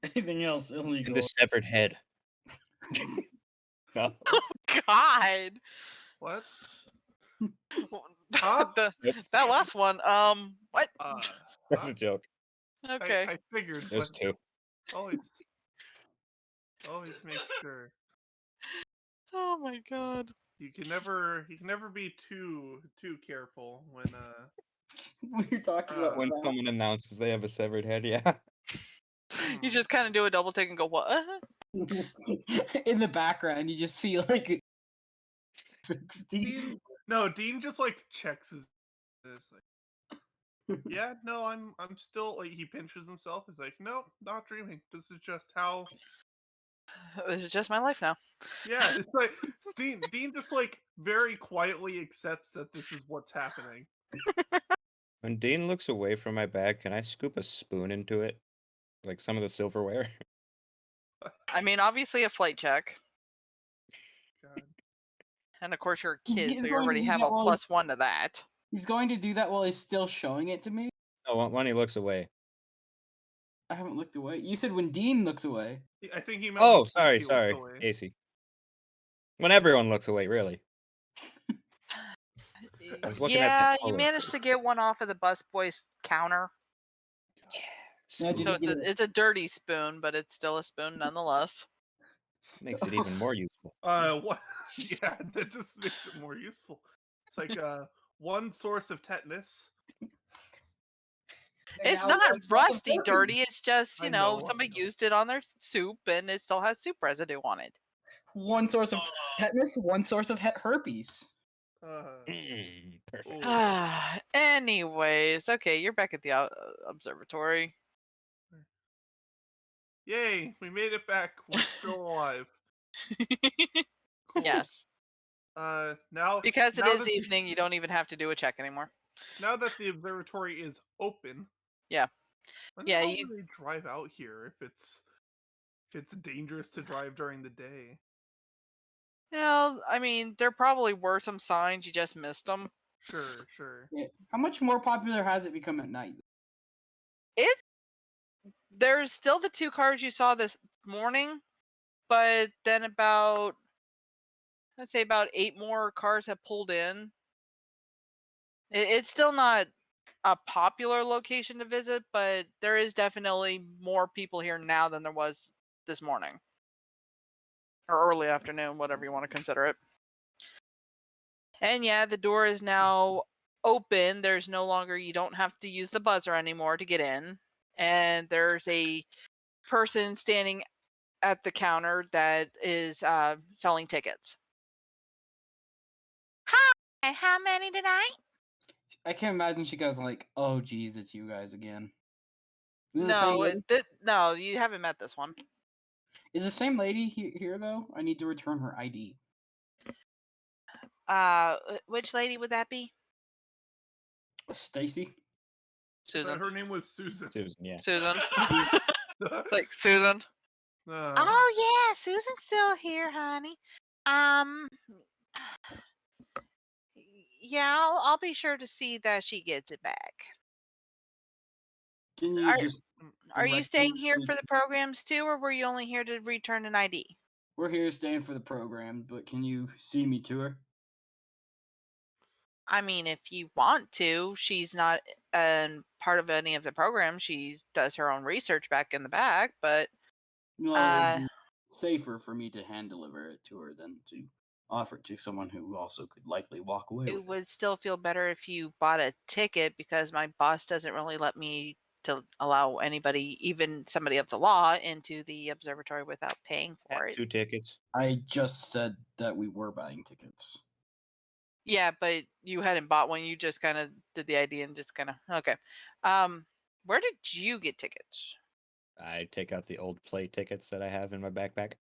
anything else and illegal. the severed head. No. God. What? Huh? That last one. What? That's a joke. Okay. I figured, There's but 2. always make sure. Oh my God. You can never be too careful when When you're talking about When that. someone announces they have a severed head, yeah. You just kind of do a double take and go, what? In the background, you just see like 60. Dean just like checks his like, yeah, no, I'm still like, he pinches himself. He's like, no, not dreaming. This is just how. This is just my life now. Yeah, it's like Dean just like very quietly accepts that this is what's happening. When Dean looks away from my bag, can I scoop a spoon into it? Like some of the silverware? I mean, obviously a flight check. God. And of course you're a He's kid, so you going to already do have that a while +1 to that. He's going to do that while he's still showing it to me. No, when he looks away. I haven't looked away. You said when Dean looks away. I think he meant. Oh, when sorry, Casey looks sorry. away. AC. When everyone looks away, really. I was looking at Yeah, that you polo managed to get one off of the busboy's counter. Now, did spoon. So you get it's a dirty spoon, but it's still a spoon nonetheless. Makes it even more useful. What? Yeah, that just makes it more useful. It's like one source of tetanus. It's now not that's not the rusty point. dirty. It's just, I know, somebody I know. used it on their soup and it still has soup residue on it. One source of tetanus, one source of herpes. Perfect. Anyways, okay, you're back at the observatory. Yay, we made it back. We're still alive. Cool. Yes. Now Because it now is that the- evening, you don't even have to do a check anymore. now that the observatory is open. Yeah. When Yeah, the hell you- do they drive out here if it's dangerous to drive during the day? I mean, there probably were some signs, you just missed them. Sure. Yeah. How much more popular has it become at night? There's still the 2 cars you saw this morning, but then I'd say about 8 more cars have pulled in. It's still not a popular location to visit, but there is definitely more people here now than there was this morning. or early afternoon, whatever you want to consider it. And yeah, the door is now open. There's no longer, you don't have to use the buzzer anymore to get in. And there's a person standing at the counter that is selling tickets. Hi, how many tonight? I can't imagine she goes like, "Oh, geez, it's you guys again." Is it the same No, lady? no, you haven't met this one. Is the same lady here though? I need to return her ID. Which lady would that be? Stacy. Susan. Her name was Susan. Susan, yeah. Susan. Like Susan. Oh yeah, Susan's still here, honey. Yeah, I'll be sure to see that she gets it back. Can you just? Are you direct staying me here to- for the programs too, or were you only here to return an ID? We're here staying for the program, but can you see me to her? I mean, if you want to, she's not part of any of the programs. She does her own research back in the back, but Well, it'd be safer for me to hand deliver it to her than to offer it to someone who also could likely walk away it with it. would still feel better if you bought a ticket, because my boss doesn't really let me to allow anybody, even somebody of the law, into the observatory without paying for it. 2 tickets. I just said that we were buying tickets. Yeah, but you hadn't bought one. You just kind of did the ID and just kind of okay. Where did you get tickets? I take out the old play tickets that I have in my backpack.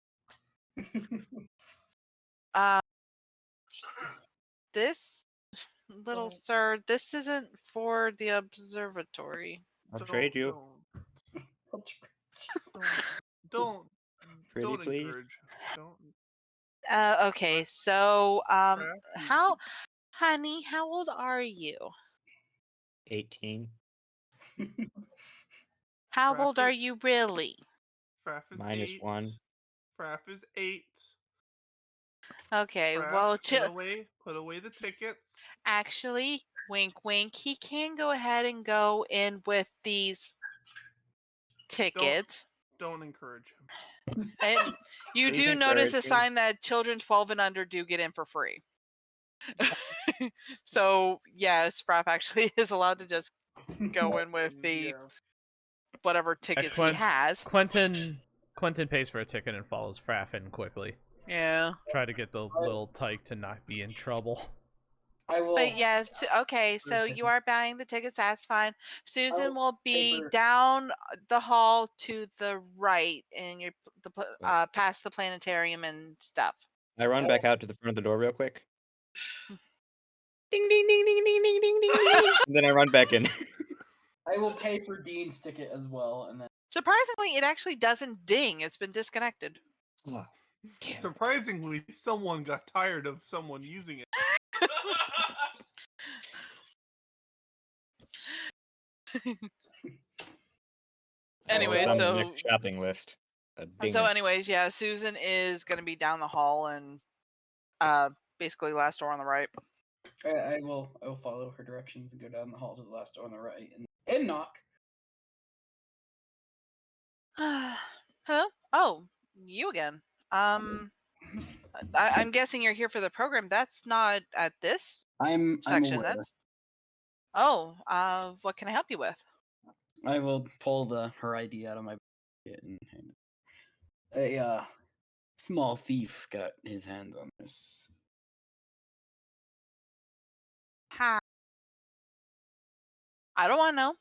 This little sir, this isn't for the observatory. I'll trade you. Don't Pretty please. encourage. Don't. Okay, so Fraf? how, honey, how old are you? 18. How Fraf old are is- you really? Fraf is Minus 8. 1. Fraf is 8. Okay, Fraf, well, put away the tickets. actually, wink, wink. He can go ahead and go in with these tickets. Don't encourage him. And you Please do notice a encourage me. sign that children 12 and under do get in for free. So yes, Fraf actually is allowed to just go in with the whatever tickets he has. Quentin pays for a ticket and follows Fraf in quickly. Yeah. Try to get the little tyke to not be in trouble. I will. But yeah, okay, so you are buying the tickets, that's fine. Susan will be paper. down the hall to the right, and you're past the planetarium and stuff. I run back out to the front of the door real quick. Ding ding ding ding ding ding ding ding ding. And then I run back in. I will pay for Dean's ticket as well, and then Surprisingly, it actually doesn't ding. It's been disconnected. Oh, damn. Surprisingly, someone got tired of someone using it. Anyway, It's on the so next shopping list. anyways, yeah, Susan is gonna be down the hall and basically last door on the right. I will follow her directions and go down the hall to the last door on the right and knock. Hello? Oh, you again. I'm guessing you're here for the program. That's not at this I'm section. aware. That's what can I help you with? I will pull her ID out of my pocket and hand it. A small thief got his hands on this. Hi. I don't want to know.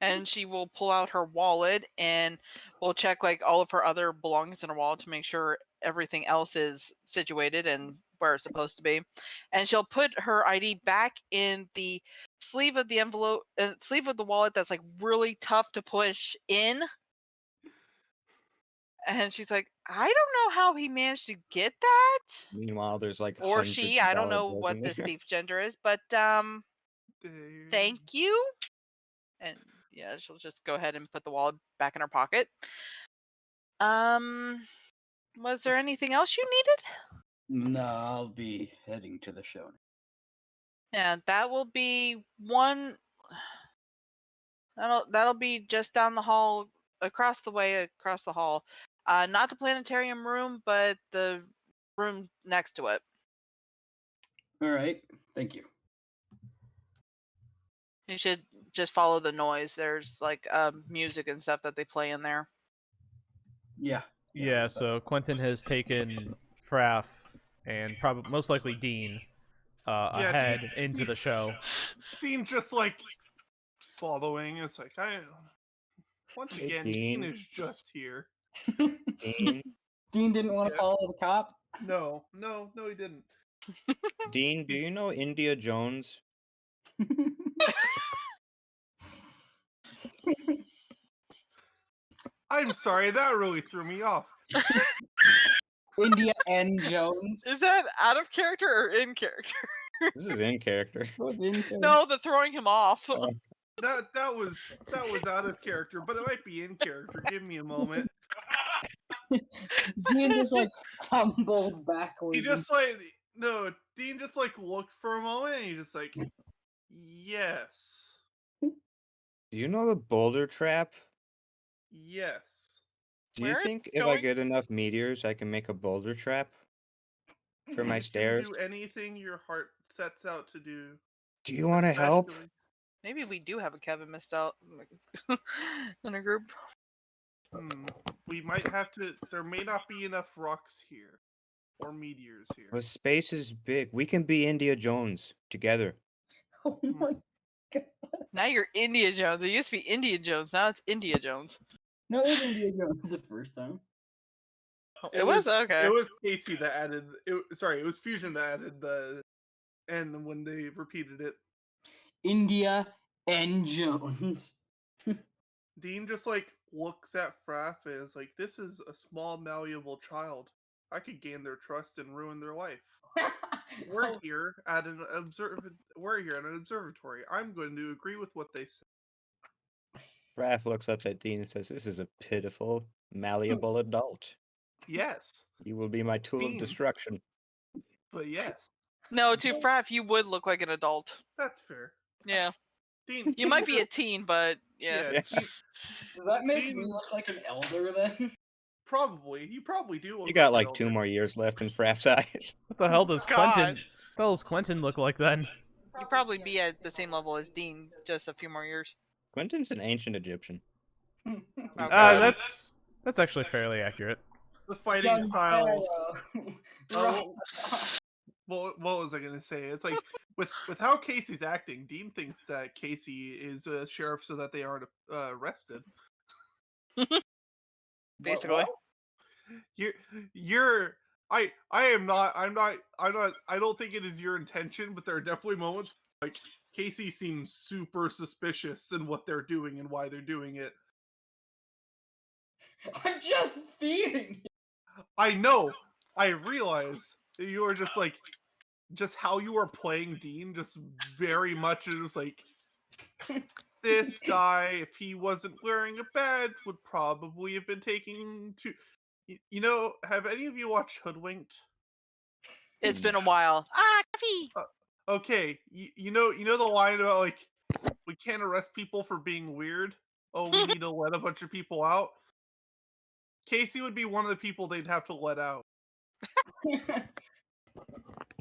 And she will pull out her wallet and will check like all of her other belongings in her wallet to make sure everything else is situated and where it's supposed to be. And she'll put her ID back in the sleeve of the envelope, sleeve of the wallet that's like really tough to push in. And she's like, I don't know how he managed to get that. Meanwhile, there's like Or she, I don't know $100 what in this there. thief's gender is, but thank you. And yeah, she'll just go ahead and put the wallet back in her pocket. Was there anything else you needed? No, I'll be heading to the show. Yeah, that will be one. That'll be just down the hall, across the hall. Not the planetarium room, but the room next to it. All right. Thank you. You should just follow the noise. There's like music and stuff that they play in there. Yeah. Yeah, so Quentin has taken Fraf and probably most likely Dean Yeah, ahead into the show. Dean just like following. It's like once Hey, again, Dean. Dean is just here. Dean, Dean didn't want to Yeah. follow the cop. No, he didn't. Dean, do you know India Jones? I'm sorry, that really threw me off. India N. Jones. Is that out of character or in character? This is in character. What's in character? No, the throwing him off. That was out of character, but it might be in character. Give me a moment. Dean just like tumbles backwards. He just like Dean just like looks for a moment and he's just like, yes. Do you know the boulder trap? Yes. Do you Where is think it if I going? get enough meteors, I can make a boulder trap for my You can stairs? do anything your heart sets out to do. Do you want to help? especially- Maybe we do have a Kevin missed out in a group. We might have to. There may not be enough rocks here or meteors here. Well, space is big. We can be India Jones together. Oh my god. Now you're India Jones. It used to be India Jones. Now it's India Jones. No, it was India Jones the first time. It was okay. It was Casey that added. Sorry, it was Fusion that added the N when they repeated it. India N. Jones. Dean just like looks at Fraf and is like, "This is a small, malleable child. I could gain their trust and ruin their life. We're Oh, here at an observatory. I'm going to agree with what they say." Raph looks up at Dean and says, "This is a pitiful, malleable adult. Yes, You will be my tool Dean. of destruction." but yes, No, to Fraf, you would look like an adult. that's fair. Yeah. Dean, You might be a teen, but yeah. yeah, Yeah. does that make me Dean- look like an elder then? probably. You probably do. Look You got like like an 2 elder. more years left in Fraf's eyes. What the hell does God. Quentin? What the hell does Quentin look like then? You'd probably be at the same level as Dean, just a few more years. Quentin's an ancient Egyptian. Okay. That's actually fairly accurate. The fighting Young style. Pharaoh. Well, what was I gonna say? It's like with how Casey's acting, Dean thinks that Casey is a sheriff so that they aren't arrested. Basically. You're I am not. I'm not. I don't think it is your intention, but there are definitely moments like Casey seems super suspicious in what they're doing and why they're doing it. I'm just feeding. I know. I realize that you are just how you are playing Dean, just very much. It was like this guy, if he wasn't wearing a badge, would probably have been taken to. You know, have any of you watched Hoodwinked? It's been a while. Ah, coffee! Okay, you know the line about like we can't arrest people for being weird. Oh, we need to let a bunch of people out. Casey would be one of the people they'd have to let out.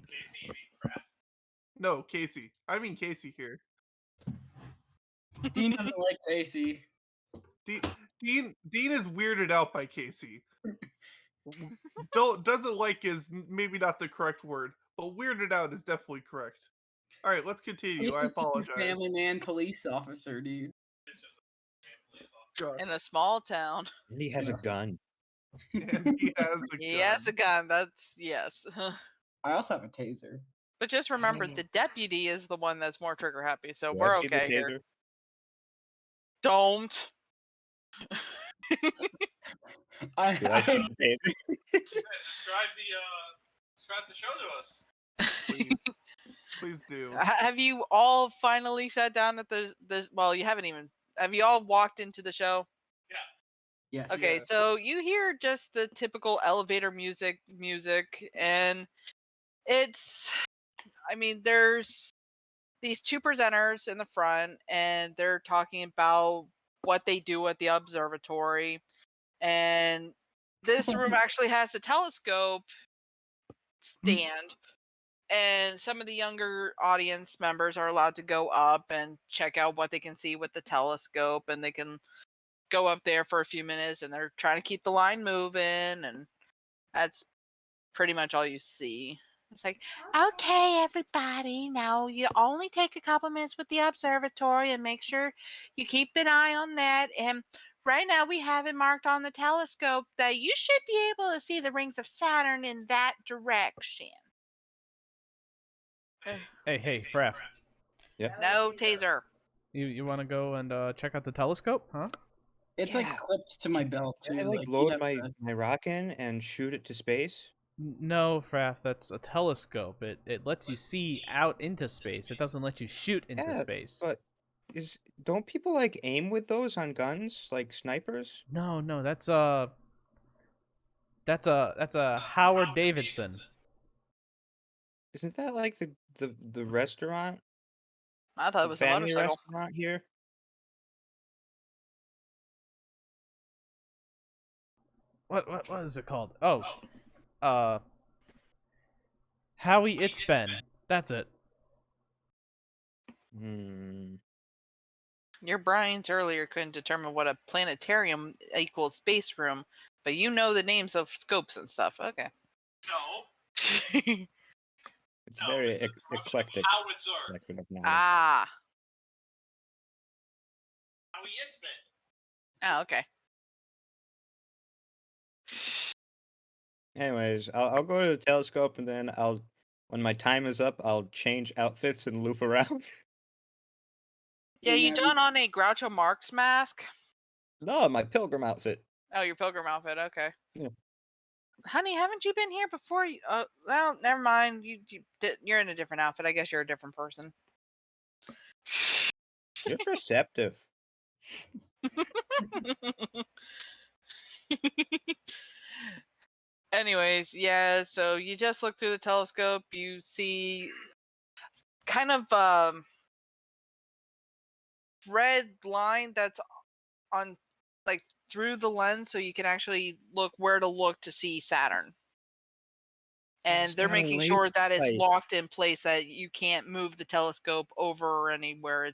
Casey, you mean crap. No, Casey. I mean Casey here. Dean doesn't like Casey. Dean is weirded out by Casey. Doesn't like is maybe not the correct word, but weirded out is definitely correct. All right, let's continue. Casey's I just a apologize. family man police officer, dude. It's just a police officer. Just- In a small town. And he has a Yes. gun. and he has a He has a gun. gun. That's yes. I also have a taser. But just remember, the deputy is the one that's more trigger happy, so Do I we're see the okay here. taser? Don't. Do I see the taser? Describe the show to us. Please do. Have you all finally sat down at the well, you haven't even. Have you all walked into the show? Yes. Okay, Yeah. so you hear just the typical elevator music, and it's, I mean, there's these two presenters in the front, and they're talking about what they do at the observatory, and this room actually has the telescope stand, and some of the younger audience members are allowed to go up and check out what they can see with the telescope, and they can go up there for a few minutes, and they're trying to keep the line moving, and that's pretty much all you see. It's like, okay, everybody, now you only take a couple minutes with the observatory and make sure you keep an eye on that. And right now we have it marked on the telescope that you should be able to see the rings of Saturn in that direction. Hey, Fraf. Yep. No taser. You want to go and check out the telescope, huh? It's like clipped to my belt too. Can I Like, load my rock in and shoot it to space? No, Fraf, that's a telescope. It lets you see out into space. It doesn't let you shoot into space. But don't people like aim with those on guns, like snipers? No, that's a Howard Davidson. Isn't that like the restaurant? I thought it The was a family motorcycle. restaurant here? What is it called? Oh, Howie It's Been. That's it. Your brains earlier couldn't determine what a planetarium equals space room, but you know the names of scopes and stuff. Okay. No. It's very it's a corruption of eclectic. howitzer. Collection of knowledge. Ah. Howie it's been. Oh, okay. Anyways, I'll go to the telescope and then when my time is up, I'll change outfits and loop around. Yeah, you done on a Groucho Marx mask? No, my pilgrim outfit. Oh, your pilgrim outfit. Okay. Yeah. Honey, haven't you been here before? Well, never mind. You're in a different outfit. I guess you're a different person. You're perceptive. Anyways, yeah, so you just look through the telescope, you see kind of red line that's on like through the lens, so you can actually look where to look to see Saturn. And they're making sure that it's locked in place, that you can't move the telescope over or anywhere.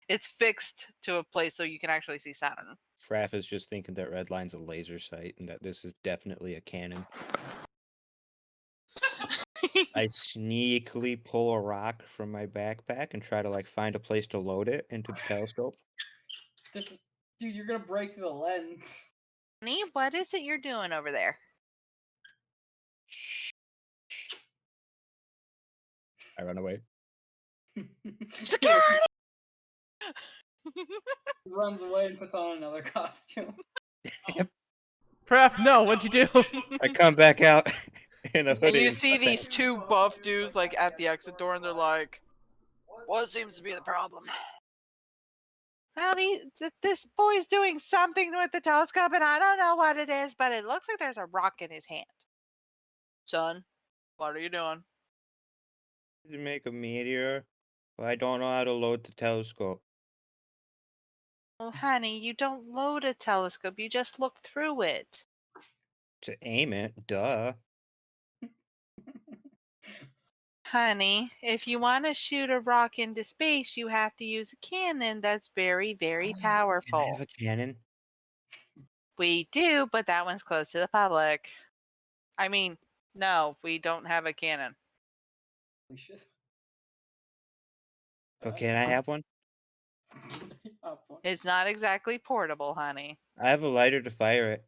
It's fixed to a place so you can actually see Saturn. Fraf is just thinking that red line's a laser sight and that this is definitely a cannon. I sneakily pull a rock from my backpack and try to like find a place to load it into the telescope. Dude, you're gonna break the lens. Honey, what is it you're doing over there? Shh. I run away. Security! Runs away and puts on another costume. Fraf, no, what'd you do? I come back out in a hoodie. And you see these two buff dudes like at the exit door, and they're like, "What seems to be the problem?" Well, this boy's doing something with the telescope, and I don't know what it is, but it looks like there's a rock in his hand. Son, what are you doing? To make a meteor, but I don't know how to load the telescope. Oh, honey, you don't load a telescope. You just look through it. To aim it, duh. Honey, if you want to shoot a rock into space, you have to use a cannon that's very, very Can I powerful. have a cannon? We do, but that one's closed to the public. I mean, no, we don't have a cannon. We should. So can I have one? It's not exactly portable, honey. I have a lighter to fire it.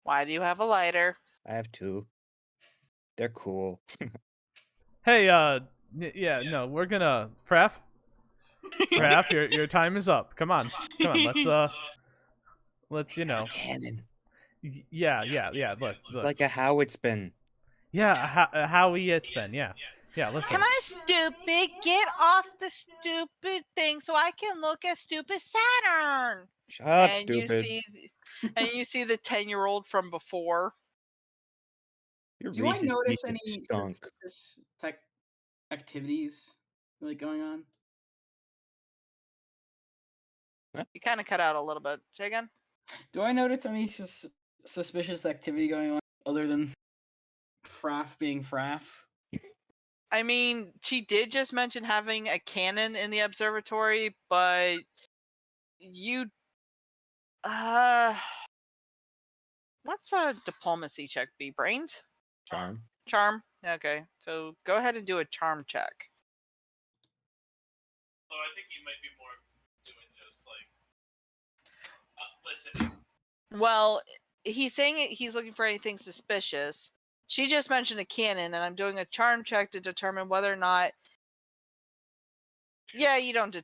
Why do you have a lighter? I have two. They're cool. Hey, yeah, no, we're gonna Fraf, your time is up. Come on, let's It's a cannon. Yeah. Look. Like a how it's been. Yeah, Howie It's Been. Yeah. Listen. Come on, stupid! Get off the stupid thing so I can look at stupid Saturn. Shut up, And stupid. you see the 10-year-old from before. Your Do I Reese's notice Pieces any stunk. suspicious tech activities like going on? You kind of cut out a little bit. Say again? Do I notice any suspicious activity going on other than Fraf being Fraf? I mean, she did just mention having a cannon in the observatory, but you what's a diplomacy check be? Brains? Charm. Charm? Okay. So go ahead and do a charm check. So I think you might be more doing just like listening. Well, he's saying he's looking for anything suspicious. She just mentioned a cannon, and I'm doing a charm check to determine whether or not. Yeah, you don't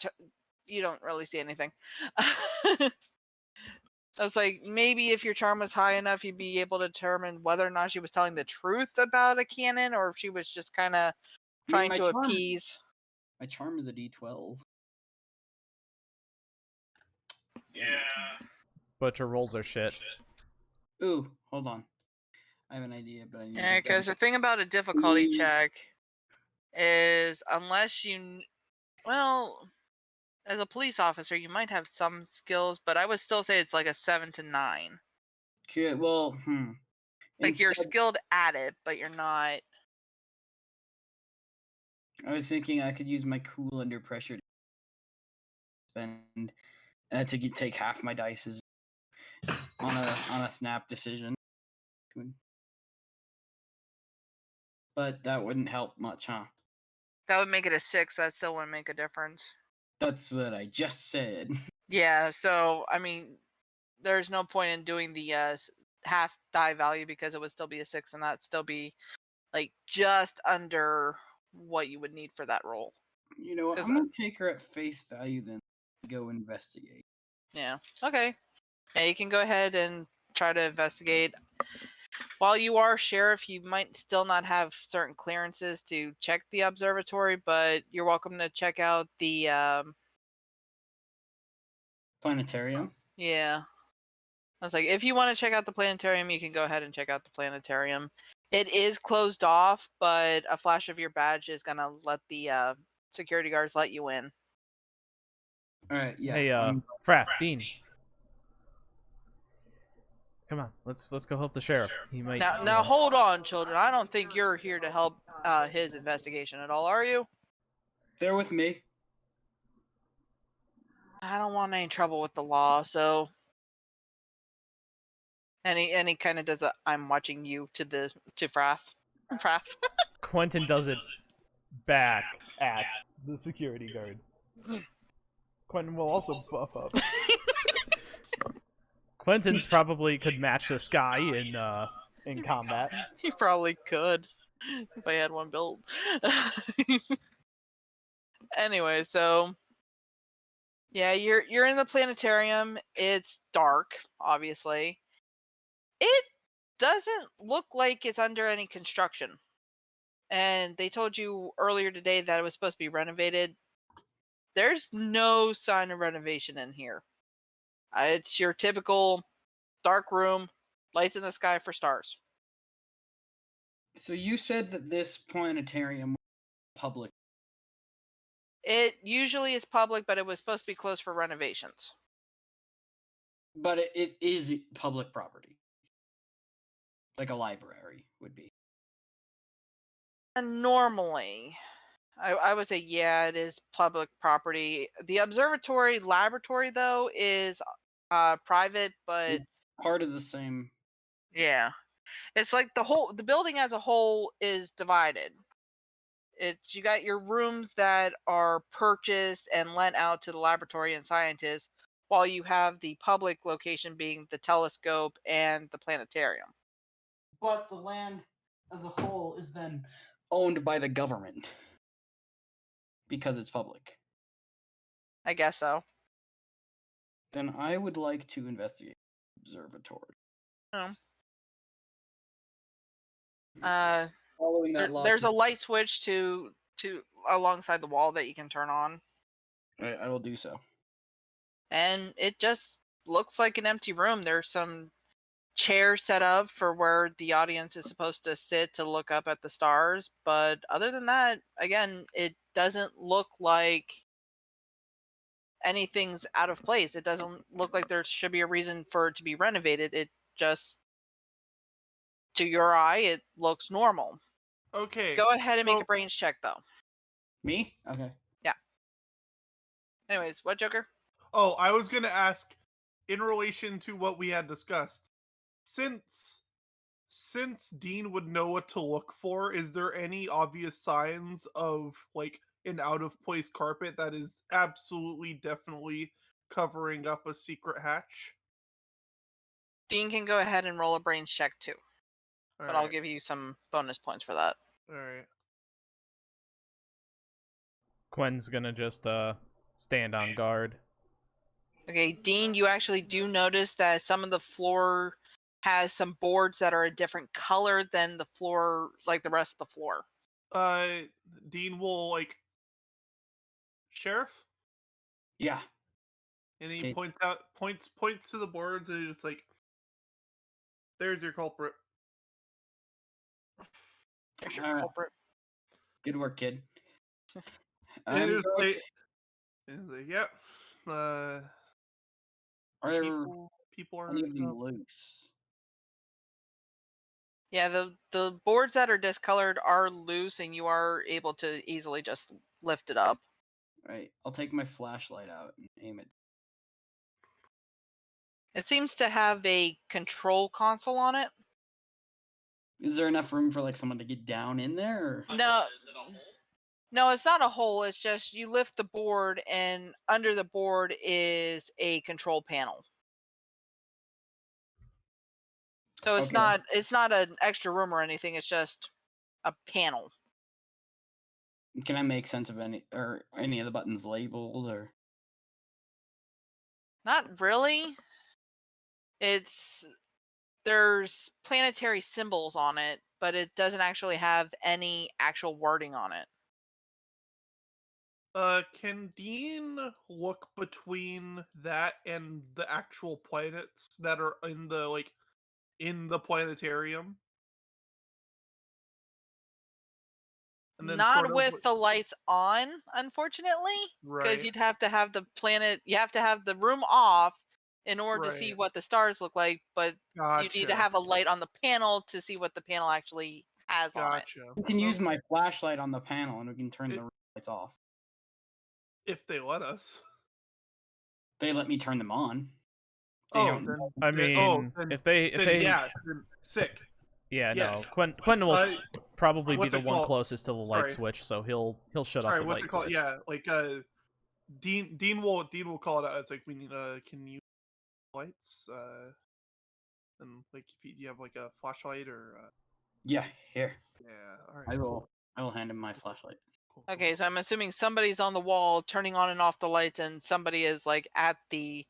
really see anything. I was like, maybe if your charm was high enough, you'd be able to determine whether or not she was telling the truth about a cannon, or if she was just kind of trying to appease. My charm is a D12. Yeah. But your rolls are shit. Ooh, hold on. I have an idea, but I need. Yeah, because the thing about a difficulty check is unless you, well, as a police officer, you might have some skills, but I would still say it's like a 7 to 9. Okay, well, Like you're skilled at it, but you're not. I was thinking I could use my cool under pressure to spend to take half my dice on a snap decision. But that wouldn't help much, huh? That would make it a 6. That still wouldn't make a difference. That's what I just said. Yeah, so, I mean, there's no point in doing the half die value because it would still be a 6, and that'd still be, like, just under what you would need for that roll. You know what? I'm going to take her at face value then go investigate. Yeah, okay. Yeah, you can go ahead and try to investigate. While you are sheriff, you might still not have certain clearances to check the observatory, but you're welcome to check out the planetarium. Yeah. I was like, if you want to check out the planetarium, you can go ahead and check out the planetarium. It is closed off, but a flash of your badge is gonna let the security guards let you in. All right, yeah. Hey, Fraf, Dean. Come on, let's go help the sheriff. He might. Now hold on, children. I don't think you're here to help his investigation at all, are you? They're with me. I don't want any trouble with the law, so. And he kind of does a "I'm watching you" to Fraf. Fraf. Quentin does it back at the security guard. Quentin will also buff up. Quentin's probably could match this guy in combat. He probably could if I had one built. Anyway, so yeah, you're in the planetarium. It's dark, obviously. It doesn't look like it's under any construction. And they told you earlier today that it was supposed to be renovated. There's no sign of renovation in here. It's your typical dark room, lights in the sky for stars. So you said that this planetarium was public. It usually is public, but it was supposed to be closed for renovations. But it is public property. Like a library would be. Normally, I would say, yeah, it is public property. The observatory laboratory, though, is private, but It's part of the same. Yeah, it's like the building as a whole is divided. It's you got your rooms that are purchased and lent out to the laboratory and scientists, while you have the public location being the telescope and the planetarium. But the land as a whole is then owned by the government because it's public. I guess so. Then I would like to investigate the observatory. Following that There's a light switch to alongside the wall that you can turn on. I will do so. And it just looks like an empty room. There's some chairs set up for where the audience is supposed to sit to look up at the stars, but other than that, again, it doesn't look like anything's out of place. It doesn't look like there should be a reason for it to be renovated. It just To your eye, it looks normal. Okay. Go ahead and make so- a brains check, though. Me? Okay. Anyways, what, Joker? Oh, I was gonna ask, in relation to what we had discussed, since Dean would know what to look for, is there any obvious signs of like an out of place carpet that is absolutely definitely covering up a secret hatch? Dean can go ahead and roll a brains check, too. But I'll Alright, give you some bonus points for that. alright. Quentin's gonna just stand on guard. Okay, Dean, you actually do notice that some of the floor has some boards that are a different color than the floor, like the rest of the floor. Dean will like, Sheriff? Yeah. And he Okay. points to the boards and he's just like, there's your culprit. There's your Alright. culprit. Good work, kid. And I'm he's going like, to- and he's like, yep. Are there People are any of them stuff. loose? Yeah, the boards that are discolored are loose, and you are able to easily just lift it up. Right. I'll take my flashlight out and aim it. It seems to have a control console on it. Is there enough room for like someone to get down in there? Or... No, Is it a hole? no, it's not a hole. It's just you lift the board, and under the board is a control panel. So it's Okay. it's not an extra room or anything. It's just a panel. Can I make sense of any of the buttons labeled or? Not really. There's planetary symbols on it, but it doesn't actually have any actual wording on it. Can Dean look between that and the actual planets that are in the planetarium? And then Not sort of with the lights on, unfortunately, because right, you'd have to have the planet. You have to have the room off in order to see right. what the stars look like. But you need to Gotcha. have a light on the panel to see what the panel actually has on it. Gotcha. We can use Okay, my flashlight on the panel and we can turn It- the lights off. if they let us. They let me turn them on. They Oh, don't. then, I then- mean, then, if they yeah, then sick. yeah, yes. no, Quentin will probably be what's the it one called? closest to the light Sorry. switch, so he'll shut off Sorry, the what's light it called? switch. Yeah, like Dean will call it out. It's like, we need can you lights? And like, if you have like a flashlight or Yeah, here. yeah, all right, I will hand him my flashlight. cool. Okay, so I'm assuming somebody's on the wall turning on and off the lights, and somebody is like at the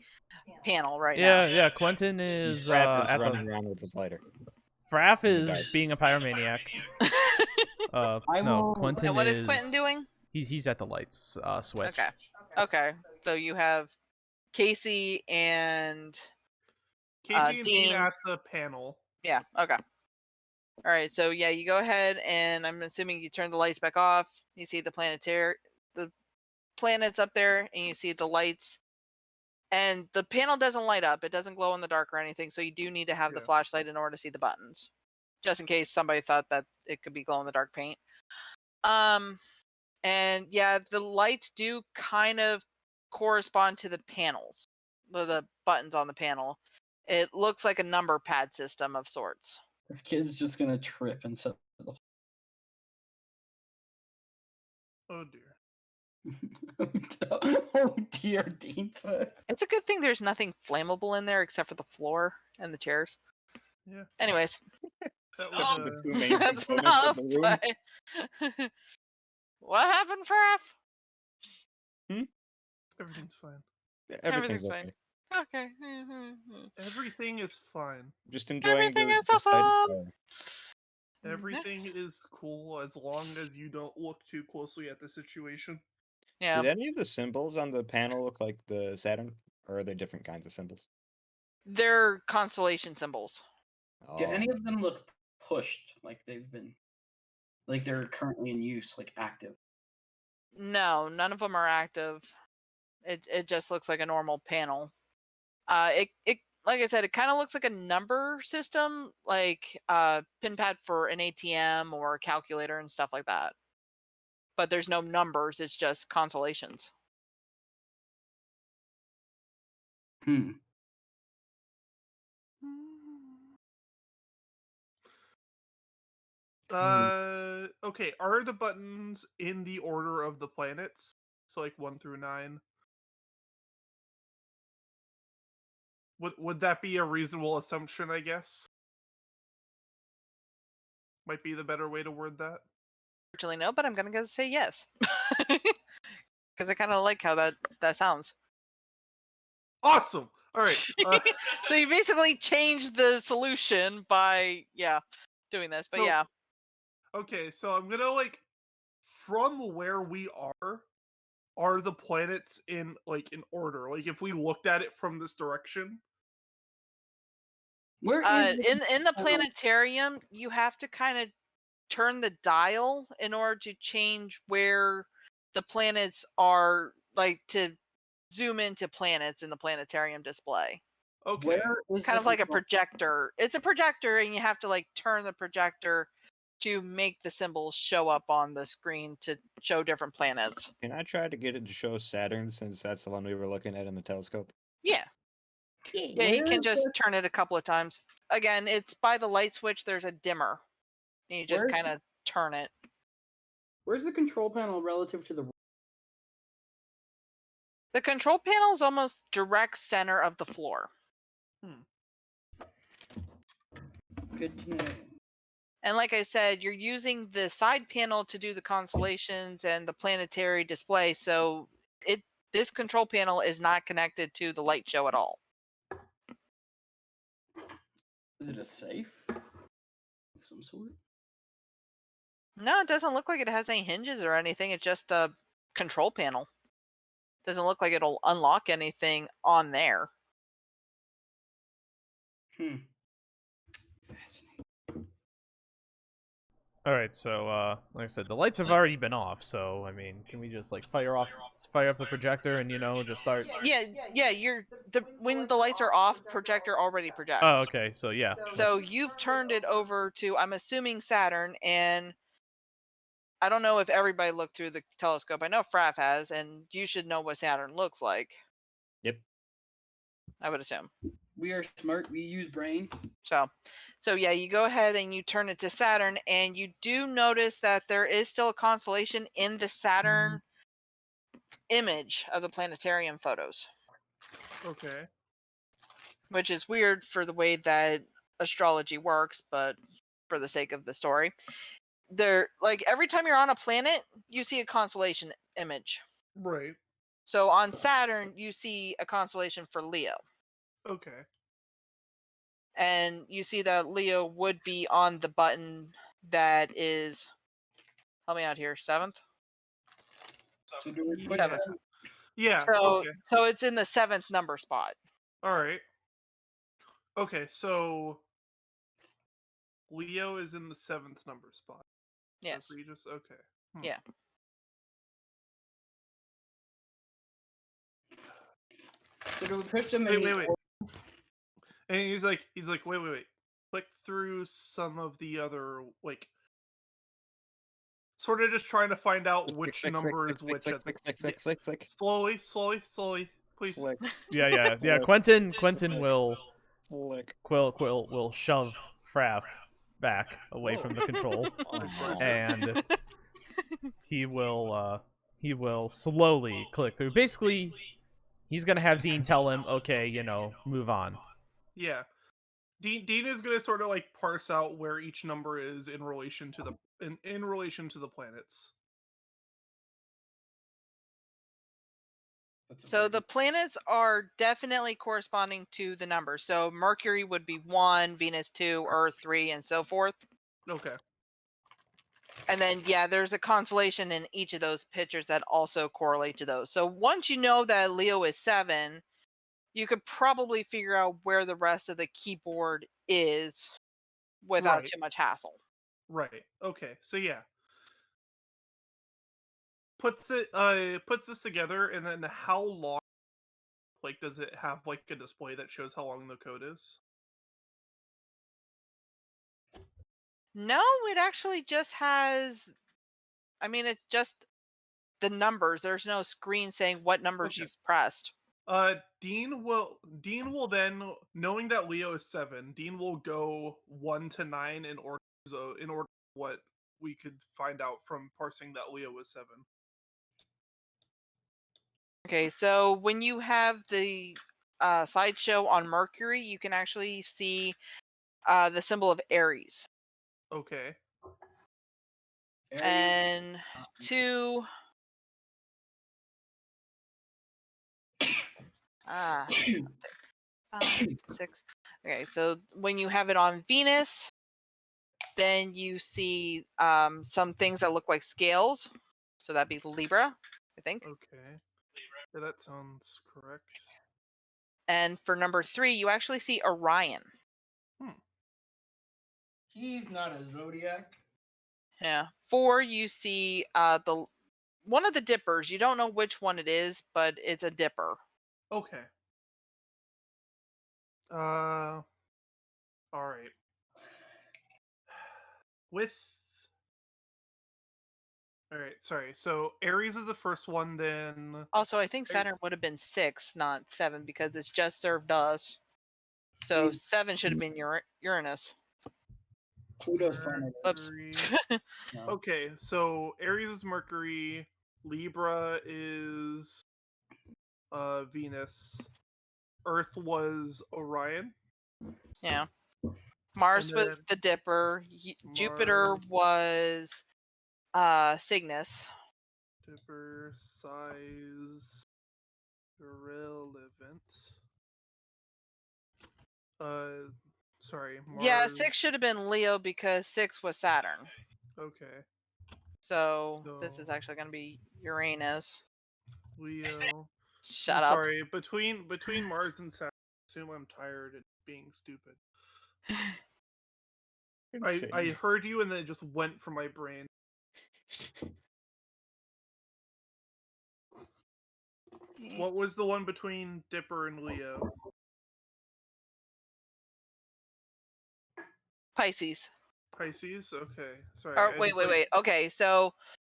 panel right now. Yeah, Quentin is Fraf is at running the. around with his lighter. Fraf in the is dark. being a pyromaniac. I No, will- Quentin And what is is Quentin doing? He's at the lights switch. Okay. Okay. So you have Casey and Casey and Dean Dean. at the panel. Yeah. Okay. All right. So yeah, you go ahead, and I'm assuming you turn the lights back off. You see the planets up there, and you see the lights. And the panel doesn't light up. It doesn't glow in the dark or anything. So you do need to have the Yeah. flashlight in order to see the buttons, just in case somebody thought that it could be glow in the dark paint. And yeah, the lights do kind of correspond to the panels, the buttons on the panel. It looks like a number pad system of sorts. This kid's just gonna trip and set the. Oh dear. Oh dear, Dean says. It's a good thing there's nothing flammable in there except for the floor and the chairs. Yeah. Anyways, That Oh, was, The two main that's components enough. of the room. But... what happened, Fraf? everything's fine. Everything's Everything's okay. Okay. Everything is fine. Just enjoying Everything is the sight of awesome. fire. Everything is cool as long as you don't look too closely at the situation. Yeah. Did any of the symbols on the panel look like the Saturn, or are they different kinds of symbols? They're constellation symbols. Do Oh, any of them look pushed like they've been, like they're currently in use, like active? No, none of them are active. It just looks like a normal panel. It like I said, it kind of looks like a number system, like pin pad for an ATM or a calculator and stuff like that. But there's no numbers; it's just constellations. Hmm. Okay. Are the buttons in the order of the planets? So like 1 through 9. Would that be a reasonable assumption? I guess might be the better way to word that. Actually, no, but I'm gonna go say yes because I kind of like how that sounds. Awesome. All right. So you basically changed the solution by doing this, but So- yeah. Okay, so I'm gonna from where we are the planets in order? Like if we looked at it from this direction. Where is in the planetarium, you have to kind of turn the dial in order to change where the planets are, like to zoom into planets in the planetarium display. Okay. Where is Kind the of like a control- projector. It's a projector, and you have to like turn the projector to make the symbols show up on the screen to show different planets. Can I try to get it to show Saturn since that's the one we were looking at in the telescope? Yeah. Yeah, you Where can is just the- turn it a couple of times. Again, it's by the light switch. There's a dimmer. And you just Where's- kind of turn it. Where's the control panel relative to the? The control panel is almost direct center of the floor. Good to know. And like I said, you're using the side panel to do the constellations and the planetary display. So this control panel is not connected to the light show at all. Is it a safe of some sort? No, it doesn't look like it has any hinges or anything. It's just a control panel. Doesn't look like it'll unlock anything on there. Fascinating. All right, so like I said, the lights have already been off. So I mean, can we just fire up the projector and just start? Yeah. When the lights are off, projector already projects. Oh, okay. So yeah. So you've turned it over to, I'm assuming, Saturn, and I don't know if everybody looked through the telescope. I know Fraf has, and you should know what Saturn looks like. Yep. I would assume. We are smart. We use brain. So yeah, you go ahead and you turn it to Saturn, and you do notice that there is still a constellation in the Saturn image of the planetarium photos, Okay. which is weird for the way that astrology works, but for the sake of the story. Every time you're on a planet, you see a constellation image. Right. So on Saturn, you see a constellation for Leo. Okay. And you see that Leo would be on the button that is, help me out here, 7th? So do we put Seventh. them- Yeah. So, Okay. so it's in the 7th number spot. All right. Okay. So Leo is in the 7th number spot. Yes. Regis? Okay. Yeah. So do we push them in Wait, the wait. And he's like, wait. Click through some of the other sort of just trying to find out which number is which. Click. Slowly, please. Click. Yeah. Flick. Quentin will Flick. will shove Fraf back away from the control, and he will slowly click through. Basically, he's gonna have Dean tell him, okay, move on. Yeah. Dean is gonna sort of parse out where each number is in relation to in relation to the planets. So the planets are definitely corresponding to the numbers. So Mercury would be 1, Venus 2, Earth 3, and so forth. Okay. And then, there's a constellation in each of those pictures that also correlate to those. So once you know that Leo is 7, you could probably figure out where the rest of the keyboard is without Right. too much hassle. Right. Okay. So yeah. Puts this together, and then how long Like, does it have like a display that shows how long the code is? No, it actually just has. I mean, it just the numbers. There's no screen saying what numbers Okay. you've pressed. Dean will then, knowing that Leo is 7, Dean will go 1 to 9 in order what we could find out from parsing that Leo was 7. Okay, so when you have the sideshow on Mercury, you can actually see the symbol of Aries. Okay. Aries. And 2. 5, 6. Okay, so when you have it on Venus, then you see some things that look like scales. So that'd be Libra, I think. Okay. Yeah, that sounds correct. And for number 3, you actually see Orion. He's not a zodiac. Yeah. 4, you see the one of the dippers. You don't know which one it is, but it's a dipper. Okay. All right. All right, sorry. So Aries is the first one, then Also, I think Saturn would have been 6, not 7, because it's just served us. So 7 should have been Uranus. Pluto's planet. Oops. Mercury. Okay, so Aries is Mercury, Libra is Venus, Earth was Orion. Yeah. Mars And was then the Dipper. Jupiter Mars, was Cygnus. Dipper, size, irrelevant. Sorry, Mars. Yeah, 6 should have been Leo because 6 was Saturn. Okay, So this is actually going to be Uranus. Leo. Shut I'm up. sorry, between Mars and Saturn, I assume I'm tired and being stupid. I heard you and then it just went from my brain. What was the one between Dipper and Leo? Pisces. Pisces? Okay. Sorry. Or, wait. Okay, so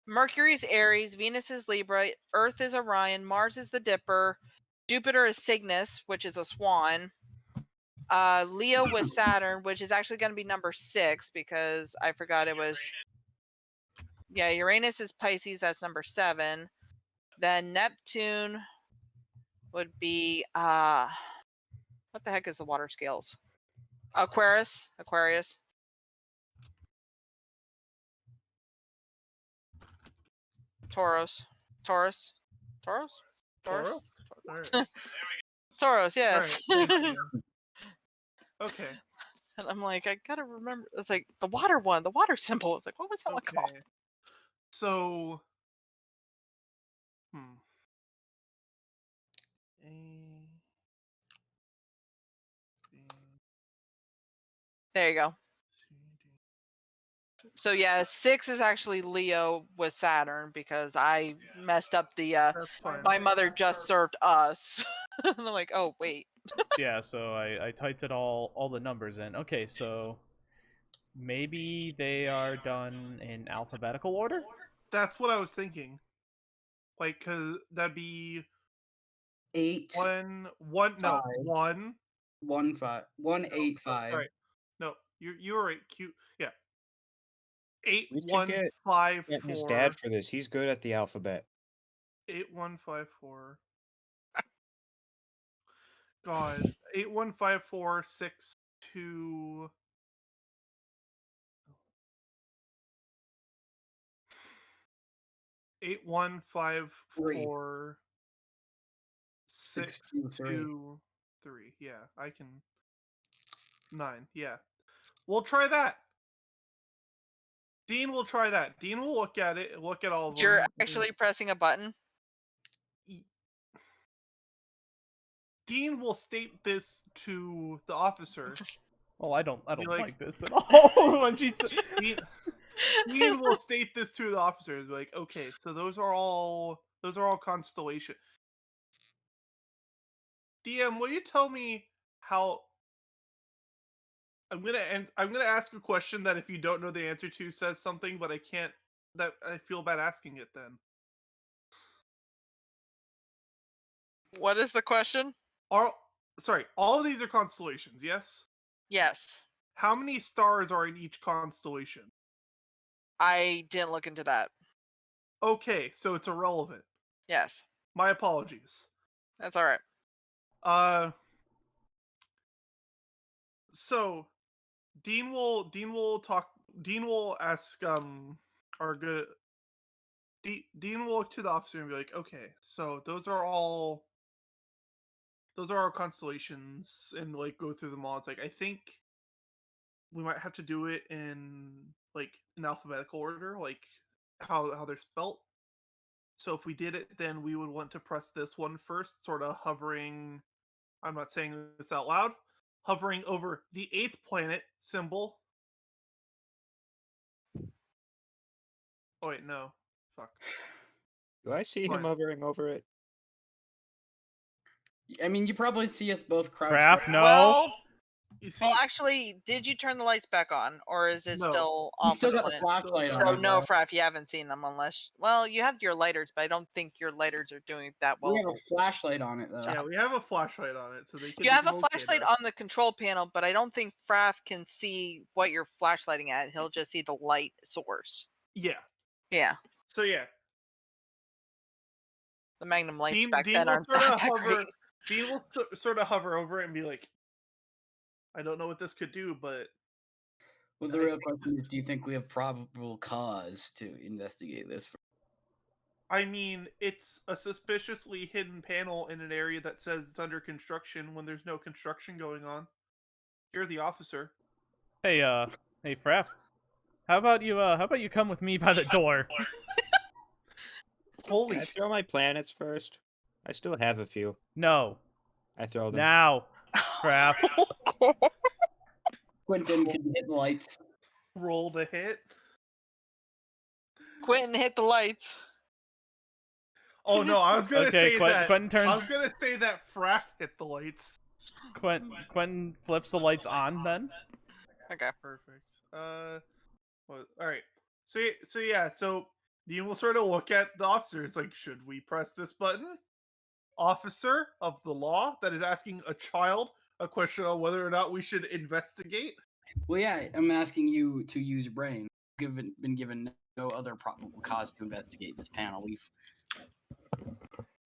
Mercury's Aries, Venus is Libra, Earth is Orion, Mars is the Dipper, Jupiter is Cygnus, which is a swan. Leo was Saturn, which is actually going to be number 6 because I forgot it was. Yeah, Uranus is Pisces. That's number 7. Then Neptune would be what the heck is the water scales? Aquarius. Taurus. Taurus? Taurus, yes. All right, thank you. Okay. And I'm like, I gotta remember. It's like the water one, the water symbol. It's like, what was that one called? So, There you go. So yeah, 6 is actually Leo with Saturn because I messed up the my mother just served us. And I'm like, oh wait. Yeah, so I typed it all the numbers in. Okay, so maybe they are done in alphabetical order? That's what I was thinking. Like, cause that'd be 8 1 5 1 1 5 1 8 5. Sorry. No, you were right. Cute. Yeah. 8 We should 1 get 5 Quentin's 4. dad for this. He's good at the alphabet. 8 1 5 4. God. 8 1 5 4 6 2. 8 1 5 4 6 2 3. Yeah, I can. 9. Yeah. We'll try that. Dean will try that. Dean will look at it, look at all of them. You're actually pressing a button? Dean will state this to the officer. Well, I don't like this at all. When she says Dean will state this to the officers, like, okay, so those are all constellation. DM, will you tell me how? I'm gonna ask a question that if you don't know the answer to says something, but I can't. That I feel bad asking it. Then What is the question? all of these are constellations. Yes. Yes. How many stars are in each constellation? I didn't look into that. Okay, so it's irrelevant. Yes. My apologies. That's all right. So Dean will ask our good Dean will look to the officer and be like, okay, so those are our constellations, and like go through them all. It's like, I think we might have to do it in like an alphabetical order, like how they're spelt. So if we did it, then we would want to press this one first, sort of hovering. I'm not saying this out loud. Hovering over the 8th planet symbol. Oh wait, no. Fuck. Do I see him Fine. hovering over it? I mean, you probably see us both crouched. Fraf, no. Well, You see, actually, did you turn the lights back on, or is it No. still You off? still and got the lit? flashlight So on. no, Fraf, you haven't seen them unless. Well, you have your lighters, but I don't think your lighters are doing that well. We have a flashlight on it though. yeah, we have a flashlight on it, so they can. You have a locate flashlight us. on the control panel, but I don't think Fraf can see what you're flashlighting at. He'll just see the light source. Yeah. Yeah, So yeah, the Magnum lights Dean back will then aren't sort of that hover. great. Dean will sort of hover over it and be like, "I don't know what this could do, but." Well, the real question is, do you think we have probable cause to investigate this? I mean, it's a suspiciously hidden panel in an area that says it's under construction when there's no construction going on. You're the officer. Hey, Fraf. How about you come with me by the door? Holy Can I shit. throw my planets first? I still have a few. No. I throw them. Now. Fraf. Quentin can hit the lights. Roll to hit. Quentin hit the lights. Oh no, I was gonna Okay, say Quentin that. turns. I was gonna say that Fraf hit the lights. Quentin flips the lights on then. Okay. Perfect. All right. So Dean will sort of look at the officer. It's like, should we press this button? Officer of the law that is asking a child a question on whether or not we should investigate. Well, yeah, I'm asking you to use brain. Been given no other probable cause to investigate this panel.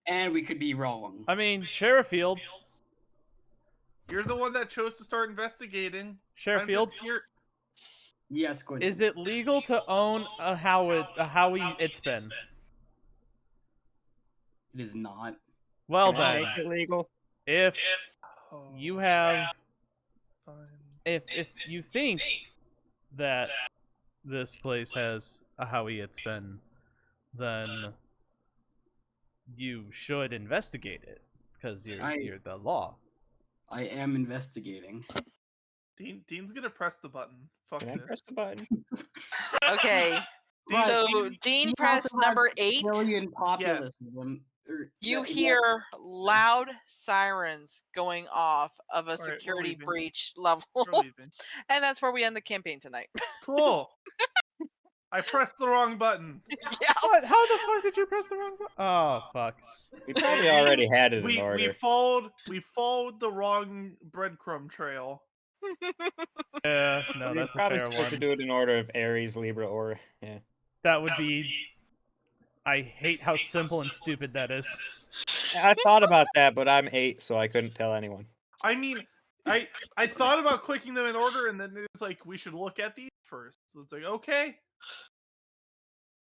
And we could be wrong. I mean, Sheriff Fields. You're the one that chose to start investigating. Sheriff I'm Fields. just here. Yes, Quentin. Is it legal to own a Howie it's been? It is not. Well Can I then, make it legal? if Oh, you have, fine. if you think that this place has a Howie it's been, then you should investigate it because you're the law. I am investigating. Dean's gonna press the button. Fuck Can I this. press the button? Okay. Dean- So Dean- Dean You pressed also have number 8. Billion populace of them. You hear loud sirens going off of a we're security leaving. breach level, We're leaving. and that's where we end the campaign tonight. Cool. I pressed the wrong button. Yeah. What? How the fuck did you press the wrong button? Oh fuck. We probably already had it in We order. followed the wrong breadcrumb trail. Yeah, no, We're that's a probably fair supposed to one. do it in order of Aries, Libra, or yeah. That would be. I hate how simple and stupid that is. I thought about that, but I'm 8, so I couldn't tell anyone. I mean, I thought about clicking them in order, and then it's like we should look at these first. So it's like, okay,